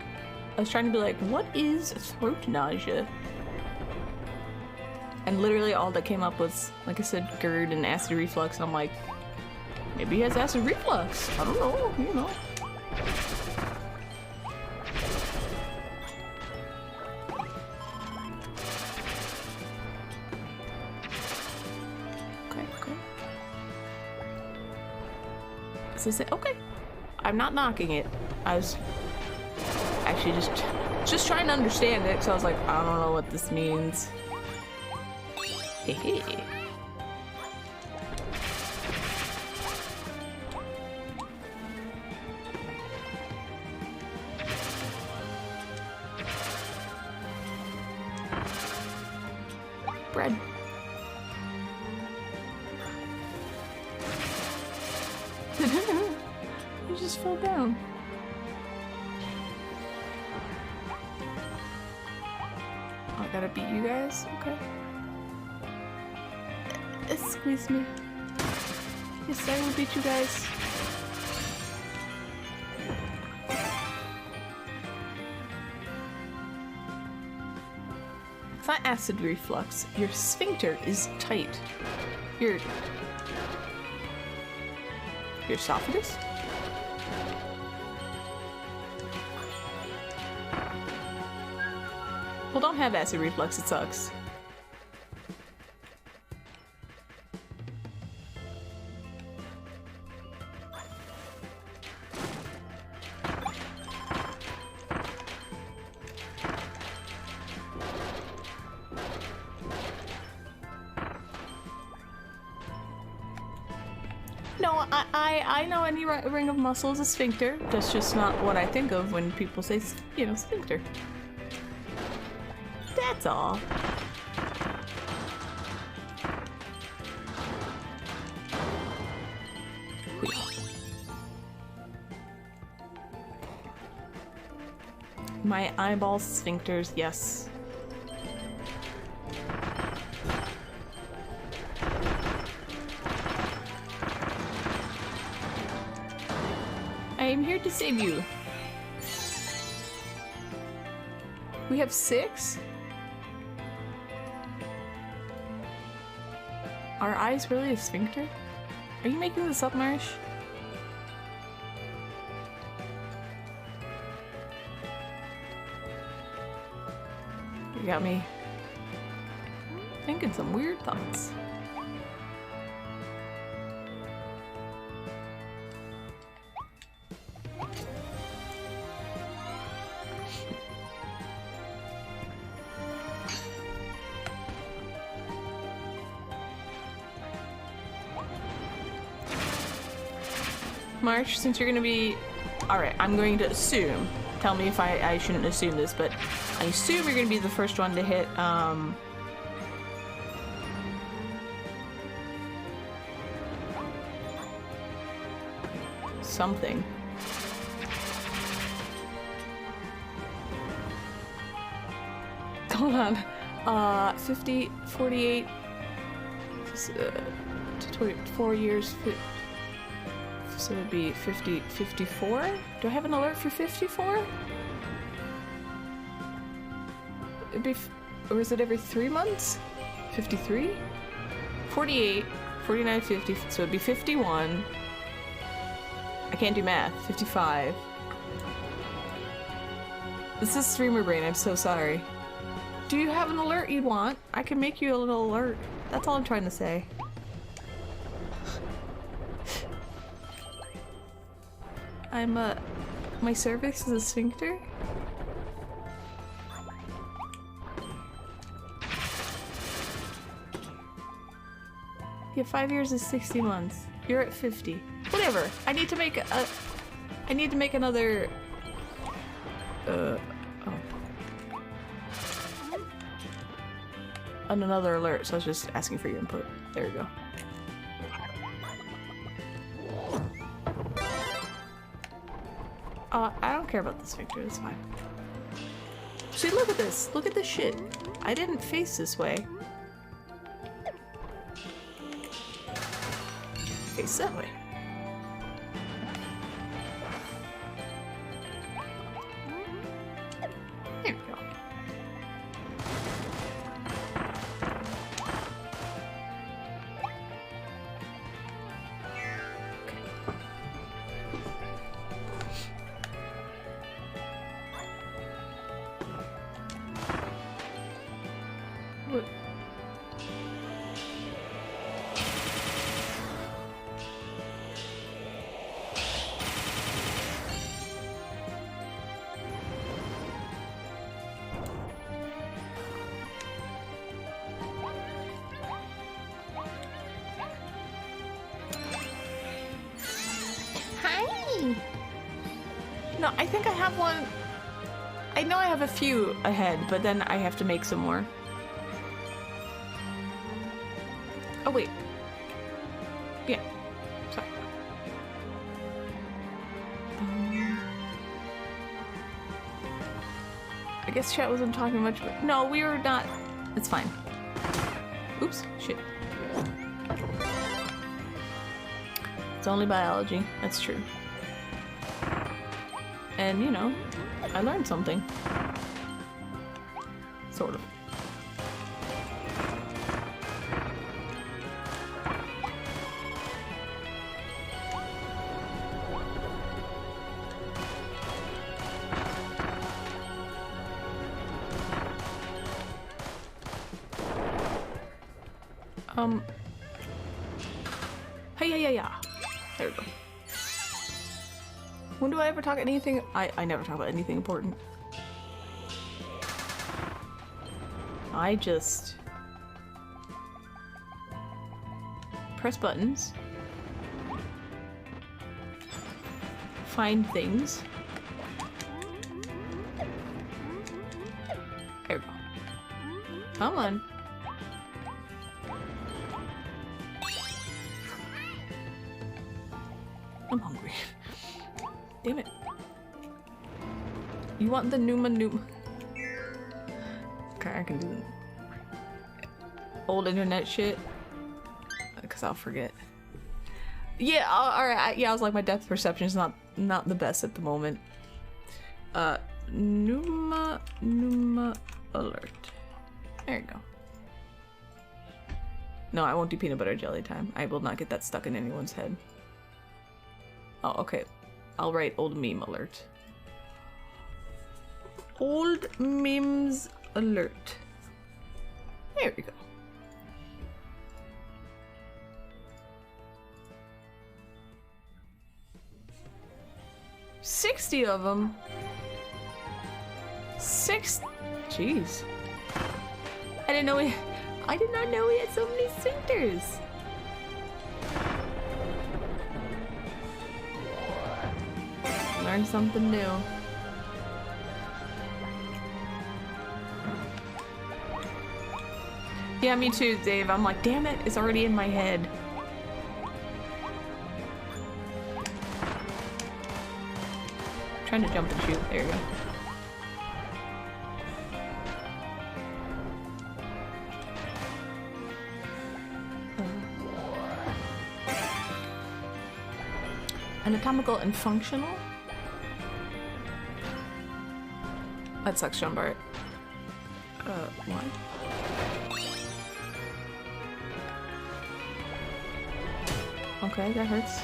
was trying to be like, what is throat nausea? And literally all that came up was, like I said, GERD and acid reflux, and I'm like, maybe he has acid reflux. I don't know, you know. Okay, okay. As I say, okay. I'm not knocking it. I was actually just trying to understand it, so I was like, I don't know what this means. Hehe. Bread. You just fell down. Oh, I gotta beat you guys? Okay. Squeeze me. Yes, I will beat you guys. It's not acid reflux. Your sphincter is tight. Your esophagus? Well, don't have acid reflux, it sucks. No, I know any ring of muscle is a sphincter. That's just not what I think of when people say, you know, sphincter. That's all. My eyeball sphincters, yes. I am here to save you. We have 6? Are eyes really a sphincter? Are you making this up, Marsh? You got me thinking some weird thoughts. March, since you're gonna be... Alright, I'm going to assume. Tell me if I shouldn't assume this, but I assume you're gonna be the first one to hit, something. Hold on. 50, 48... 4 years... So it'd be 54? Do I have an alert for 54? It'd be... Or is it every 3 months? 53? 48, 49, 50, so it'd be 51. I can't do math. 55. This is streamer brain, I'm so sorry. Do you have an alert you'd want? I can make you a little alert. That's all I'm trying to say. I'm my cervix is a sphincter? Yeah, 5 years is 60 months. You're at 50. Whatever. I need to make another... oh. Another alert, so I was just asking for your input. There we go. I don't care about this picture, it's fine. See, look at this! Look at this shit! I didn't face this way. Face that way. Hey. No, I think I have one. I know I have a few ahead, but then I have to make some more. Oh, wait. Yeah. Sorry. I guess chat wasn't talking much, but no, we were not. It's fine. Oops, shit. It's only biology. That's true. And, you know, I learned something. Sort of. Hey, yeah. There we go. When do I ever talk anything? I never talk about anything important. I just press buttons, find things. There we go. Come on. I'm hungry. Damn it. You want the Numa? Okay, I can do it. Old internet shit. Because I'll forget. Yeah, alright. Yeah, I was like, my depth perception is not the best at the moment. Numa alert. There you go. No, I won't do peanut butter jelly time. I will not get that stuck in anyone's head. Oh, okay. I'll write old meme alert. Old memes alert. There we go. $60 of them. Jeez. I did not know we had so many centers. Learn something new. Yeah, me too, Dave. I'm like, damn it, it's already in my head. Trying to jump and shoot. There you go. Anatomical and functional? That sucks, John Bart. Why? Okay, that hurts.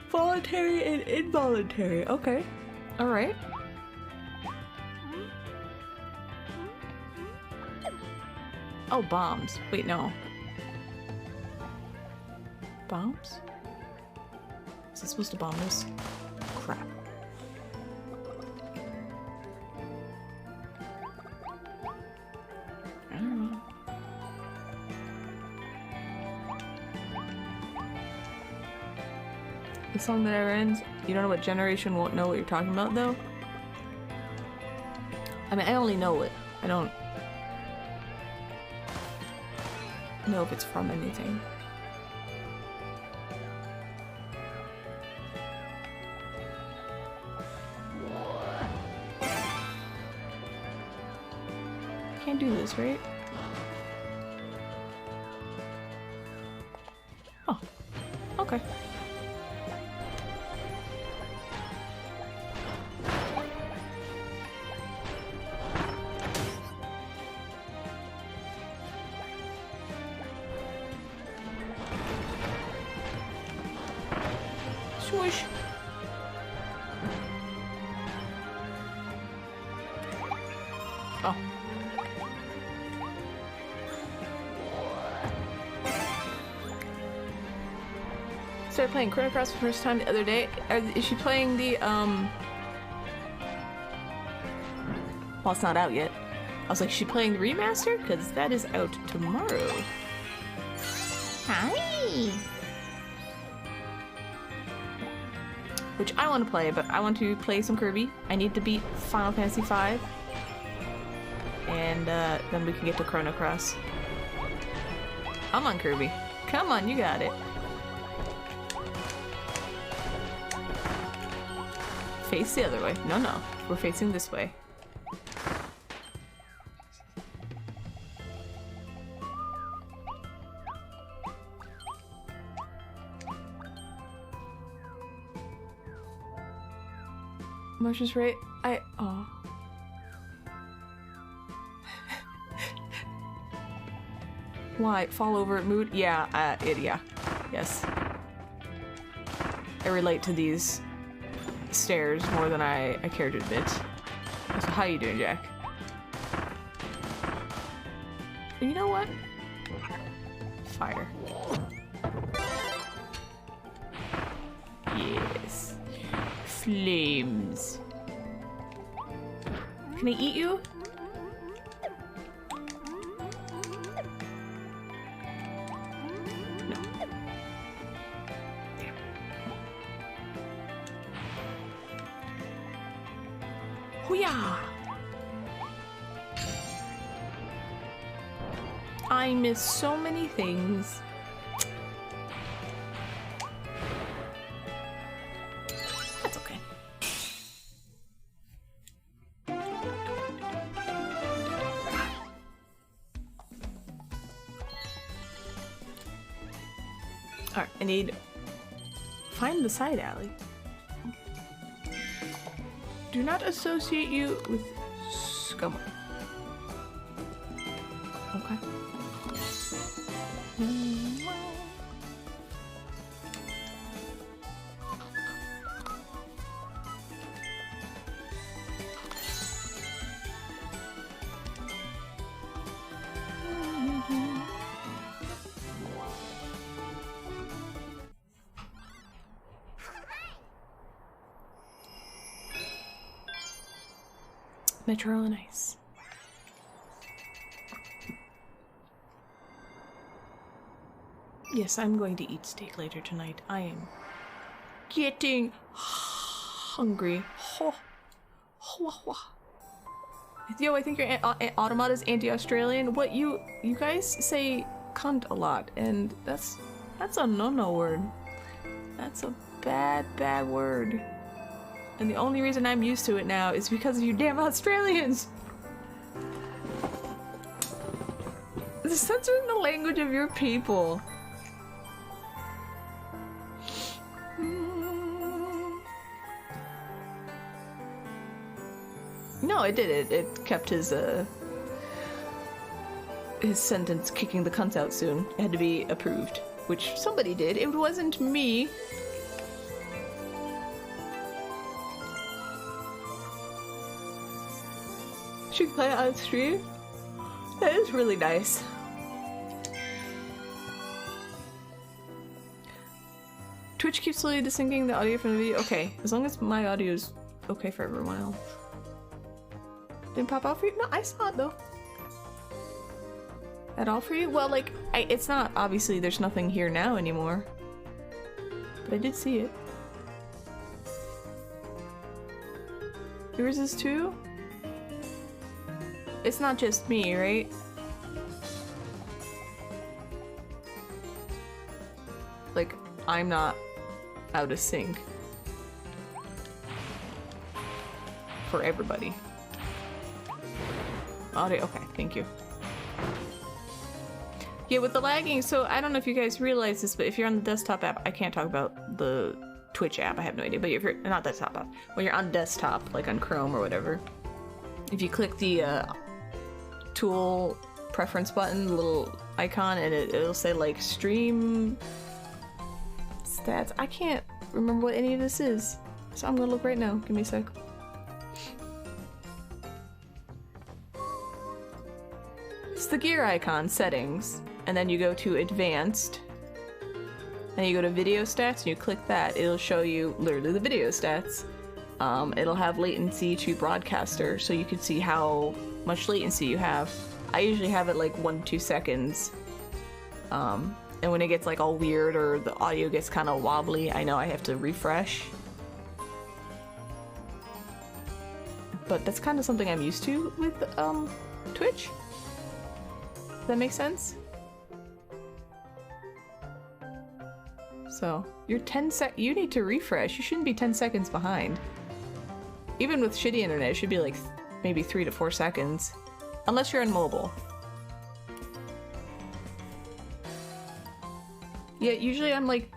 Voluntary and involuntary. Okay. Alright. Oh, bombs. Wait, no. Bombs? Is it supposed to bomb this? Crap. I don't know. The song that never ends. You don't know what generation won't know what you're talking about, though? I mean, I only know it. I don't know if it's from anything. Can't do this, right? Oh. Okay. Swoosh. Oh. Started playing Chrono Cross for the first time the other day. Is she playing the, well, it's not out yet. I was like, is she playing the remaster? Because that is out tomorrow. Hi. Which I want to play, but I want to play some Kirby. I need to beat Final Fantasy V. And then we can get to Chrono Cross. Come on, Kirby. Come on, you got it. Face the other way. No, no. We're facing this way. Marcia's right. Oh. Why? Fall over mood? Yeah, yeah. Yes. I relate to these stairs more than I care to admit. So how you doing, Jack? You know what? Fire. Yes. Flames. Can I eat you? No. Damn. Hoo-yah! I miss so many things. That's okay. Alright, I need... Find the side alley. Do not associate you with scum. Okay. Metro and Ice. Yes, I'm going to eat steak later tonight. I am getting hungry. Ho. Ho, ho. Yo, I think your Automata's anti-Australian. What you guys say cunt a lot, and that's a no-no word. That's a bad word. And the only reason I'm used to it now is because of you damn Australians! They're censoring the language of your people. No, it did it. It kept his sentence kicking the cunts out soon. It had to be approved. Which somebody did. It wasn't me. Should play it on stream? That is really nice. Twitch keeps slowly desyncing the audio from the video. Okay, as long as my audio is okay for everyone else. Didn't pop out for you? No, I saw it though. At all for you? Well, like, it's not, obviously there's nothing here now anymore. But I did see it. Yours is too? It's not just me, right? Like, I'm not out of sync. For everybody. Audio, okay, thank you. Yeah, with the lagging, so I don't know if you guys realize this, but if you're on the desktop app, I can't talk about the Twitch app, I have no idea, but if you're, not desktop app, when you're on desktop, like on Chrome or whatever, if you click the tool preference button, little icon, and it'll say like stream stats. I can't remember what any of this is. So I'm gonna look right now. Give me a sec. It's the gear icon, settings, and then you go to advanced, and you go to video stats and you click that. It'll show you literally the video stats. It'll have latency to broadcaster, so you can see how much latency you have. I usually have it like 1 to 2 seconds. And when it gets like all weird or the audio gets kind of wobbly, I know I have to refresh. But that's kind of something I'm used to with Twitch. Does that make sense? So, you're you need to refresh. You shouldn't be 10 seconds behind. Even with shitty internet, it should be like maybe 3 to 4 seconds. Unless you're on mobile. Yeah, usually I'm like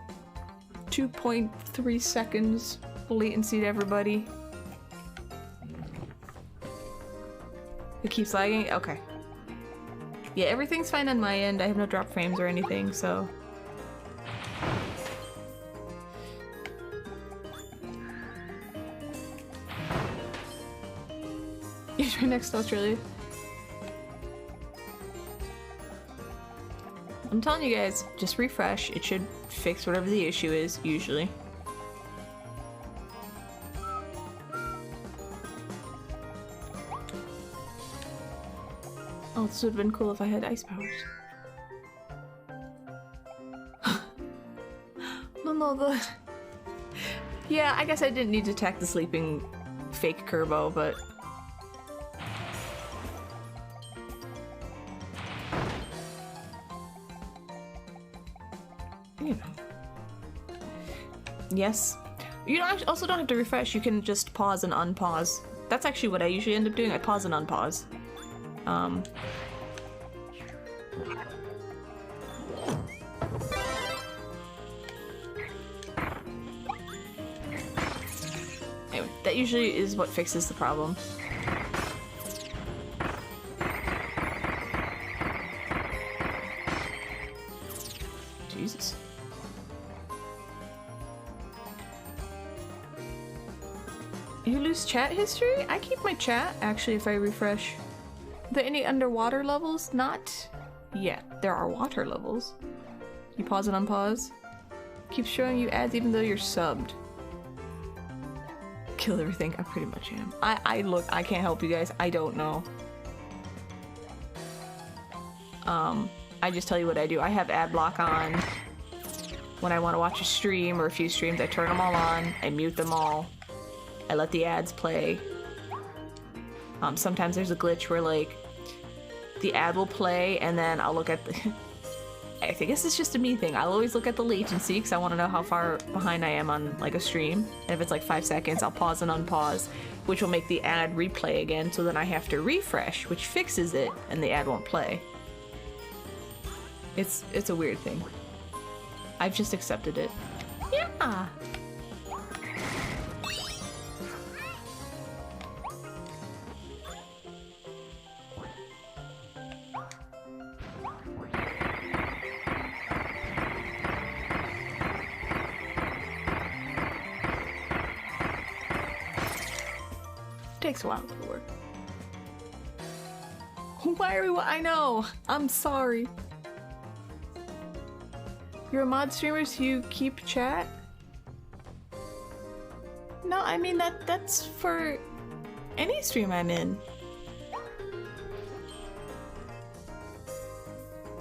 2.3 seconds latency to everybody. It keeps lagging? Okay. Yeah, everything's fine on my end. I have no drop frames or anything, so... You're next to Australia. I'm telling you guys, just refresh. It should fix whatever the issue is, usually. Oh, this would have been cool if I had ice powers. No, Yeah, I guess I didn't need to attack the sleeping fake Kirby, but... You know. Yes. You also don't have to refresh, you can just pause and unpause. That's actually what I usually end up doing, I pause and unpause. Anyway, that usually is what fixes the problem. Jesus. You lose chat history? I keep my chat, actually, if I refresh. Are there any underwater levels? Not yet. There are water levels. You pause and unpause. Keeps showing you ads even though you're subbed. Kill everything. I pretty much am. I can't help you guys. I don't know. I just tell you what I do. I have ad block on. When I want to watch a stream or a few streams, I turn them all on. I mute them all. I let the ads play. Sometimes there's a glitch where, like, the ad will play and then I'll look at the... I think this is just a me thing. I'll always look at the latency because I want to know how far behind I am on, like, a stream. And if it's like 5 seconds, I'll pause and unpause, which will make the ad replay again, so then I have to refresh, which fixes it, and the ad won't play. It's a weird thing. I've just accepted it. Yeah! Takes a while to work. Why are we? I know. I'm sorry. You're a mod streamer, so you keep chat? No, I mean that's for any stream I'm in.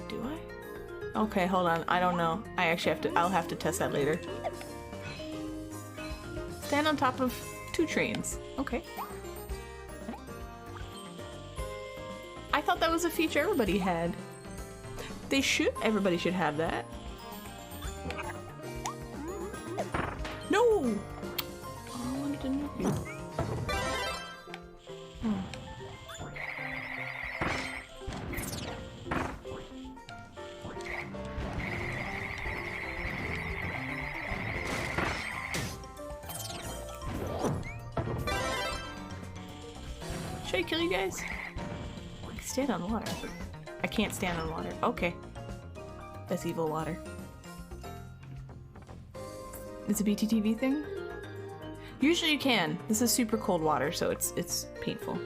Do I? Okay, hold on. I don't know. I actually have to. I'll have to test that later. Stand on top of 2 trains. Okay. I thought that was a feature everybody had. They should. Everybody should have that. No! Oh, I wanted to nuke you. Hmm. Should I kill you guys? Stand on water. I can't stand on water. Okay. That's evil water. It's a BTTV thing? Usually you can. This is super cold water, so it's painful.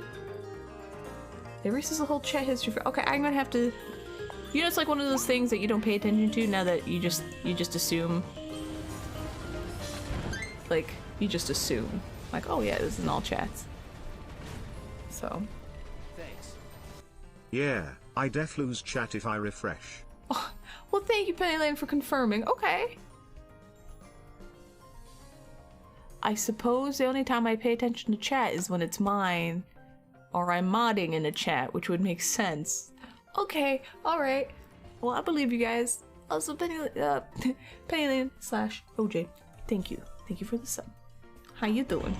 It erases the whole chat history for— okay, I'm gonna have to— you know, it's like one of those things that you don't pay attention to now that you just assume. Like, you just assume. Like, oh yeah, this is in all chats. So. Thanks. Yeah, I def lose chat if I refresh. Oh, well, thank you, Pennyland, for confirming. Okay. I suppose the only time I pay attention to chat is when it's mine, or I'm modding in a chat, which would make sense. Okay, alright. Well, I believe you guys. Also, Pennyland/OJ. Thank you. Thank you for the sub. How you doing?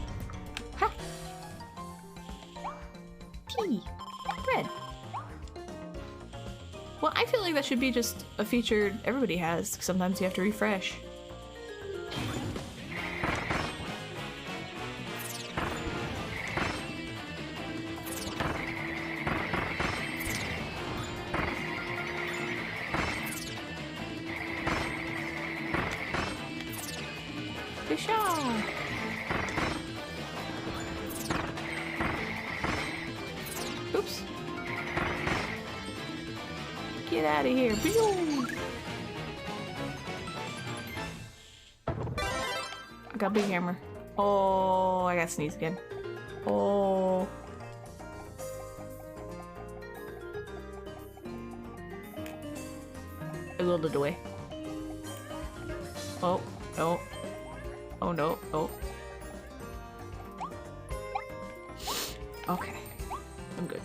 Hi. P. Red. Well, I feel like that should be just a feature everybody has. Sometimes you have to refresh. Oops. Get out of here. I got a big hammer. Oh, I gotta sneeze again. Oh. I rolled it away. Oh, no. Oh, no. Oh. Okay. I'm good.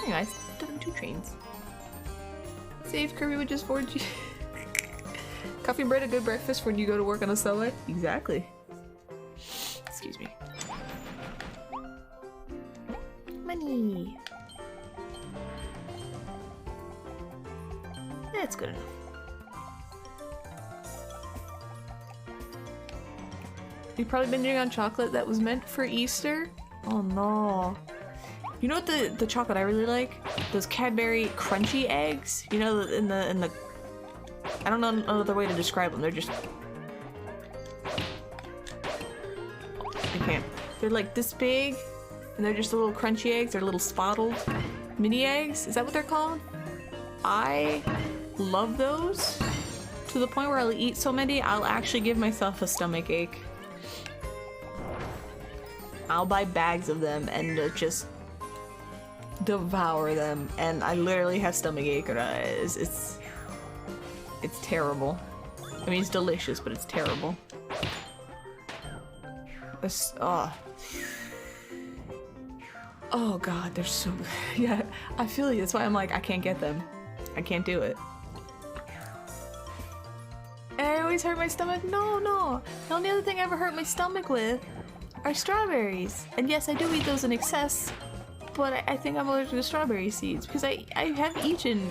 Hey guys, done 2 trains. See if Kirby would just forward you. Coffee and bread, a good breakfast when you go to work on a subway? Exactly. Excuse me. Money. That's good enough. You've probably been eating on chocolate that was meant for Easter? Oh no. You know what the chocolate I really like? Those Cadbury crunchy eggs? You know, in the I don't know another way to describe them. They're just— I can't. They're like this big, and they're just the little crunchy eggs. They're little spotted mini eggs. Is that what they're called? I love those to the point where I'll eat so many I'll actually give myself a stomach ache. I'll buy bags of them and just devour them, and I literally have stomach ache. It's terrible. I mean, it's delicious, but it's terrible. Oh god, they're so good. Yeah, I feel you. That's why I'm like, I can't get them. I can't do it. And I always hurt my stomach. No. The only other thing I ever hurt my stomach with are strawberries. And yes, I do eat those in excess, but I think I'm allergic to strawberry seeds because I have eaten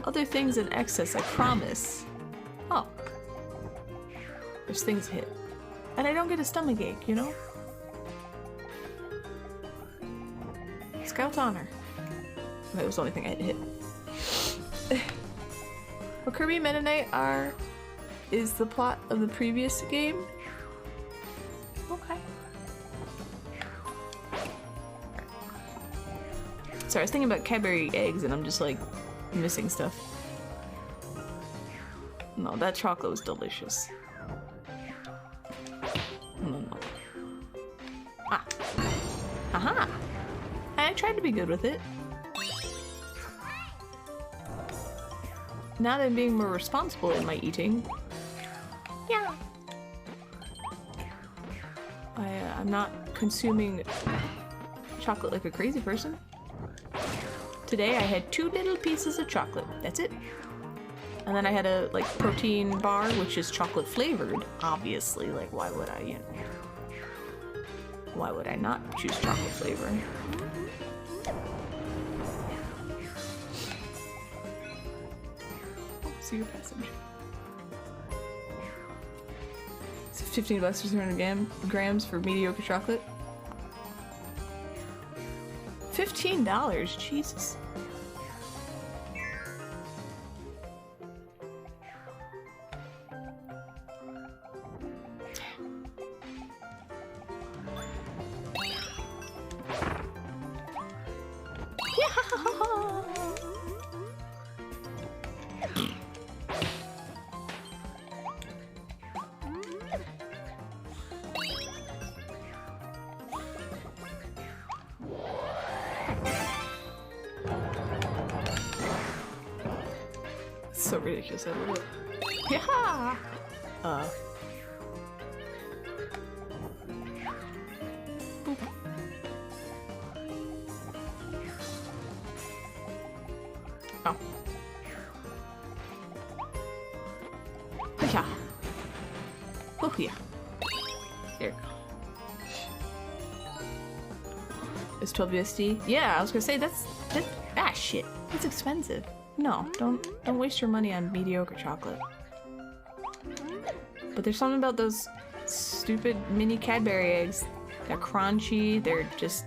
other things in excess, I promise. Oh. There's things hit. And I don't get a stomach ache, you know? Scout's honor. That was the only thing I had to hit. What Kirby and Meta Knight is the plot of the previous game. Okay. Sorry, I was thinking about Cadbury eggs and I'm just like missing stuff. No, that chocolate was delicious. No. Ah. Aha! I tried to be good with it. Now that I'm being more responsible in my eating. Yeah. I'm not consuming chocolate like a crazy person. Today I had 2 little pieces of chocolate. That's it. And then I had a protein bar, which is chocolate flavored. Obviously, like why would I? You know, why would I not choose chocolate flavor? See your passage. It's $15 for 300 grams for mediocre chocolate. $15, Jesus. So ridiculous. I love it. Yeah. Boop. Oh. Yeah. Oh yeah. There you go. It's 12 USD. Yeah, I was gonna say that's shit. It's expensive. No, don't waste your money on mediocre chocolate. But there's something about those stupid mini Cadbury eggs. They're crunchy, they're just...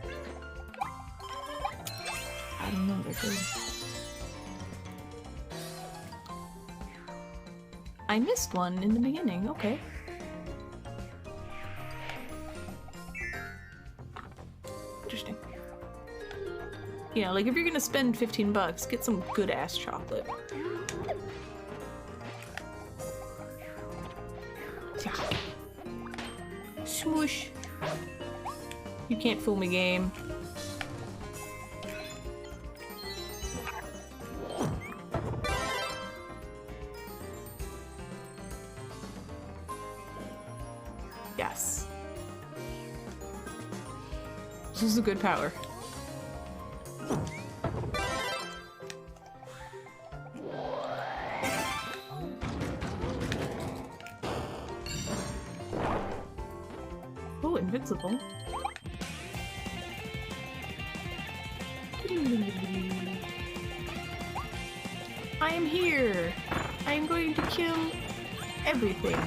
I don't know, they're good. I missed one in the beginning, okay. Interesting. You know, like if you're gonna spend 15 bucks, get some good ass chocolate. Yeah. Smoosh. You can't fool me, game. Yes. This is a good power. Oh, invincible. I am here. I am going to kill everything.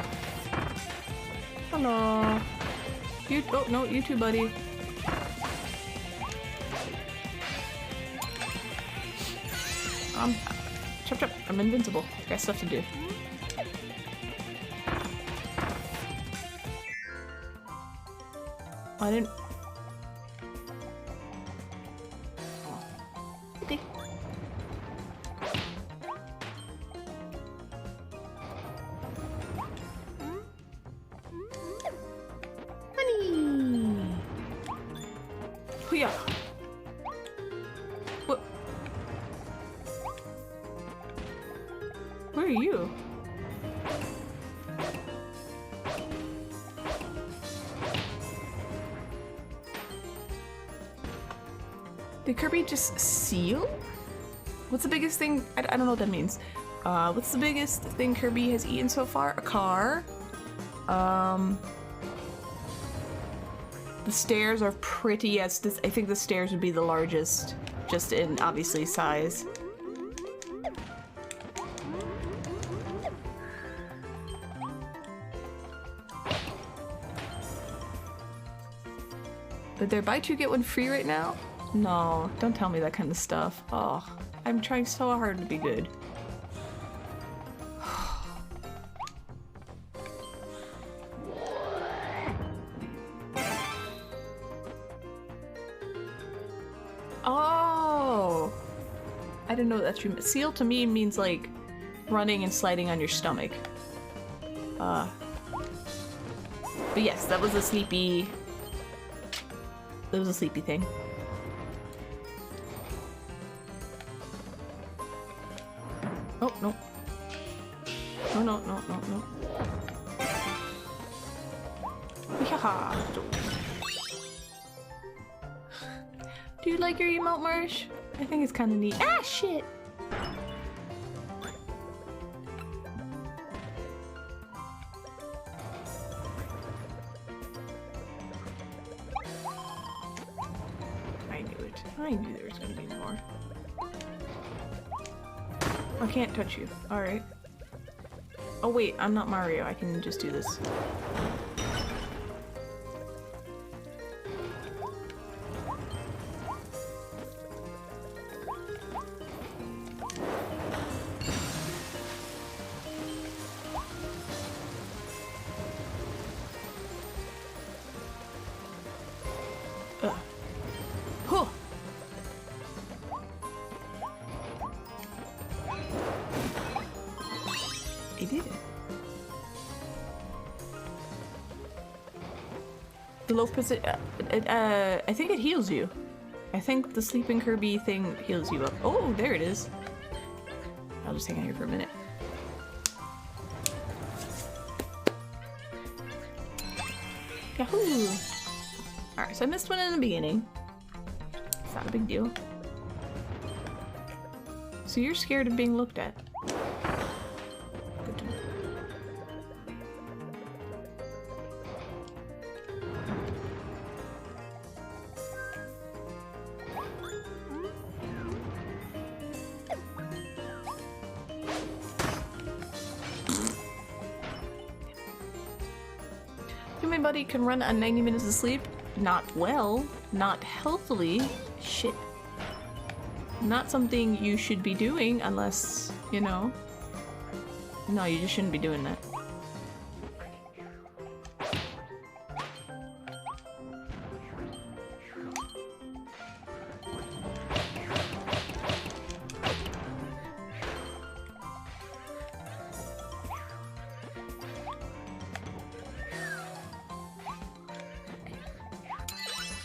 Hello. You. Oh no, you too, buddy. Chop chop. I'm invincible. Got stuff to do. I didn't. Oh. Okay. Honey. Hoo-yah. What? Where are you? Did Kirby just seal? What's the biggest thing? I don't know what that means. What's the biggest thing Kirby has eaten so far? A car. The stairs are pretty. Yes, I think the stairs would be the largest, just in obviously size. But they're buy two get one free right now? No, don't tell me that kind of stuff. Oh, I'm trying so hard to be good. Oh! I didn't know that's true. Seal to me means like running and sliding on your stomach. But yes, that was a sleepy... That was a sleepy thing. Oh, no. No, no, no, no, no. Yaha! Do you like your emote, Marsh? I think it's kind of neat. Ah, shit! I knew it. I knew there was gonna be more. I can't touch you. Alright. Oh wait, I'm not Mario. I can just do this. The low position. I think it heals you. I think the sleeping Kirby thing heals you up. Oh, there it is. I'll just hang out here for a minute. Yahoo! Alright, so I missed one in the beginning. It's not a big deal. So you're scared of being looked at. Good to know. My buddy can run on 90 minutes of sleep. Not well, not healthily. Shit. Not something you should be doing unless, you know. No, you just shouldn't be doing that.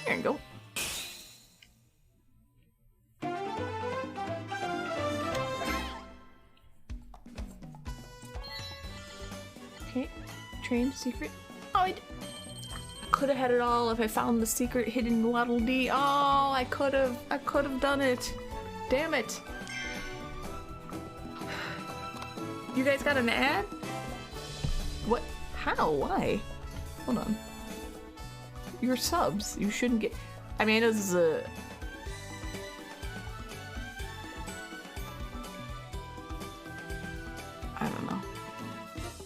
There you go. Okay, train secret. Oh, I could have had it all if I found the secret hidden Waddle Dee. Oh, I could have done it. Damn it. You guys got an ad? What? How? Why? Hold on. Your subs. You shouldn't get. I mean, I know this is a. I don't know.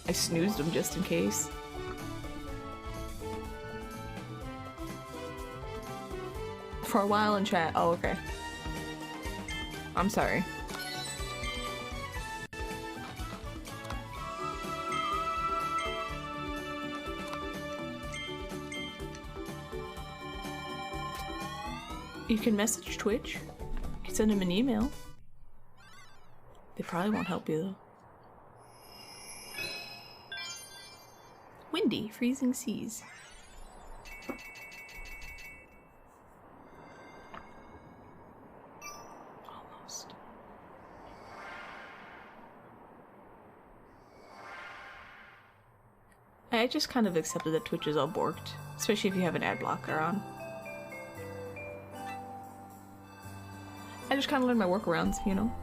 I snoozed them just in case. For a while in chat. Oh, okay. I'm sorry. You can message Twitch. You can send them an email. They probably won't help you though. Windy, freezing seas. Almost. I just kind of accepted that Twitch is all borked, especially if you have an ad blocker on. I just kind of learned my workarounds, you know?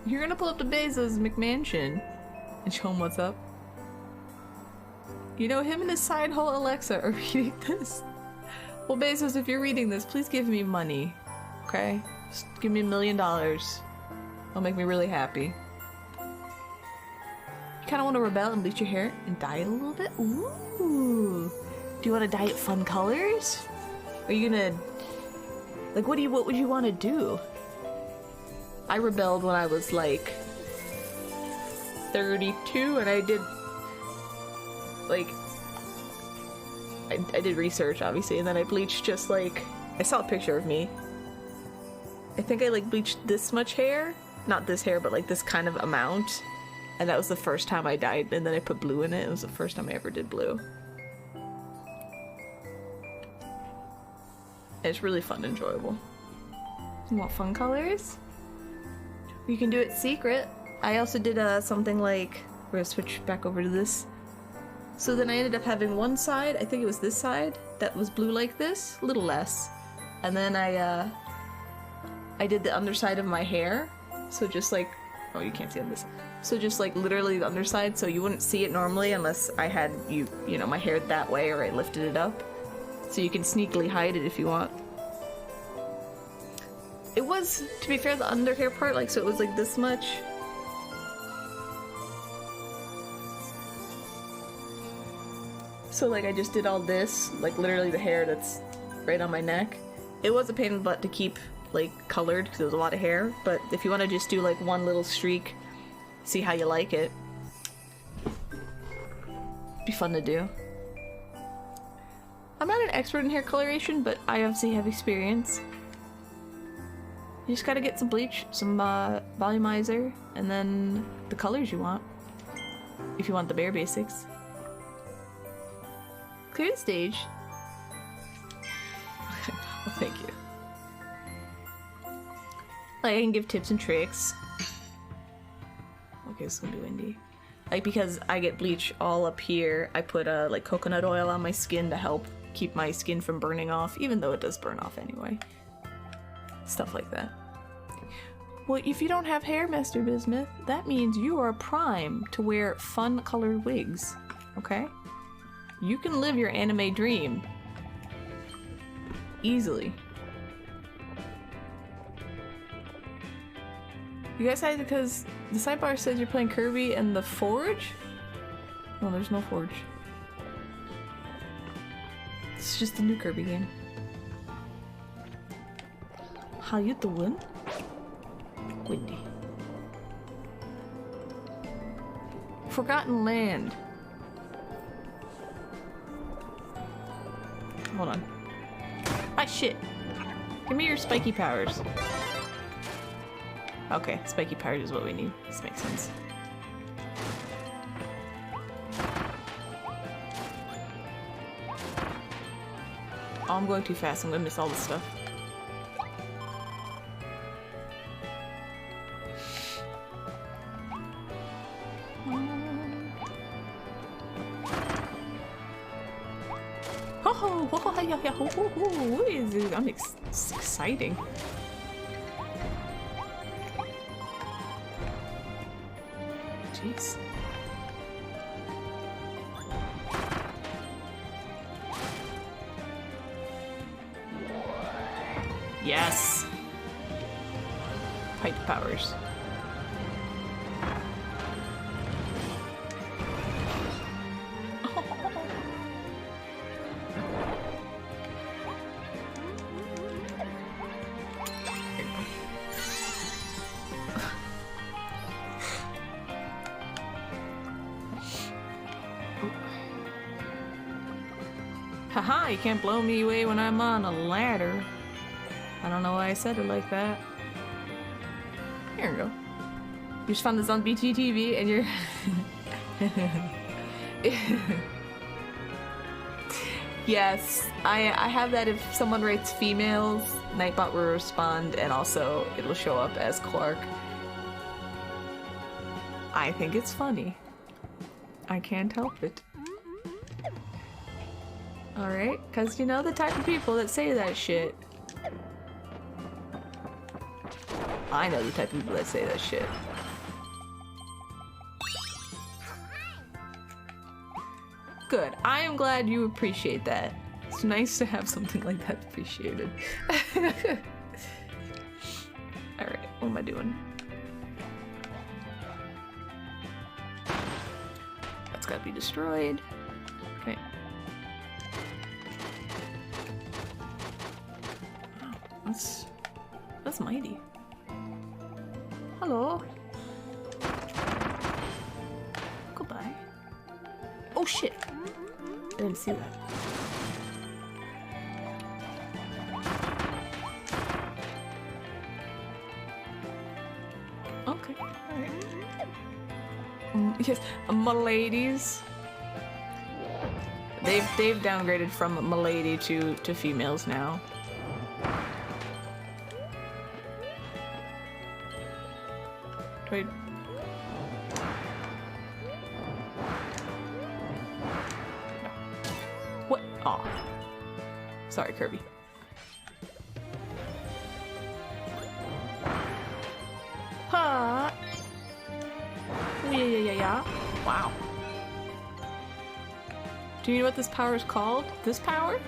You're gonna pull up to Bezos' McMansion and show him what's up. You know, him and his side hole Alexa are reading this. Well, Bezos, if you're reading this, please give me money, okay? Just give me $1 million. It'll make me really happy. You kind of want to rebel and bleach your hair and dye it a little bit? Ooh! Do you want to dye it fun colors? Are you gonna... Like, what would you want to do? I rebelled when I was like 32 and I did like I did research obviously, and then I bleached just like I saw a picture of me. I think I like bleached this much hair, not this hair but like this kind of amount, and that was the first time I dyed, and then I put blue in it. It was the first time I ever did blue. It's really fun and enjoyable. You want fun colors? You can do it secret. I also did something like, we're gonna switch back over to this. So then I ended up having one side, I think it was this side, that was blue like this, a little less. And then I did the underside of my hair. So just like, oh, you can't see on this. So just like literally the underside, so you wouldn't see it normally unless I had you know, my hair that way or I lifted it up. So you can sneakily hide it if you want. It was, to be fair, the under hair part, like, so it was like this much. So like I just did all this, like literally the hair that's right on my neck. It was a pain in the butt to keep like colored because there was a lot of hair, but if you want to just do like one little streak, see how you like it. Be fun to do. I'm not an expert in hair coloration, but I obviously have experience. You just gotta get some bleach, some volumizer, and then the colors you want. If you want the bare basics. Clear the stage. Thank you. Like, I can give tips and tricks. Okay, it's gonna be windy. Like, because I get bleach all up here, I put like coconut oil on my skin to help keep my skin from burning off, even though it does burn off anyway. Stuff like that. Well, if you don't have hair, Master Bismuth, that means you are prime to wear fun-colored wigs, okay? You can live your anime dream. Easily. You guys had because the sidebar says you're playing Kirby and the Forge? No, there's no Forge. It's just a new Kirby game. How you doing? Windy. Forgotten Land. Hold on. Ah, shit. Give me your spiky powers. Okay, spiky powers is what we need. This makes sense. Oh, I'm going too fast. I'm gonna miss all this stuff. What is this? It's exciting. Jeez. Yes! Pipe powers. Haha, you can't blow me away when I'm on a ladder. I don't know why I said it like that. Here we go. You just found this on BTTV and you're... Yes, I have that if someone writes females, Nightbot will respond and also it'll show up as Clark. I think it's funny. I can't help it. Alright, because you know the type of people that say that shit. I know the type of people that say that shit. Good. I am glad you appreciate that. It's nice to have something like that appreciated. Alright, what am I doing? That's gotta be destroyed. Okay. That's mighty. Hello. Goodbye. Oh shit! I didn't see that. Okay, alright. Yes, miladies. They've downgraded from milady to females now. Wait. What? Aw. Sorry, Kirby. Ha! Yeah. Wow. Do you know what this power is called? This power?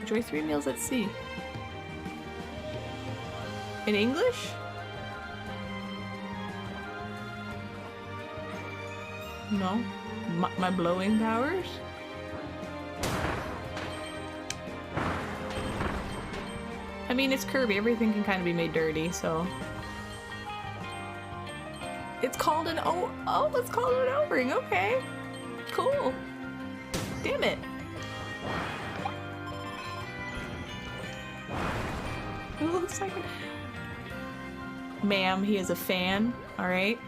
Enjoy 3 meals at sea. In English? No? My blowing powers? I mean, it's Kirby. Everything can kind of be made dirty, so... It's called an oh, it's called an O-ring. Okay. Cool. Damn it. It looks like a... Ma'am, he is a fan, alright?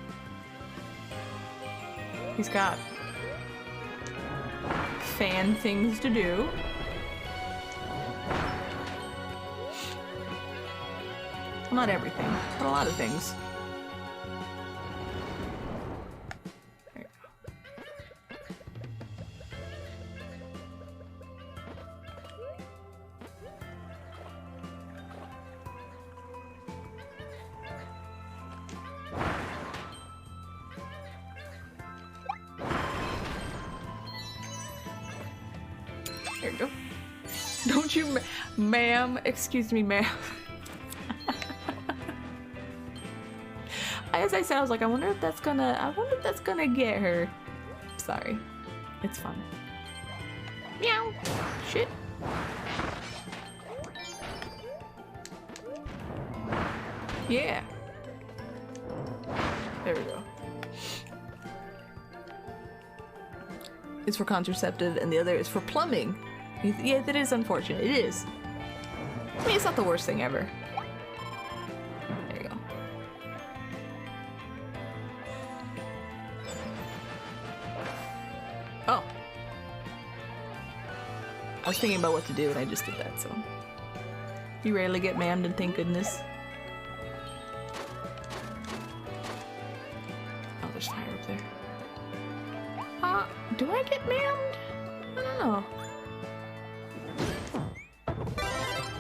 He's got fan things to do. Well, not everything, but a lot of things. There you go. There you go. Don't you, ma'am? Excuse me, ma'am. As I said, I was like, I wonder if that's gonna get her. Sorry. It's fun. Meow. Shit. Yeah. There we go. It's for contraceptive and the other is for plumbing. Yeah, that is unfortunate. It is. I mean, it's not the worst thing ever. There you go. Oh. I was thinking about what to do and I just did that, so. You rarely get mammed and thank goodness. Oh, there's fire up there. Do I get mammed? I don't know.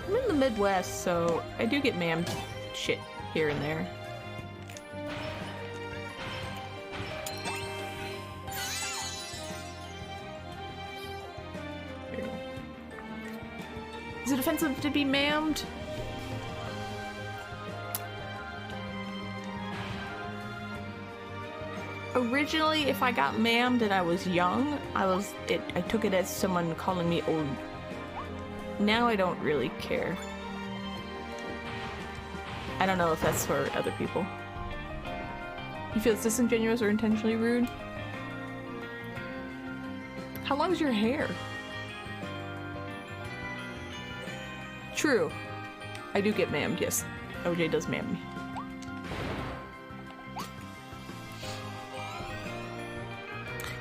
I'm in the Midwest, so I do get mammed shit here and there. There you go. Is it offensive to be mammed? Originally, if I got mammed and I was young, I took it as someone calling me old. Now I don't really care. I don't know if that's for other people. You feel it's disingenuous or intentionally rude? How long is your hair? True. I do get mammed, yes. OJ does mam me.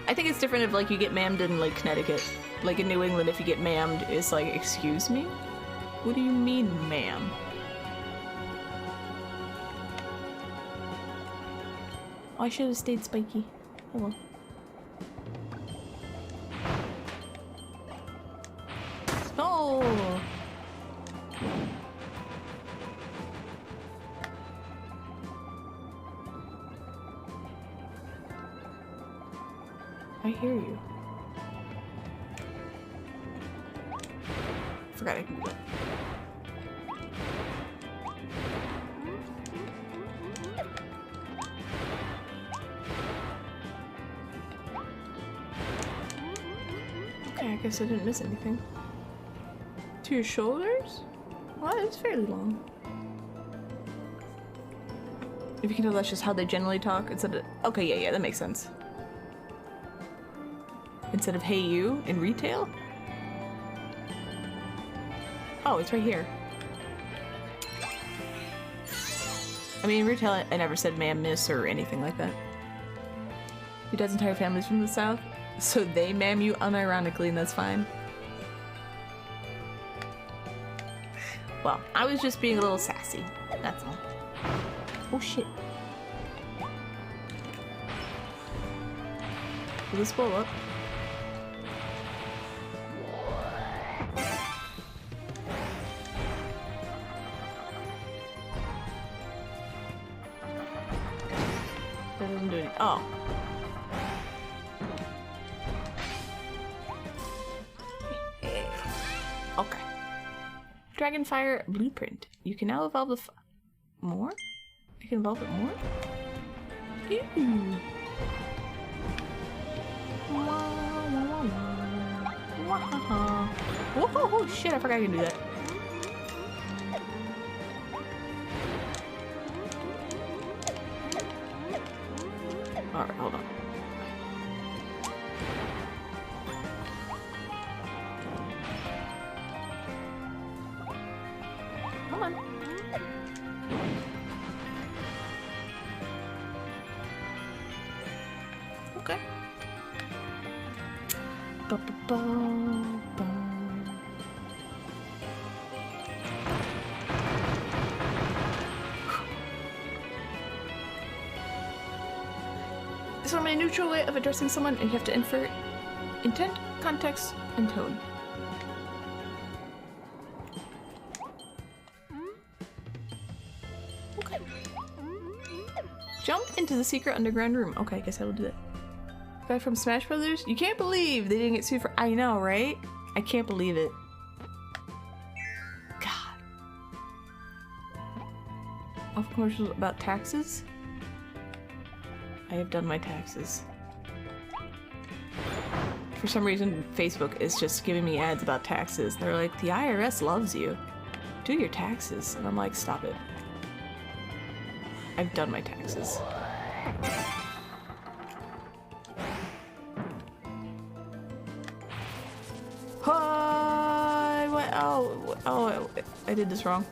I think it's different if, like, you get mammed in, like, Connecticut. Like, in New England, if you get mammed, it's like, excuse me? What do you mean, ma'am? Oh, I should have stayed spiky. Oh well. Oh! I hear you. Forgot I could do that. Okay, I guess I didn't miss anything. To your shoulders? Well, it's fairly long. If you can tell, that's just how they generally talk instead of... Okay, yeah, that makes sense. Instead of hey you in retail? Oh, it's right here. I mean, in retail, I never said ma'am, miss, or anything like that. Your dad's entire family's from the South, so they ma'am you unironically, and that's fine. Well, I was just being a little sassy. That's all. Oh shit. Will this blow up? That doesn't do anything. Oh. Okay. Dragonfire blueprint. You can now evolve the more? You can evolve it more? Ew. Whoa, shit, I forgot I can do that. Alright, hold on. Come on. Okay. Ba-ba-ba-ba. neutral way of addressing someone, and you have to infer intent, context, and tone. Okay. Jump into the secret underground room. Okay, I guess I will do that. Guy from Smash Brothers? You can't believe they didn't get sued for— I know, right? I can't believe it. God. Off commercials about taxes? I have done my taxes. For some reason, Facebook is just giving me ads about taxes. They're like, the IRS loves you. Do your taxes. And I'm like, stop it. I've done my taxes. Hi! What? Oh, I did this wrong.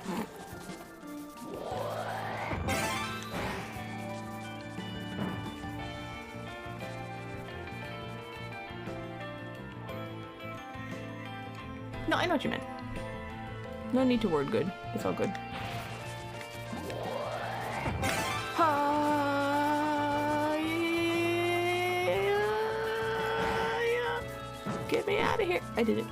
No, I know what you meant. No need to word good. It's all good. Get me out of here. I did it.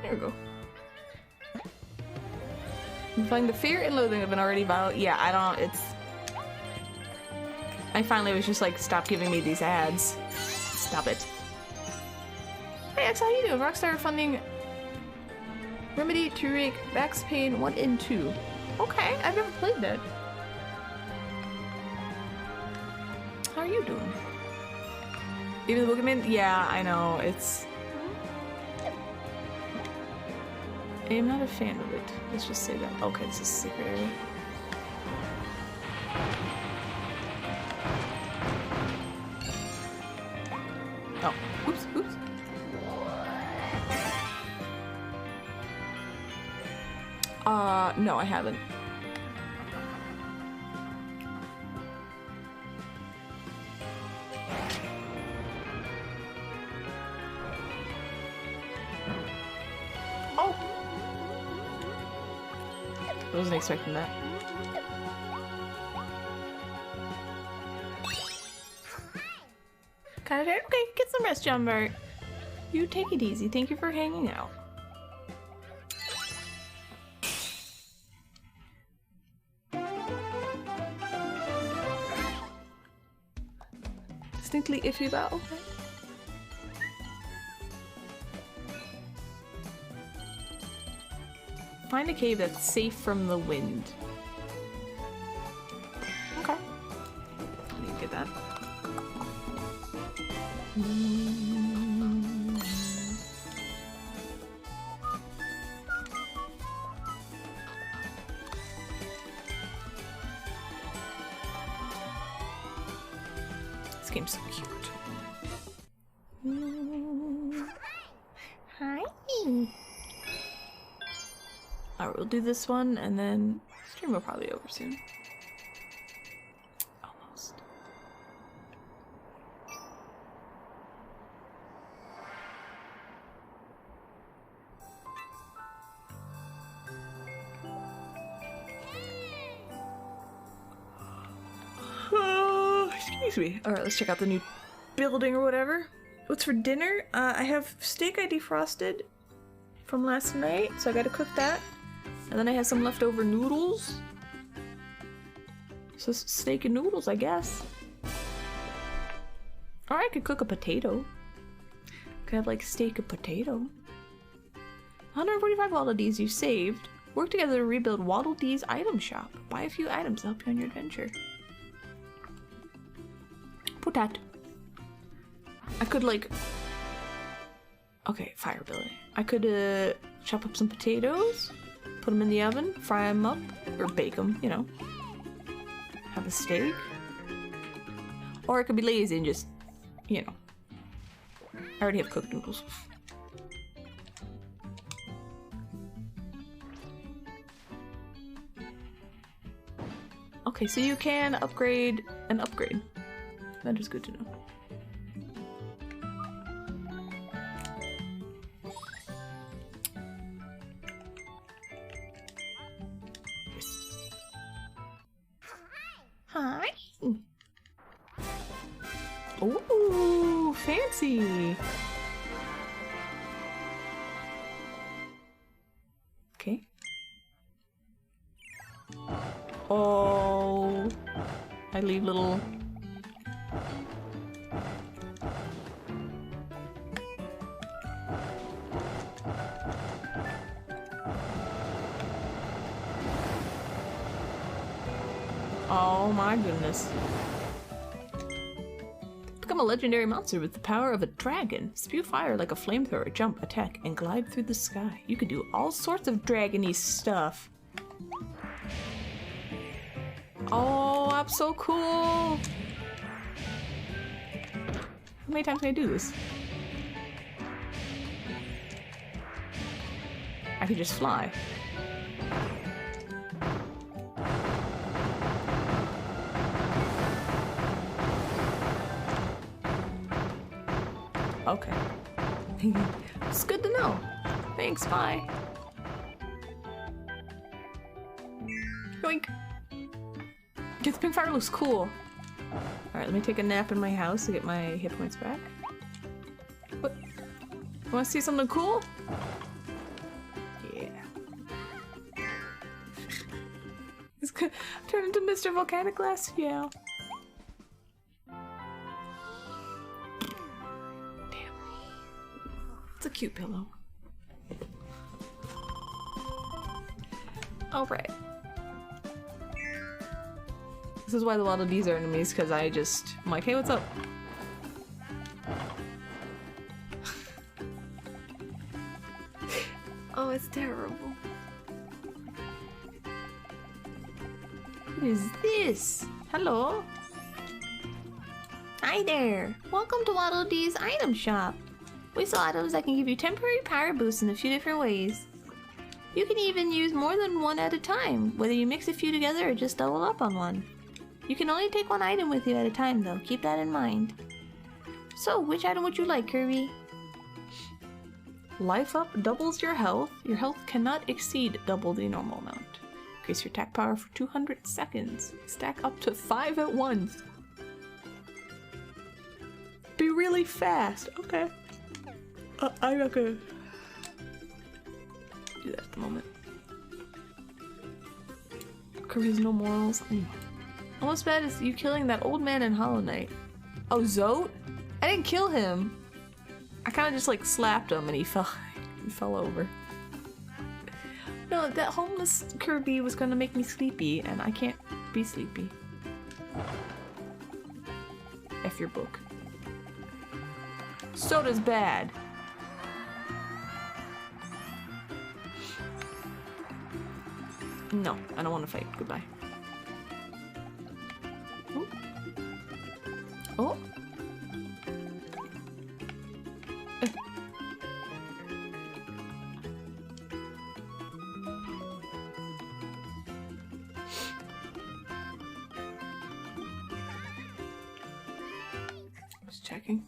There we go. I'm feeling the fear and loathing of an already violent— yeah, I don't— it's— I finally was just like, stop giving me these ads. Stop it. Hey X, how you doing? Rockstar funding Remedy to remake Max Payne 1 and 2. Okay, I've never played that. How are you doing? Even the Boogeyman? Yeah, I know, it's— I am not a fan of it. Let's just say that. Okay, this is a secret area. Oh, oops, oops. No, I haven't. Oh! I wasn't expecting that. Kind of tired? Okay, get some rest, John Bart. You take it easy. Thank you for hanging out. Distinctly iffy about— okay. Find a cave that's safe from the wind. Okay. I need to get that. This game's so cute. Hi. Alright, we'll do this one and then stream will probably be over soon. Almost. Excuse me. Alright, let's check out the new building or whatever. What's for dinner? I have steak I defrosted from last night, so I gotta cook that. And then I have some leftover noodles. So steak and noodles, I guess. Or I could cook a potato. Could have like steak and potato. 145 Waddle Dees you saved. Work together to rebuild Waddle Dee's item shop. Buy a few items to help you on your adventure. Potat. I could like— okay, fire ability. I could chop up some potatoes, put them in the oven, fry them up, or bake them, you know. Have a steak. Or I could be lazy and just, you know. I already have cooked noodles. Okay, so you can upgrade and upgrade. That is good to know. see. Okay. Oh, I leave little. Oh my goodness. Become a legendary monster with the power of a dragon. Spew fire like a flamethrower, jump, attack, and glide through the sky. You can do all sorts of dragon-y stuff. Oh, I'm so cool! How many times can I do this? I could just fly. Okay. It's good to know. Thanks, bye. Yoink! Get the pink fire looks cool. Alright, let me take a nap in my house to get my hit points back. What? Wanna see something cool? Yeah. It's good. Turn into Mr. Volcanic Glass? Yeah. Damn. It's a cute pillow. Alright. This is why a lot of these are enemies, because I'm like, hey, what's up? Oh, it's terrible. What is this? Hello? Hi there! Welcome to Waddle Dee's item shop. We sell items that can give you temporary power boosts in a few different ways. You can even use more than one at a time, whether you mix a few together or just double up on one. You can only take one item with you at a time though, keep that in mind. So, which item would you like, Kirby? Life Up doubles your health. Your health cannot exceed double the normal amount. Increase your attack power for 200 seconds. Stack up to 5 at once. Be really fast. Okay. I'm not gonna do that at the moment. Kirby has no morals. Almost bad is you killing that old man in Hollow Knight. Oh, Zote? I didn't kill him. I kind of just like slapped him and he fell over. No, that homeless Kirby was gonna make me sleepy and I can't be sleepy. F your book. Soda's bad. No, I don't want to fight. Goodbye. Ooh. Oh. Just checking.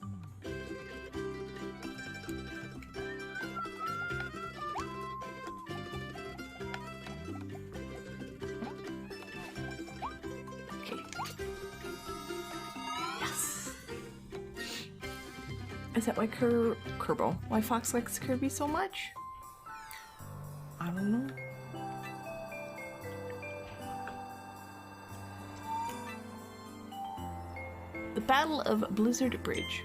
Is that why Kerbal? Why Fox likes Kirby so much? I don't know. The Battle of Blizzard Bridge.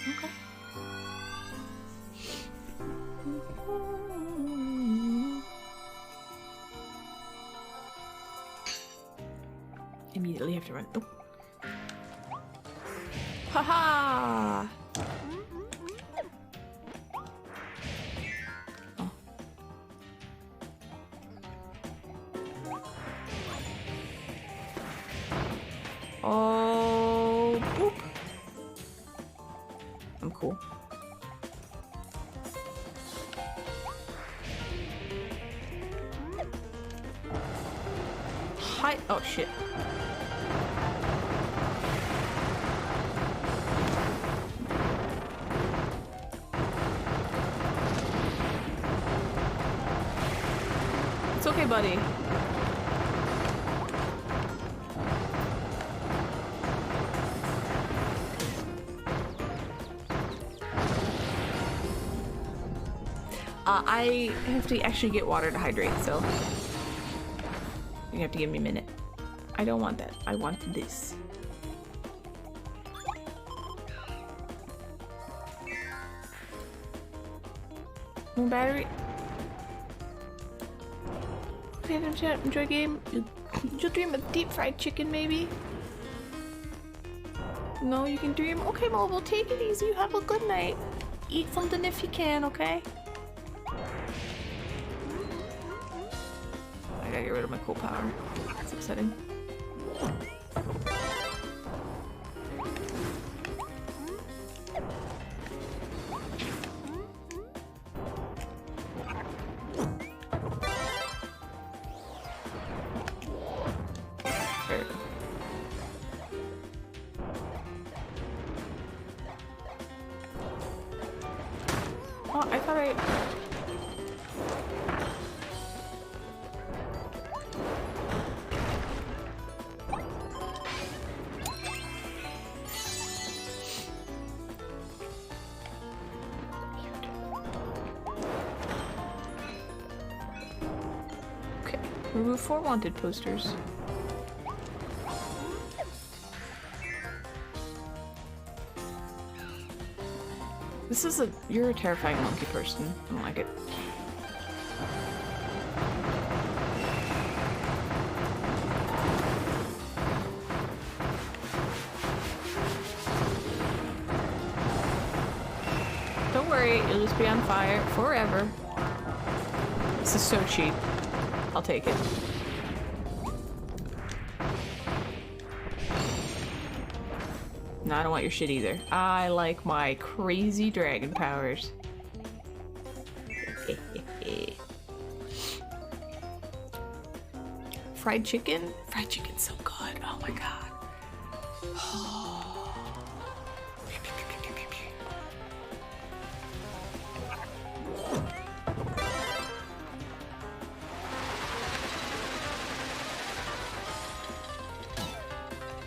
Okay. Immediately have to run. Oh. Haha! Oh. Oh, boop. I'm cool. Hi. Oh shit. It's okay, buddy. I have to actually get water to hydrate, so you have to give me a minute. I don't want that. I want this. No battery. Okay, don't chat. Enjoy game. You'll dream of deep fried chicken, maybe? No, you can dream. Okay, Mobile, take it easy. Have a good night. Eat something if you can, okay? I gotta get rid of my cool power. That's upsetting. Oh, I thought I... Okay, remove 4 wanted posters. This is a- you're a terrifying monkey person. I don't like it. Don't worry, it'll just be on fire forever. This is so cheap. I'll take it. No, I don't want your shit either. I like my crazy dragon powers. Fried chicken? Fried chicken's so good. Oh my god.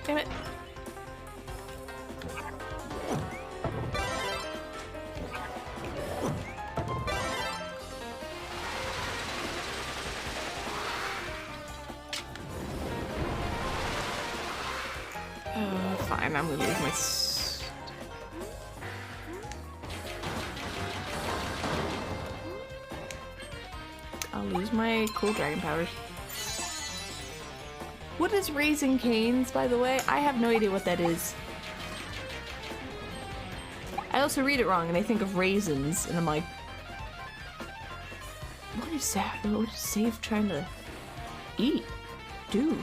Damn it. Fine, I'm gonna lose my I'll lose my cool dragon powers. What is Raising Cane's, by the way? I have no idea what that is. I also read it wrong and I think of raisins and I'm like, what is that? What is Save trying to eat? Do?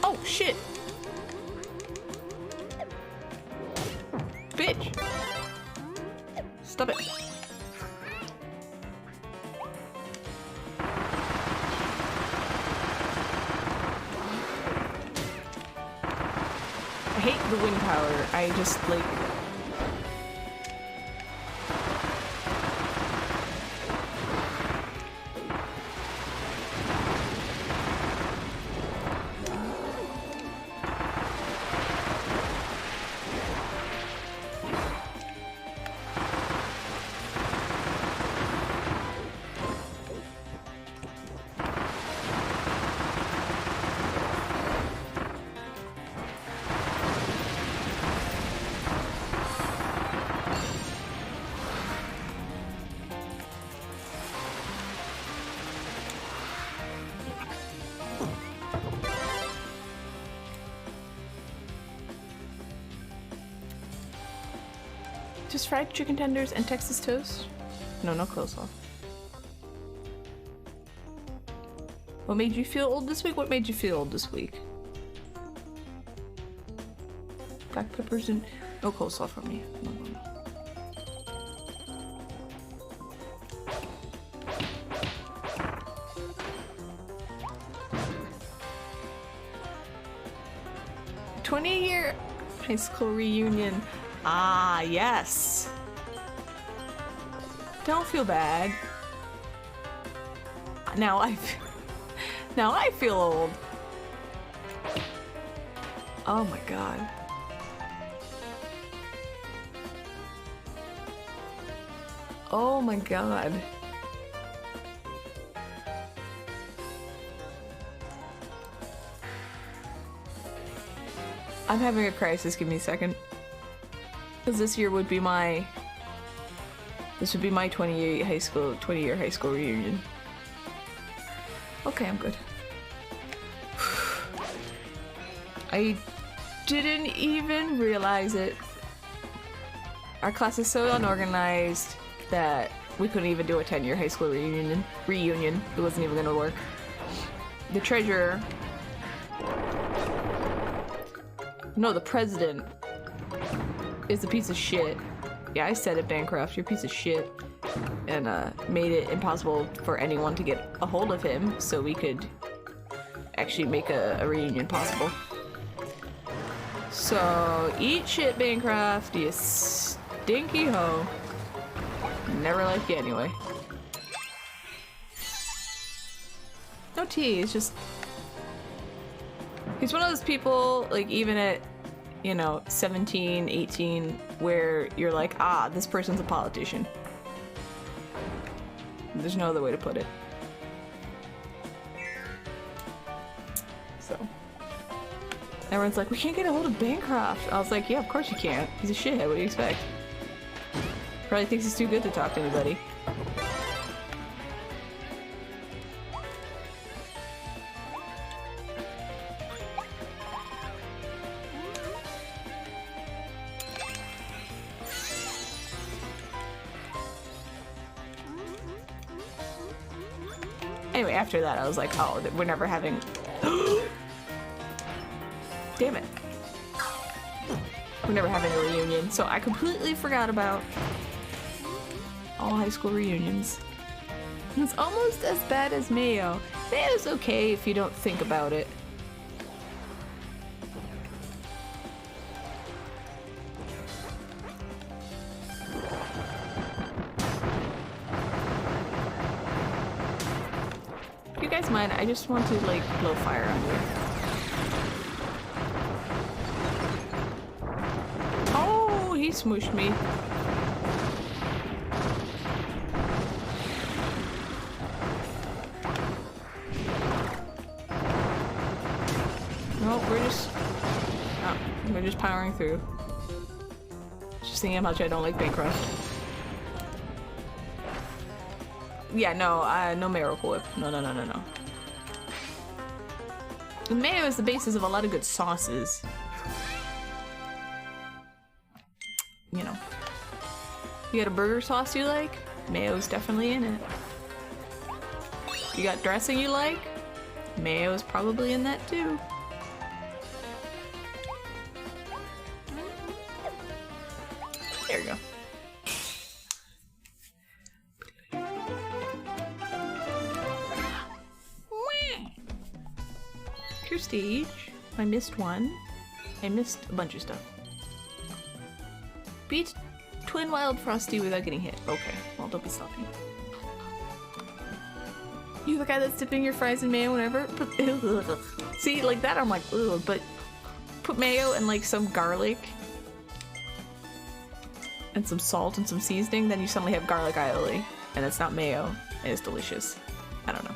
Oh, shit! Bitch! Stop it. I hate the wind power. I just, like... Just fried chicken tenders and Texas toast? No, no coleslaw. What made you feel old this week? What made you feel old this week? Black peppers and no coleslaw for me. No, no, no. '20-year high school reunion. Ah, yes. Don't feel bad. Now I feel old. Oh my god. Oh my god. I'm having a crisis, give me a second. Because this year would be my... This would be my 20-year high school reunion. Okay, I'm good. I didn't even realize it. Our class is so unorganized that we couldn't even do a 10-year high school reunion. It wasn't even gonna work. The treasurer... No, the president is a piece of shit. Yeah, I said it, Bancroft, you're a piece of shit. And made it impossible for anyone to get a hold of him so we could actually make a reunion possible. So, eat shit, Bancroft, you stinky hoe. Never liked you anyway. No tea, it's just... He's one of those people, like, even at, you know, 17, 18, where you're like, ah, this person's a politician. There's no other way to put it. So. Everyone's like, we can't get a hold of Bancroft. I was like, yeah, of course you can't. He's a shithead, what do you expect? Probably thinks he's too good to talk to anybody. Anyway, after that, I was like, oh, we're never having... Damn it. We're never having a reunion, so I completely forgot about all high school reunions. It's almost as bad as Mayo. Mayo's okay if you don't think about it. If you guys mind, I just want to, like, blow fire on you. Oh, he smooshed me. No, we're just powering through. Just thinking how much I don't like Bancroft. Yeah, no, no Miracle Whip. No. The mayo is the basis of a lot of good sauces. You know. You got a burger sauce you like? Mayo's definitely in it. You got dressing you like? Mayo's probably in that too. There you go. Your stage. I missed one. I missed a bunch of stuff. Beat Twin Wild Frosty without getting hit. Okay, well, don't be sloppy. You the guy that's dipping your fries in mayo whenever? See, like that I'm like, ugh, but put mayo and like some garlic and some salt and some seasoning, then you suddenly have garlic aioli. And it's not mayo, and it's delicious. I don't know.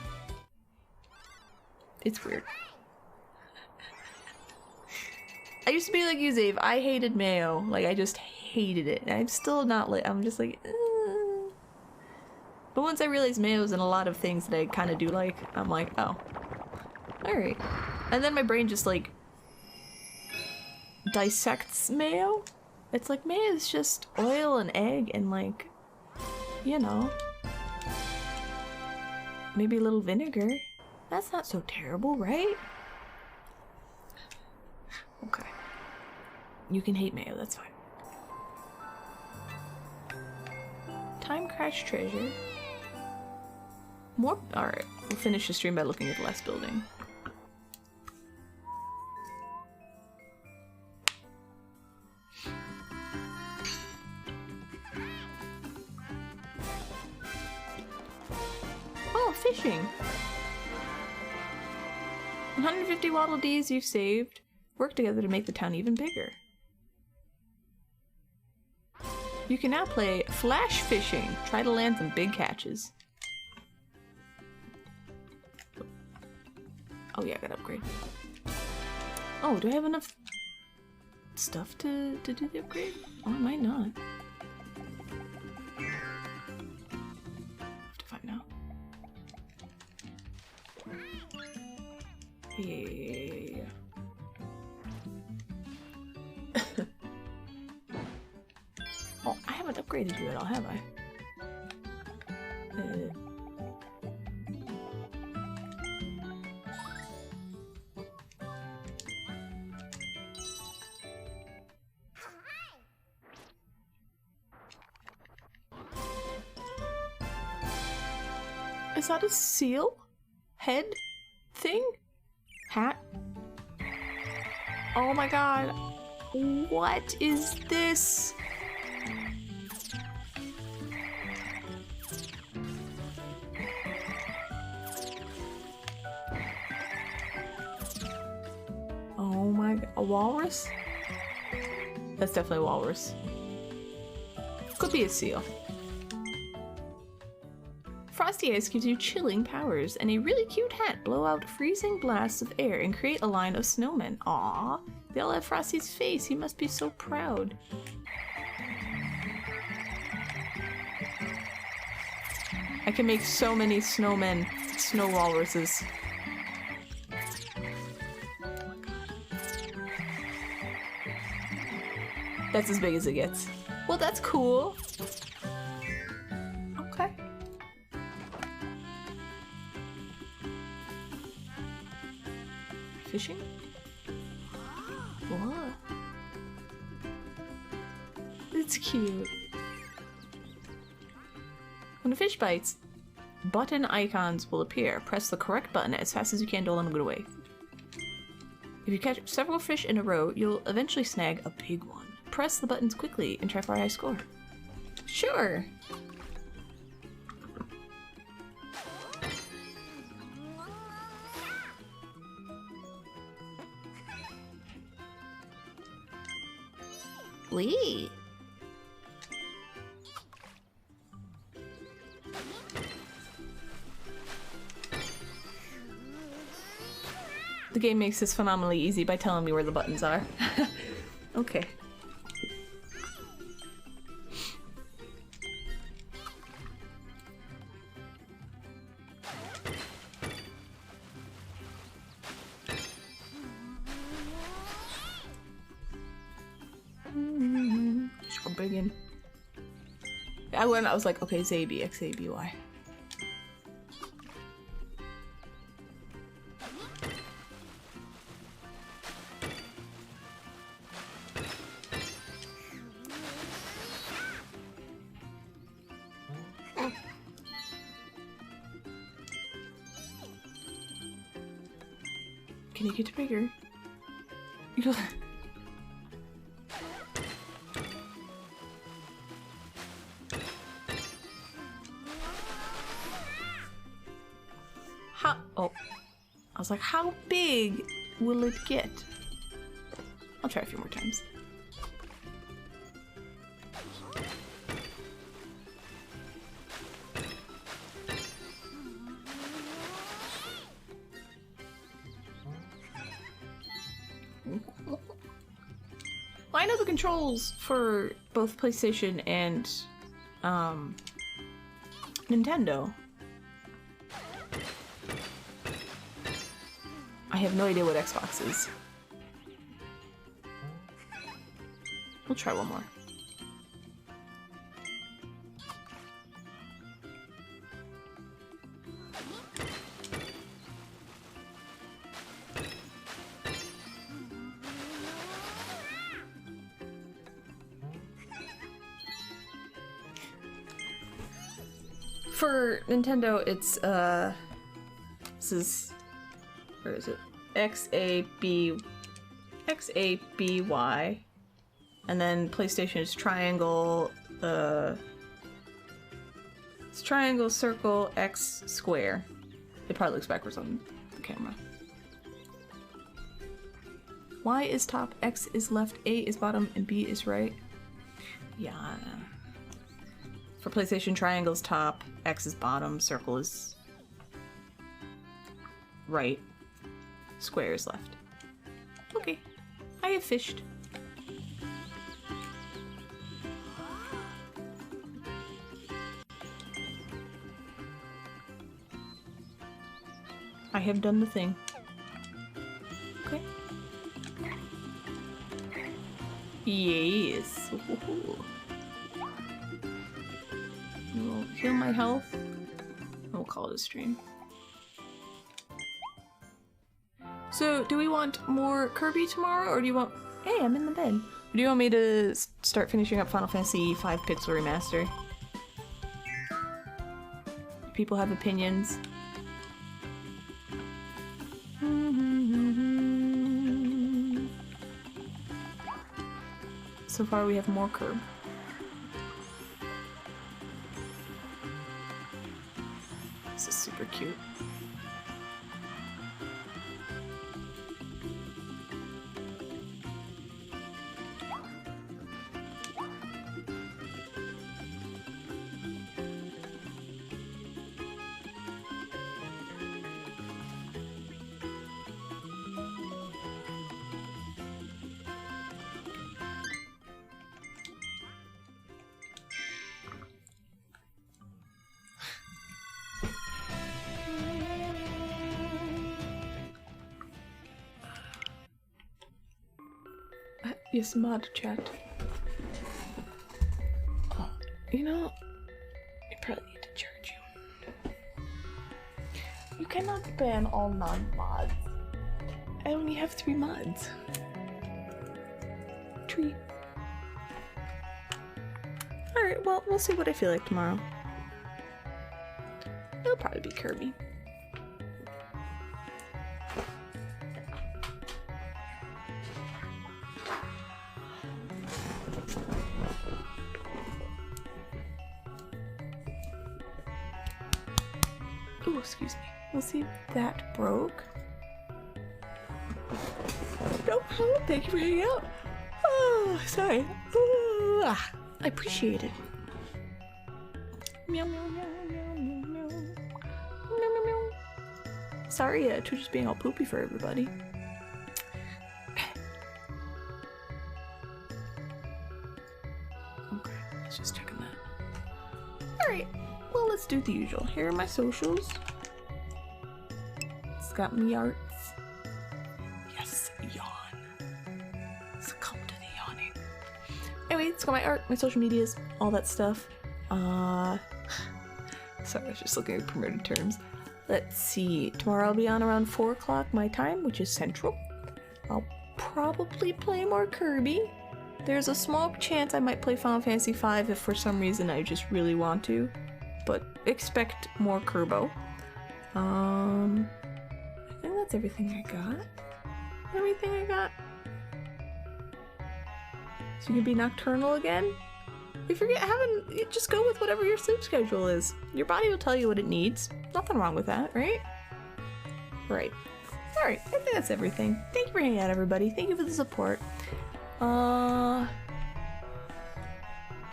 It's weird. I used to be like you, Zave. I hated mayo. Like, I just hated it. And I'm still not like, I'm just like, But once I realized mayo's in a lot of things that I kind of do like, I'm like, oh. Alright. And then my brain just, like, dissects mayo. It's like, mayo is just oil and egg and, like, you know. Maybe a little vinegar. That's not so terrible, right? Okay. You can hate mayo, that's fine. Time Crash Treasure. More? Alright, we'll finish the stream by looking at the last building. 150 Waddle Dees you've saved. Work together to make the town even bigger. You can now play flash fishing. Try to land some big catches. Oh yeah, I gotta upgrade. Oh, do I have enough stuff to do the upgrade? Oh, I might not. Have to find out. Yeah. Oh, I haven't upgraded you at all, have I? Is that a seal? Head? Thing? Hat? Oh my god. What is this? Oh my god. A walrus? That's definitely a walrus. Could be a seal. Frosty Ice gives you chilling powers and a really cute hat. Blow out freezing blasts of air and create a line of snowmen. Aww, they all have Frosty's face. He must be so proud. I can make so many snowmen, snow walruses. That's as big as it gets. Well, that's cool. Okay. Fishing? What? It's cute. When a fish bites, button icons will appear. Press the correct button as fast as you can to let them get away. If you catch several fish in a row, you'll eventually snag a big one. Press the buttons quickly and try for a high score. Sure! Wee! The game makes this phenomenally easy by telling me where the buttons are. Okay. Begin. I was like, okay, Zaby, X-A-B-Y. Can you get bigger? Oh, I was like, how big will it get? I'll try a few more times. Well, I know the controls for both PlayStation and Nintendo. I have no idea what Xbox is. We'll try one more. For Nintendo, it's this is, where is it? X-A-B-Y. And then PlayStation is triangle, it's triangle, circle, X, square. It probably looks backwards on the camera. Y is top, X is left, A is bottom, and B is right. Yeah. For PlayStation, triangle's top, X is bottom, circle is right, square is left. Okay. I have fished. I have done the thing. Okay. Yes. Ooh. We'll heal my health. We'll call it a stream. So, do we want more Kirby tomorrow, or do you want... Hey, I'm in the bed. Do you want me to start finishing up Final Fantasy V Pixel Remaster? People have opinions. So far we have more Kirby. This is super cute. Yes, mod chat. Oh, you know, I probably need to charge you. You cannot ban all non-mods. I only have 3 mods. Tree. Alright, well, we'll see what I feel like tomorrow. It'll probably be Kirby. Oh, excuse me. We'll see if that broke. No, oh, thank you for hanging out. Oh, sorry. Ooh, I appreciate it. Meow, meow, meow, meow, meow, meow. Meow, meow, meow. Sorry, Twitch is being all poopy for everybody. Okay, let's just checking that. Alright. Well, let's do the usual. Here are my socials. It's got me arts. Yes, yawn. Succumb to the yawning. Anyway, it's got my art, my social medias, all that stuff. Sorry, I was just looking at promoted terms. Let's see. Tomorrow I'll be on around 4 o'clock my time, which is central. I'll probably play more Kirby. There's a small chance I might play Final Fantasy V if for some reason I just really want to. But expect more Kirbo. I think that's everything I got. Everything I got. So you can be nocturnal again? If you're just go with whatever your sleep schedule is. Your body will tell you what it needs. Nothing wrong with that, right? Right. Alright, I think that's everything. Thank you for hanging out, everybody. Thank you for the support. I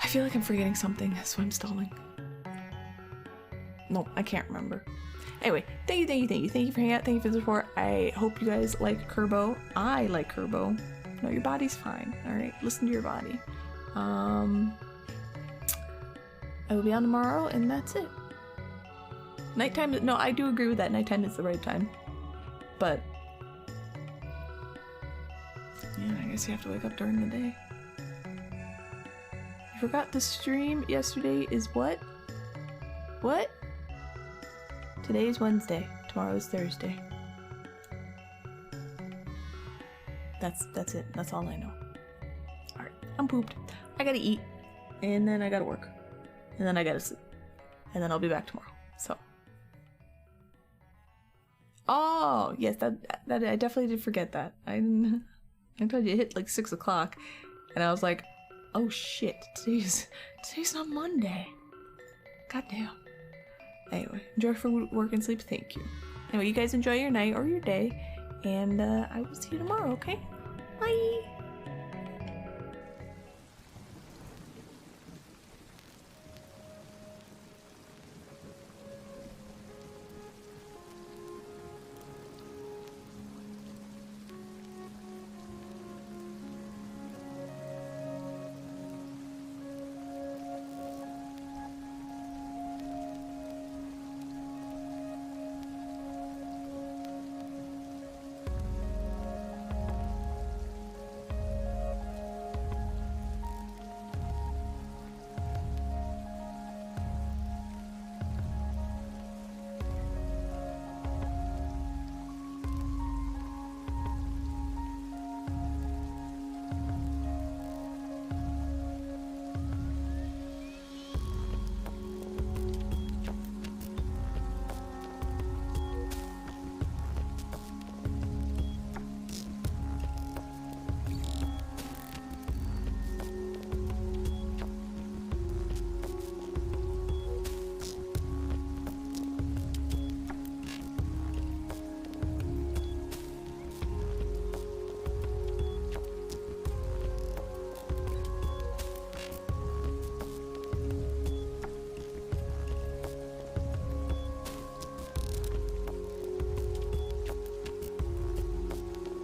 feel like I'm forgetting something, so I'm stalling. No, I can't remember. Anyway, thank you for hanging out. Thank you for the support. I hope you guys like Kirbo. I like Kirbo. No, your body's fine. Alright, listen to your body. I will be on tomorrow, and that's it. Nighttime, no, I do agree with that. Nighttime is the right time. But, yeah, I guess you have to wake up during the day. You forgot the stream yesterday is what? What? Today is Wednesday. Tomorrow is Thursday. That's it. That's all I know. Alright, I'm pooped. I gotta eat. And then I gotta work. And then I gotta sleep. And then I'll be back tomorrow. So. Oh, yes, that I definitely did forget that. I told you it hit like 6 o'clock. And I was like, oh shit, today's not Monday. Goddamn. Anyway, enjoy for work and sleep. Thank you. Anyway, you guys enjoy your night or your day. And I will see you tomorrow, okay? Bye.